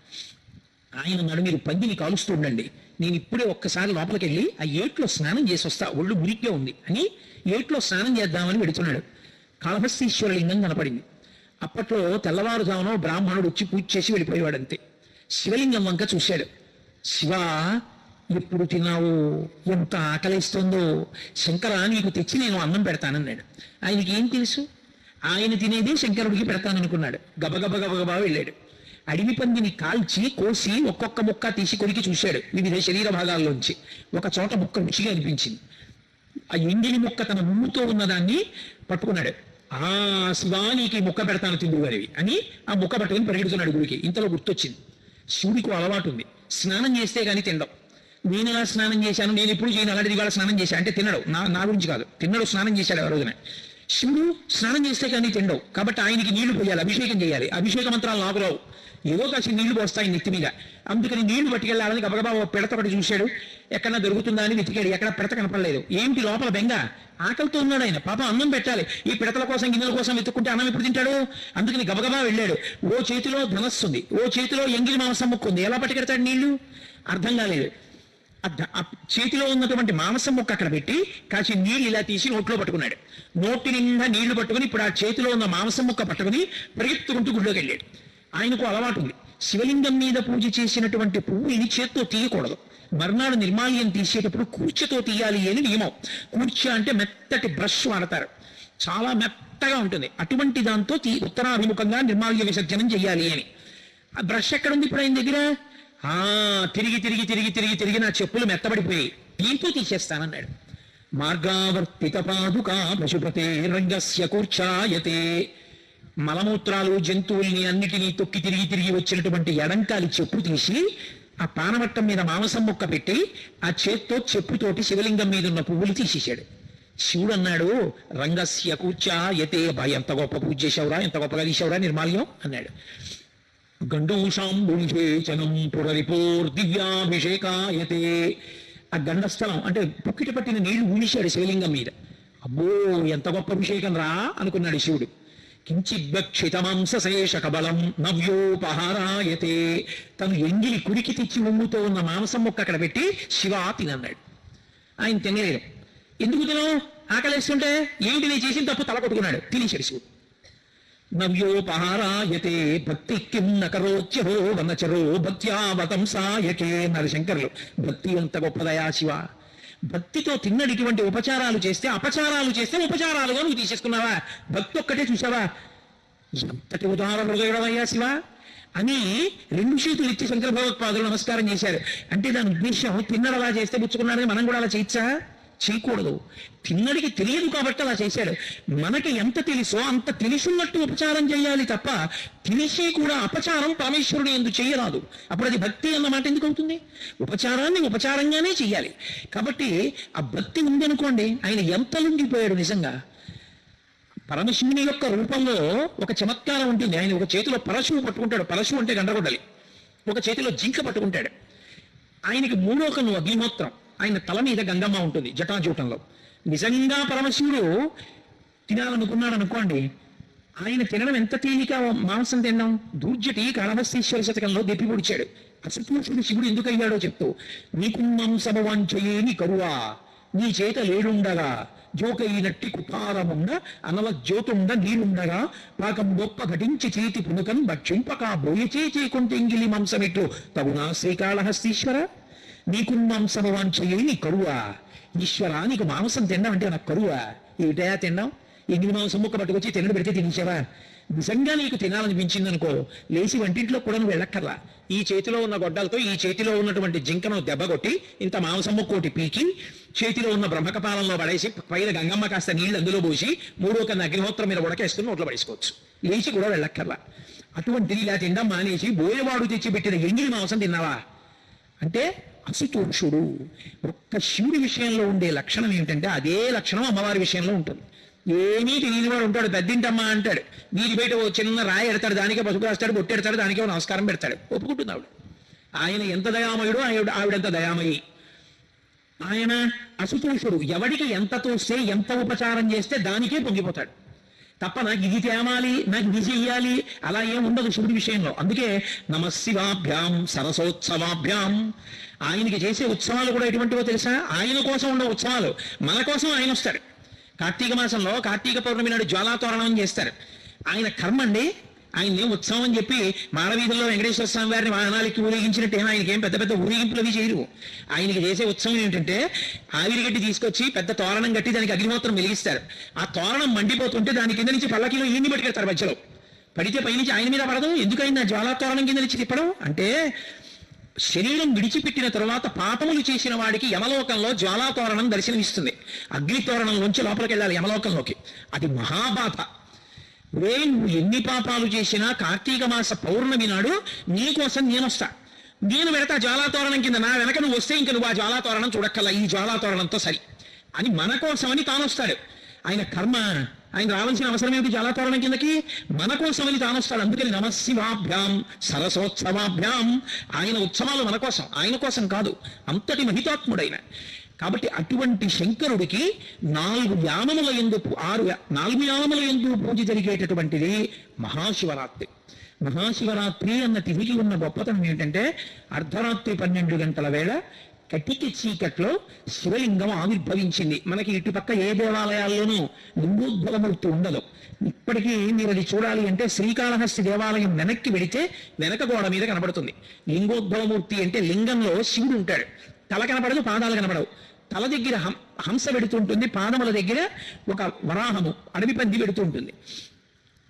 ఆయన అన్నాడు, మీరు పందిని కాలుస్తూ ఉండండి, నేను ఇప్పుడే ఒక్కసారి లోపలికి వెళ్ళి ఆ ఏట్లో స్నానం చేసి వస్తా, ఒళ్ళు మురికిగా ఉంది అని ఏట్లో స్నానం చేద్దామని వెడుతున్నాడు. కాళహస్తీశ్వర లింగం కనపడింది. అప్పట్లో తెల్లవారుజామున బ్రాహ్మణుడు వచ్చి పూజ చేసి వెళ్ళిపోయేవాడు అంతే. శివలింగం వంక చూశాడు. శివ, ఎప్పుడు తిన్నావు, ఎంత ఆకలిస్తుందో, శంకర నీకు తెచ్చి నేను అన్నం పెడతానన్నాడు. ఆయనకి ఏం తెలుసు, ఆయన తినేది శంకరుడికి పెడతాననుకున్నాడు. గబగబా వెళ్ళాడు. అడవి పందిని కాల్చి కోసి ఒక్కొక్క ముక్క తీసి కొరికి చూశాడు వివిధ శరీర భాగాల్లోంచి. ఒక చోట ముక్క రుచిగా అనిపించింది. ఆ ఎంగిలి ముక్క తన ముమ్ముతో ఉన్నదాన్ని పట్టుకున్నాడు. ఆ శివానికి ముక్క పెడతాను తిండు గారివి అని ఆ ముక్క పట్టుకుని పరిగెడుతున్నాడు గుడికి. ఇంతలో గుర్తొచ్చింది, శివుడికి అలవాటు ఉంది, స్నానం చేస్తే కానీ తినడం. నేను ఎలా స్నానం చేశాను, నేను ఎప్పుడు చేయను, అలాంటిది ఇవాళ స్నానం చేశాను అంటే తినడు. నా గురించి కాదు, తిన్నడు, స్నానం చేశాడు ఆ రోజున. శివుడు స్నానం చేస్తే కానీ తినడు, కాబట్టి ఆయనకి నీళ్లు పోయాలి, అభిషేకం చేయాలి. అభిషేక మంత్రాలు నాకు రావు, ఏదో కాసి నీళ్లు పోస్తాయి నెత్తి మీద. అందుకని నీళ్లు పట్టుకెళ్ళాలని గబగబా పిడత ఒకటి చూశాడు, ఎక్కడన్నా దొరుకుతుందా అని వెతికాడు. ఎక్కడ పిడత కనపడలేదు. ఏంటి లోపల బెంగ, ఆకలితో ఉన్నాడు ఆయన. పాపం అన్నం పెట్టాలి, ఈ పిడతల కోసం గిన్నెల కోసం వెతుక్కుంటే అన్నం ఎప్పుడు తింటాడు. అందుకని గబగబా వెళ్ళాడు. ఓ చేతిలో ధనస్సుంది, ఓ చేతిలో ఎంగిలి మాంసం ముక్క ఉంది. ఎలా పట్టుకెడతాడు నీళ్లు, అర్థం కాలేదు. ఆ చేతిలో ఉన్నటువంటి మాంసం ముక్క అక్కడ పెట్టి కాసి నీళ్ళు ఇలా తీసి నోట్లో పట్టుకున్నాడు. నోటి నిండా నీళ్లు పట్టుకుని ఇప్పుడు ఆ చేతిలో ఉన్న మాంసం ముక్క పట్టుకుని పరిగెత్తుకుంటూ గుడిలోకి వెళ్ళాడు. ఆయనకు అలవాటు ఉంది, శివలింగం మీద పూజ చేసినటువంటి పువ్వుని చేత్తో తీయకూడదు. మర్నాడు నిర్మాల్యం తీసేటప్పుడు కూర్చతో తీయాలి అని నియమం. కూర్చ అంటే మెత్తటి బ్రష్ వాడతారు, చాలా మెత్తగా ఉంటుంది. అటువంటి దాంతో ఉత్తరాభిముఖంగా నిర్మాల్య విసర్జనం చెయ్యాలి అని. ఆ బ్రష్ ఎక్కడుంది ఇప్పుడు ఆయన దగ్గర? తిరిగి నా చెప్పులు మెత్తబడిపోయి దీంతో తీసేస్తానన్నాడు. మార్గావర్తిత పాదుకా పశుపతే రంగస్య కూర్చాయతే. మలమూత్రాలు జంతువుల్ని అన్నిటినీ తొక్కి తిరిగి వచ్చినటువంటి ఎడంకాలి చెప్పు తీసి ఆ పానవట్టం మీద మాంసం ముక్క పెట్టి ఆ చేత్తో చెప్పుతోటి శివలింగం మీద ఉన్న పువ్వులు తీసేశాడు. శివుడు అన్నాడు, రంగస్య కూర్చాయతే. ఎంత గొప్ప పూజ చేశావురా, ఎంత గొప్పగా తీసావురా నిర్మాల్యం అన్నాడు. గండూషాంబురిషేచనం పురరిపోర్ దివ్యాభిషేకాయతే. ఆ గండస్థలం అంటే పుక్కిట పట్టిన నీళ్లు ఊడిశాడు శివలింగం మీద. అబ్బో ఎంత గొప్ప అభిషేకం రా అనుకున్నాడు శివుడు. కించిద్వక్షితమాంసశేష కబలం నవ్యోపహారాయతే. తను ఎంగిలి కుడికి తెచ్చి ఉమ్ముతో ఉన్న మాంసం ముక్క అక్కడ పెట్టి శివ తినన్నాడు. ఆయన తినలేదు. ఎందుకు తినవు, ఆకలేస్తుంటే. ఏమిటి నేను చేసిన తప్పు, తల కొట్టుకున్నాడు, తినేశాడు శివుడు. నవ్యోపహారాయతే భక్తి కిం నకరోచ్యహో వనచరో భక్త్యావతంసాయకే అన్నారు శంకరులు. భక్తి ఎంత గొప్పదయా శివ. భక్తితో తిన్నడు ఇటువంటి ఉపచారాలు చేస్తే, అపచారాలు చేస్తే ఉపచారాలుగా నువ్వు తీసేసుకున్నావా? భక్తి ఒక్కటే చూసావా? ఎంతటి ఉదాహరణ హృదయమయ్యా శివ అని 2 చేతులు ఇచ్చి శంకర భగవత్పాదులు నమస్కారం చేశారు. అంటే దాని ఉద్దేశం, తిన్నడు అలా చేస్తే పుచ్చుకున్నాడని మనం కూడా అలా చేయొచ్చా? చేయకూడదు. తిన్నడికి తెలియదు కాబట్టి అలా చేశాడు. మనకి ఎంత తెలుసో అంత తెలిసినట్టు ఉపచారం చేయాలి తప్ప తెలిసి కూడా అపచారం పరమేశ్వరుడు ఎందుకు చెయ్యరాదు. అప్పుడు అది భక్తి అన్నమాట ఎందుకు అవుతుంది? ఉపచారాన్ని ఉపచారంగానే చెయ్యాలి. కాబట్టి ఆ భక్తి ఉందనుకోండి, ఆయన ఎంత లొంగిపోయాడు నిజంగా. పరమశివుని యొక్క రూపంలో ఒక చమత్కారం ఉంటుంది. ఆయన ఒక చేతిలో పరశువు పట్టుకుంటాడు, పరశువు అంటే గండ్రగొడ్డలి, ఒక చేతిలో జింక పట్టుకుంటాడు. ఆయనకి 3వ కన్ను అగ్నిహోత్రం, ఆయన తల మీద గంగమ్మ ఉంటుంది జటాజూటంలో. నిజంగా పరమశివుడు తినాలనుకున్నాడు అనుకోండి, ఆయన తినడం ఎంత తేలిక. మాంసం తినడం దూర్జటి కాళహస్తీశ్వర శతకంలో దెప్పి పొడిచాడు. అసపూషుడు శివుడు ఎందుకు అయ్యాడో చెప్తూ, నీకు మాంసమవాంచయేని కరువా, నీ చేత లేడుండగా జోకైనట్టి కుపారముండ అనవ జ్యోతుండ నీరుండగా పాకం గొప్ప ఘటించి చేతి పునుకన్ భక్షింపక బోయచే చేకుంటెంగిలి మాంసమిట్లు తగునా శ్రీకాళహస్తీశ్వర నీకున్న మాంసము వాంఛయ్యి నీ కరువా ఈశ్వర నీకు మాంసం తినడం అంటే నాకు కరువా ఏమిటయా తినడం ఎంగిలి మాంసం ముక్క పట్టుకొచ్చి తినడు పెడితే తినేసావా నిజంగా నీకు తినాలనిపించింది అనుకో లేచి వంటింట్లో కూడా నువ్వు వెళ్ళక్కర్లా ఈ చేతిలో ఉన్న గొడ్డలతో ఈ చేతిలో ఉన్నటువంటి జింకను దెబ్బగొట్టి ఇంత మాంసం ముక్కోటి పీకి చేతిలో ఉన్న బ్రహ్మకపాలంలో పడేసి పైన గంగమ్మ కాస్త నీళ్లు అందులో పోసి మూడో కన్నా అగ్నిహోత్రం మీద ఉడకేసుకుని నోట్లో పడేసుకోవచ్చు లేచి కూడా వెళ్ళక్కర్లా అటువంటిది ఇలా తినడం మానేసి బోయవాడు తెచ్చిపెట్టిన ఎంగిలి మాంసం తిన్నావా అంటే అసుతోషుడు. ఒక్క శివుడి విషయంలో ఉండే లక్షణం ఏమిటంటే అదే లక్షణం అమ్మవారి విషయంలో ఉంటుంది. ఏమీ తెలియని వాడు ఉంటాడు, పెద్దింటమ్మా అంటాడు, వీధి బయట ఓ చిన్న రాయి ఎడతాడు, దానికే పసుపు రాస్తాడు, బొట్టెడతాడు, దానికే నమస్కారం పెడతాడు, ఒప్పుకుంటుంది ఆవిడ. ఆయన ఎంత దయామయుడు ఆవిడంత దయామయి. ఆయన అసుతోషుడు, ఎవడికి ఎంత తోస్తే ఎంత ఉపచారం చేస్తే దానికే పొంగిపోతాడు తప్ప నాకు ఇది తేమాలి నాకు ఇది చెయ్యాలి అలా ఏం ఉండదు శివుడి విషయంలో. అందుకే నమశివాభ్యాం సరసోత్సవాభ్యాం. ఆయనకి చేసే ఉత్సవాలు కూడా ఎటువంటివో తెలుసా? ఆయన కోసం ఉండే ఉత్సవాలు, మన కోసం ఆయన వస్తాడు. కార్తీక మాసంలో కార్తీక పౌర్ణమి నాడు జ్వాలాతోరణం చేస్తారు. ఆయన కర్మ అండి. ఆయన ఏం ఉత్సవం అని చెప్పి మాడవీధుల్లో వెంకటేశ్వర స్వామి వారిని వాహనాలకి ఊరేగించినట్టు ఏమో ఆయనకి ఏం పెద్ద పెద్ద ఊరేగింపులు అవి చేయరు. ఆయనకి చేసే ఉత్సవం ఏంటంటే ఆవిరి గట్టి తీసుకొచ్చి పెద్ద తోరణం కట్టి దానికి అగ్నిహోత్రం వెలిగిస్తారు. ఆ తోరణం మండిపోతుంటే దాని కింద నుంచి పల్లకిలో ఈయన్ని పట్టుకెడతారు. మధ్యలో పడితే పైనుంచి ఆయన మీద పడదు. ఎందుకైనా జ్వాలా తోరణం కింద నుంచి తిప్పడం అంటే శరీరం విడిచిపెట్టిన తరువాత పాపములు చేసిన వాడికి యమలోకంలో జ్వాలాతోరణం దర్శనమిస్తుంది. అగ్నితోరణంలోంచి లోపలికి వెళ్ళాలి యమలోకంలోకి. అది మహాబాధ. నువ్వు ఎన్ని పాపాలు చేసినా కార్తీక మాస పౌర్ణమి నాడు నీకోసం నేనొస్తా, నేను వెళతా జ్వాలాతోరణం కింద, నా వెనక నువ్వు వస్తే ఇంక నువ్వు ఆ జ్వాలాతోరణం చూడక్కల్లా, ఈ జ్వాలాతోరణంతో సరి అని మన కోసమని తానొస్తాడు. ఆయన కర్మ, ఆయన రావాల్సిన అవసరం ఏమిటి జ్వాలాతోరణం కిందకి? మన కోసమని తానొస్తాడు. అందుకని నమశివాభ్యాం సరసోత్సవాభ్యాం. ఆయన ఉత్సవాలు మన కోసం, ఆయన కోసం కాదు. అంతటి మహితాత్ముడైన. కాబట్టి అటువంటి శంకరుడికి 4 యామముల యందు 4 యామముల యందు పూజ జరిగేటటువంటిది మహాశివరాత్రి. మహాశివరాత్రి అన్న తిథికి ఉన్న గొప్పతనం ఏమిటంటే అర్ధరాత్రి 12 గంటల వేళ కటికి చీకట్లో శివలింగం ఆవిర్భవించింది. మనకి ఇటుపక్క ఏ దేవాలయాల్లోనూ లింగోద్భవమూర్తి ఉండదు. ఇప్పటికీ మీరు అది చూడాలి అంటే శ్రీకాళహస్తి దేవాలయం వెనక్కి వెడితే వెనక గోడ మీద కనబడుతుంది లింగోద్భవమూర్తి. అంటే లింగంలో శివుడు ఉంటాడు, తల కనపడదు, పాదాలు కనపడవు. తల దగ్గర హంస పెడుతుంటుంది, పాదముల దగ్గర ఒక వరాహము అడవి పంది పెడుతూ ఉంటుంది.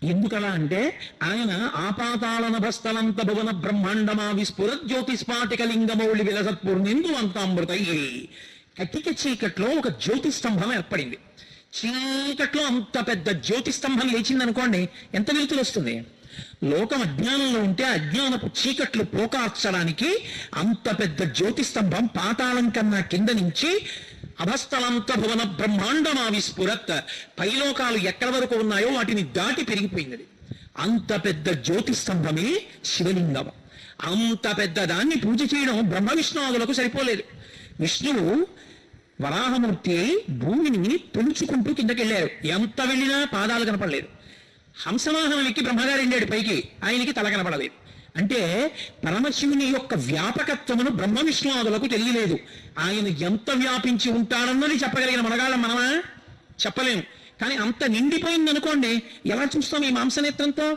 ఎందుకలా అంటే ఆయన ఆపాతాళనభస్థలంత భువన బ్రహ్మాండమా విస్ఫుర జ్యోతిస్పాటిక లింగమౌళి విలసత్పూర్ణిందు అంతామృతై. కటిక చీకట్లో ఒక జ్యోతిస్తంభం ఏర్పడింది. చీకట్లో అంత పెద్ద జ్యోతిస్తంభం లేచిందనుకోండి, ఎంత వెలుతురు వస్తుంది? లోకం అజ్ఞానంలో ఉంటే అజ్ఞానపు చీకట్లు పోకార్చడానికి అంత పెద్ద జ్యోతిస్తంభం పాతాళం కన్నా కింద నుంచి అభస్థలంత భువన బ్రహ్మాండమా విస్ఫురత్, పైలోకాలు ఎక్కడి వరకు ఉన్నాయో వాటిని దాటి పెరిగిపోయింది. అంత పెద్ద జ్యోతిస్తంభమే శివలింగం. అంత పెద్ద దాన్ని పూజ చేయడం బ్రహ్మ విష్ణువులకు సరిపోలేదు. విష్ణువు వరాహమూర్తి భూమిని తొలుచుకుంటూ కిందకి వెళ్ళారు. ఎంత వెళ్ళినా పాదాలు కనపడలేదు. హంసవాహనం ఎక్కి బ్రహ్మగారు వెళ్ళాడు పైకి, ఆయనకి తల కనపడలేదు. అంటే పరమశివుని యొక్క వ్యాపకత్వమును బ్రహ్మ విష్ణువులకు తెలియలేదు. ఆయన ఎంత వ్యాపించి ఉంటాడన్నది చెప్పగలిగిన మనగాళ్ళం మనమా? చెప్పలేము. కానీ అంత నిండిపోయింది అనుకోండి, ఎలా చూస్తాం ఈ మాంసనేత్రంతో?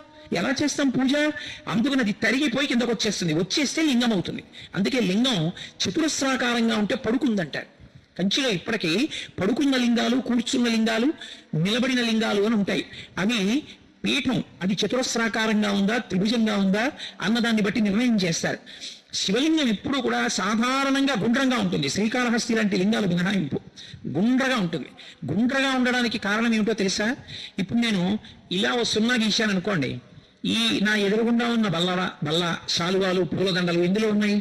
ఎలా చేస్తాం పూజ? అందుకని అది తరిగిపోయి కిందకు వచ్చేస్తే లింగం అవుతుంది. అందుకే లింగం చతురస్రాకారంగా ఉంటే పడుకుందంటారు. కంచిలో ఇప్పటికీ పడుకున్న లింగాలు, కూర్చున్న లింగాలు, నిలబడిన లింగాలు అని ఉంటాయి. అవి పీఠం అది చతురస్రాకారంగా ఉందా త్రిభుజంగా ఉందా అన్నదాన్ని బట్టి నిర్ణయం చేస్తారు. శివలింగం ఎప్పుడూ కూడా సాధారణంగా గుండ్రంగా ఉంటుంది. శ్రీకాళహస్తి లాంటి లింగాలు మినహాయింపు గుండ్రగా ఉంటుంది. గుండ్రగా ఉండడానికి కారణం ఏమిటో తెలుసా? ఇప్పుడు నేను ఇలా ఓ సున్నా గీశాను అనుకోండి, ఈ నా ఎదురుగుండా ఉన్న బల్ల శాలువాలు పూలదండలు ఎందులో ఉన్నాయి?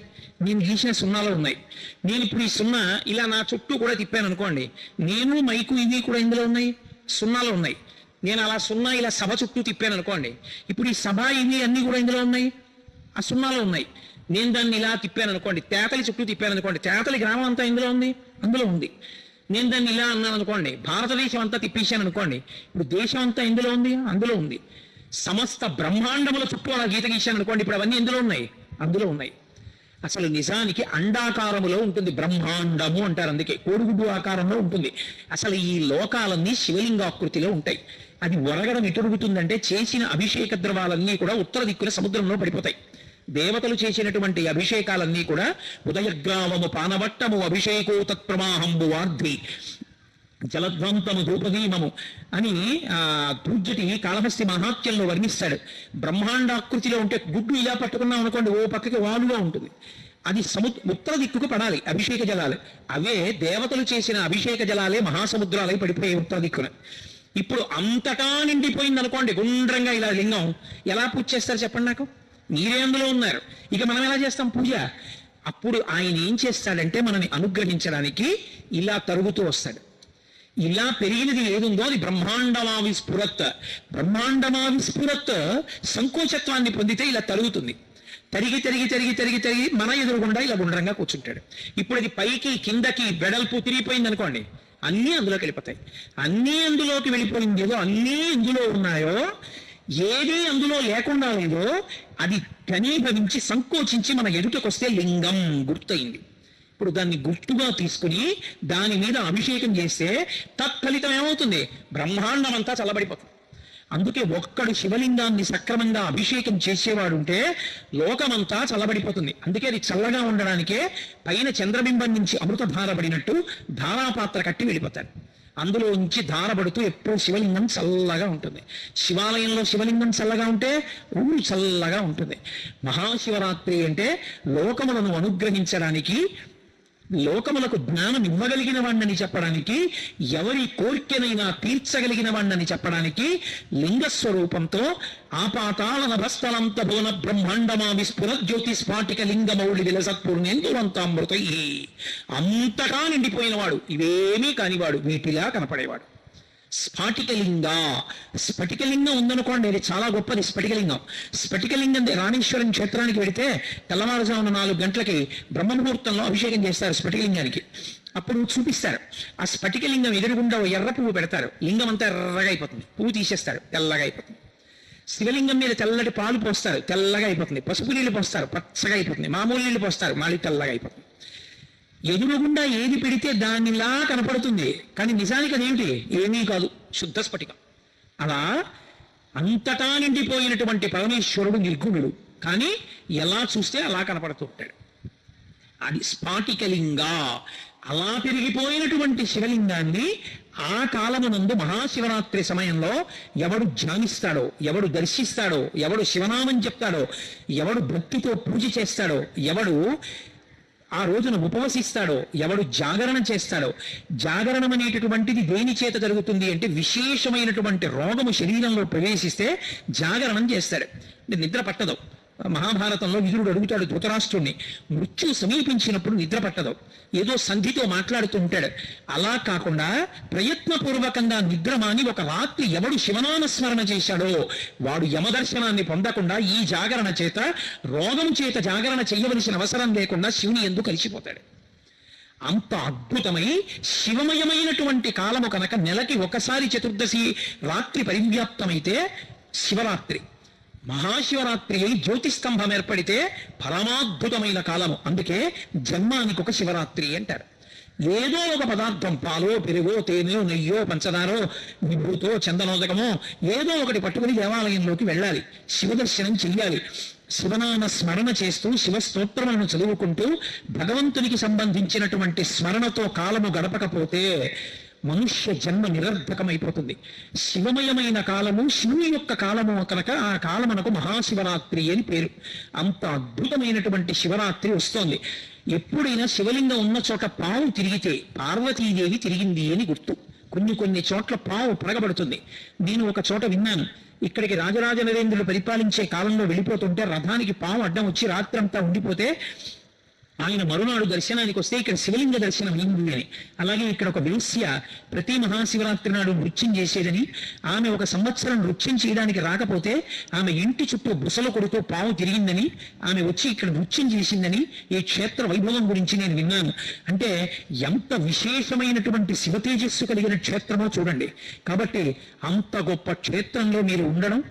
నేను గీసిన సున్నాలో ఉన్నాయి. నేను ఇప్పుడు ఈ సున్నా ఇలా నా చుట్టూ కూడా తిప్పాను అనుకోండి, నేను మైకు ఇవి కూడా ఇందులో ఉన్నాయి, సున్నాలో ఉన్నాయి. నేను అలా సున్నా ఇలా సభ చుట్టూ తిప్పాను అనుకోండి, ఇప్పుడు ఈ సభ ఇవి అన్ని కూడా ఇందులో ఉన్నాయి, ఆ సున్నాలో ఉన్నాయి. నేను దాన్ని ఇలా తిప్పాను అనుకోండి, తేతలి చుట్టూ తిప్పాను అనుకోండి, తేతలి గ్రామం అంతా ఇందులో ఉంది, అందులో ఉంది. నేను దాన్ని ఇలా అన్నాను అనుకోండి, భారతదేశం అంతా తిప్పేశాను అనుకోండి, ఇప్పుడు దేశం అంతా ఇందులో ఉంది, అందులో ఉంది. సమస్త బ్రహ్మాండముల చుట్టూ అలా గీత గీశాను అనుకోండి, ఇప్పుడు అవన్నీ ఎందులో ఉన్నాయి, అందులో ఉన్నాయి. అసలు నిజానికి అండాకారములో ఉంటుంది, బ్రహ్మాండము అంటారు, అందుకే కోడిగుడ్డు ఆకారంలో ఉంటుంది. అసలు ఈ లోకాలన్నీ శివలింగాకృతిలో ఉంటాయి. అది ఒరగడం ఎటురుగుతుందంటే చేసిన అభిషేక ద్రవాలన్నీ కూడా ఉత్తర దిక్కున సముద్రంలో పడిపోతాయి. దేవతలు చేసినటువంటి అభిషేకాలన్నీ కూడా ఉదయగ్రామము పానవట్టము అభిషేకో తత్ప్రవాహంబు వార్ధి జలధ్వంతము ధూపదీమము అని తూర్జటి కాళహస్తి మహాత్యంలో వర్ణిస్తాడు. బ్రహ్మాండాకృతిలో ఉంటే గుడ్డు ఇలా పట్టుకున్నాం అనుకోండి, ఓ పక్కకి వాలుగా ఉంటుంది. అది ఉత్తర దిక్కుకు పడాలి అభిషేక జలాలు. అవే దేవతలు చేసిన అభిషేక జలాలే మహాసముద్రాలై పడిపోయే ఉత్తర దిక్కున. ఇప్పుడు అంతటా నిండిపోయింది అనుకోండి గుండ్రంగా ఇలా లింగం, ఎలా పూజ చేస్తారు చెప్పండి నాకు? మీరే అందులో ఉన్నారు, ఇక మనం ఎలా చేస్తాం పూజ? అప్పుడు ఆయన ఏం చేస్తాడంటే మనని అనుగ్రహించడానికి ఇలా తరుగుతూ వస్తాడు. ఇలా పెరిగినది ఏదుందో అది బ్రహ్మాండమావిస్ఫురత్. బ్రహ్మాండమావిస్ఫురత్ సంకోచత్వాన్ని పొందితే ఇలా తరుగుతుంది. తరిగి తరిగి తరిగి తరిగి తరిగి మన ఎదురుగుండా ఇలా గుండ్రంగా కూర్చుంటాడు. ఇప్పుడు అది పైకి కిందకి వెడల్పు తిరిగిపోయింది అనుకోండి, అన్నీ అందులోకి వెళ్ళిపోతాయి. అన్నీ అందులోకి వెళ్ళిపోయింది ఏదో అన్నీ ఇందులో ఉన్నాయో, ఏది అందులో లేకుండా లేదో అది ఘనీభవించి సంకోచించి మన ఎదుటకొస్తే లింగం గుర్తయింది. ఇప్పుడు దాన్ని గుర్తుగా తీసుకుని దాని మీద అభిషేకం చేస్తే తత్ఫలితం ఏమవుతుంది? బ్రహ్మాండం అంతా చల్లబడిపోతుంది. అందుకే ఒక్కడు శివలింగాన్ని సక్రమంగా అభిషేకం చేసేవాడుంటే లోకమంతా చల్లబడిపోతుంది. అందుకే అది చల్లగా ఉండడానికే పైన చంద్రబింబం నుంచి అమృత ధారబడినట్టు ధారాపాత్ర కట్టి వెళ్ళిపోతాడు. అందులో నుంచి ధారబడుతూ ఎప్పుడు శివలింగం చల్లగా ఉంటుంది. శివాలయంలో శివలింగం చల్లగా ఉంటే ఊరు చల్లగా ఉంటుంది. మహాశివరాత్రి అంటే లోకములను అనుగ్రహించడానికి, లోకములకు జ్ఞానం ఇవ్వగలిగిన వాణ్ణని చెప్పడానికి, ఎవరి కోరికనైనా తీర్చగలిగిన వాణ్ణని చెప్పడానికి లింగస్వరూపంతో ఆపాతాళ నభస్థలంత భువన బ్రహ్మాండమా విస్ఫుర జ్యోతి స్ఫాటిక లింగమౌళి విలసత్పూర్ణేందువంతామృత అంతటా నిండిపోయినవాడు, ఇవేమీ కానివాడు, వీటిలా కనపడేవాడు. స్ఫాటికలింగ, స్ఫటికలింగం ఉందనుకోండి, అది చాలా గొప్పది. స్ఫటికలింగం, స్ఫటికలింగం రామేశ్వరం క్షేత్రానికి వెళితే తెల్లవారుజామున 4 గంటలకి బ్రహ్మముహూర్తంలో అభిషేకం చేస్తారు స్ఫటికలింగానికి. అప్పుడు చూపిస్తారు. ఆ స్ఫటికలింగం ఎదురుగుండా ఎర్ర పువ్వు పెడతారు, లింగం అంతా ఎర్రగా అయిపోతుంది. పువ్వు తీసేస్తారు, తెల్లగా అయిపోతుంది. శివలింగం మీద తెల్లటి పాలు పోస్తారు, తెల్లగా అయిపోతుంది. పసుపు నీళ్ళు పోస్తారు, పచ్చగా అయిపోతుంది. మామూలు నీళ్ళు పోస్తారు, మళ్ళీ తెల్లగా అయిపోతుంది. ఎదురుగుండా ఏది పెడితే దానిలా కనపడుతుంది, కానీ నిజానికి అదేమిటి? ఏమీ కాదు, శుద్ధ స్ఫటికం. అలా అంతటా నిండిపోయినటువంటి పరమేశ్వరుడు నిర్గుణుడు, కానీ ఎలా చూస్తే అలా కనపడుతూ ఉంటాడు. అది స్ఫాటికలింగ. అలా పెరిగిపోయినటువంటి శివలింగాన్ని ఆ కాలమునందు మహాశివరాత్రి సమయంలో ఎవడు ధ్యానిస్తాడో, ఎవడు దర్శిస్తాడో, ఎవడు శివనామం చెప్తాడో, ఎవడు భక్తితో పూజ చేస్తాడో, ఎవడు ఆ రోజున ఉపవసిస్తాడో, ఎవడు జాగరణ చేస్తాడో. జాగరణం అనేటటువంటిది దేని చేత జరుగుతుంది అంటే విశేషమైనటువంటి రోగము శరీరంలో ప్రవేశిస్తే జాగరణం చేస్తాడు. నిద్ర పట్టదు. మహాభారతంలో విదురుడు అడుగుతాడు ధృతరాష్ట్రుణ్ణి, మృత్యు సమీపించినప్పుడు నిద్ర పట్టదు, ఏదో సంధితో మాట్లాడుతూ ఉంటాడు. అలా కాకుండా ప్రయత్నపూర్వకంగా నిద్ర మాని ఒక రాత్రి ఎవడు శివనామస్మరణ చేశాడో వాడు యమదర్శనాన్ని పొందకుండా ఈ జాగరణ చేత, రోగం చేత జాగరణ చేయవలసిన అవసరం లేకుండా శివుని యందు కలిసిపోతాడు. అంత అద్భుతమై శివమయమైనటువంటి కాలము కనుక నెలకి ఒకసారి చతుర్దశి రాత్రి పరివ్యాప్తమైతే శివరాత్రి, మహాశివరాత్రి అయి జ్యోతిస్తంభం ఏర్పడితే పరమాద్భుతమైన కాలము. అందుకే జన్మానికి ఒక శివరాత్రి అంటారు. ఏదో ఒక పదార్థం, పాలో పెరుగో తేనెో నెయ్యో పంచదారో విభూతో చందనోదకమో ఏదో ఒకటి పట్టుకుని దేవాలయంలోకి వెళ్ళాలి, శివదర్శనం చెయ్యాలి. శివనామ స్మరణ చేస్తూ శివస్తోత్రములను చదువుకుంటూ భగవంతునికి సంబంధించినటువంటి స్మరణతో కాలము గడపకపోతే మనుష్య జన్మ నిరర్ధకమైపోతుంది. శివమయమైన కాలము, శివుని యొక్క కాలము కనుక ఆ కాలమునకు మహాశివరాత్రి అని పేరు. అంత అద్భుతమైనటువంటి శివరాత్రి వస్తోంది. ఎప్పుడైనా శివలింగం ఉన్న చోట పావు తిరిగితే పార్వతీదేవి తిరిగింది అని గుర్తు. కొన్ని చోట్ల పావు పడగబడుతుంది. నేను ఒక చోట విన్నాను, ఇక్కడికి రాజరాజ నరేంద్రుడు పరిపాలించే కాలంలో వెళ్ళిపోతుంటే రథానికి పావు అడ్డం వచ్చి రాత్రంతా ఉండిపోతే ఆయన మరునాడు దర్శనానికి వస్తే ఇక్కడ శివలింగ దర్శనం అయింది అని. అలాగే ఇక్కడ ఒక వేశ్య ప్రతి మహాశివరాత్రి నాడు నృత్యం చేసేదని, ఆమె ఒక సంవత్సరం నృత్యం చేయడానికి రాకపోతే ఆమె ఇంటి చుట్టూ బుసలు కొడుతూ పావు తిరిగిందని, ఆమె వచ్చి ఇక్కడ నృత్యం చేసిందని ఈ క్షేత్ర వైభవం గురించి నేను విన్నాను. అంటే ఎంత విశేషమైనటువంటి శివ తేజస్సు కలిగిన క్షేత్రమో చూడండి. కాబట్టి అంత గొప్ప క్షేత్రంలో మీరు ఉండడం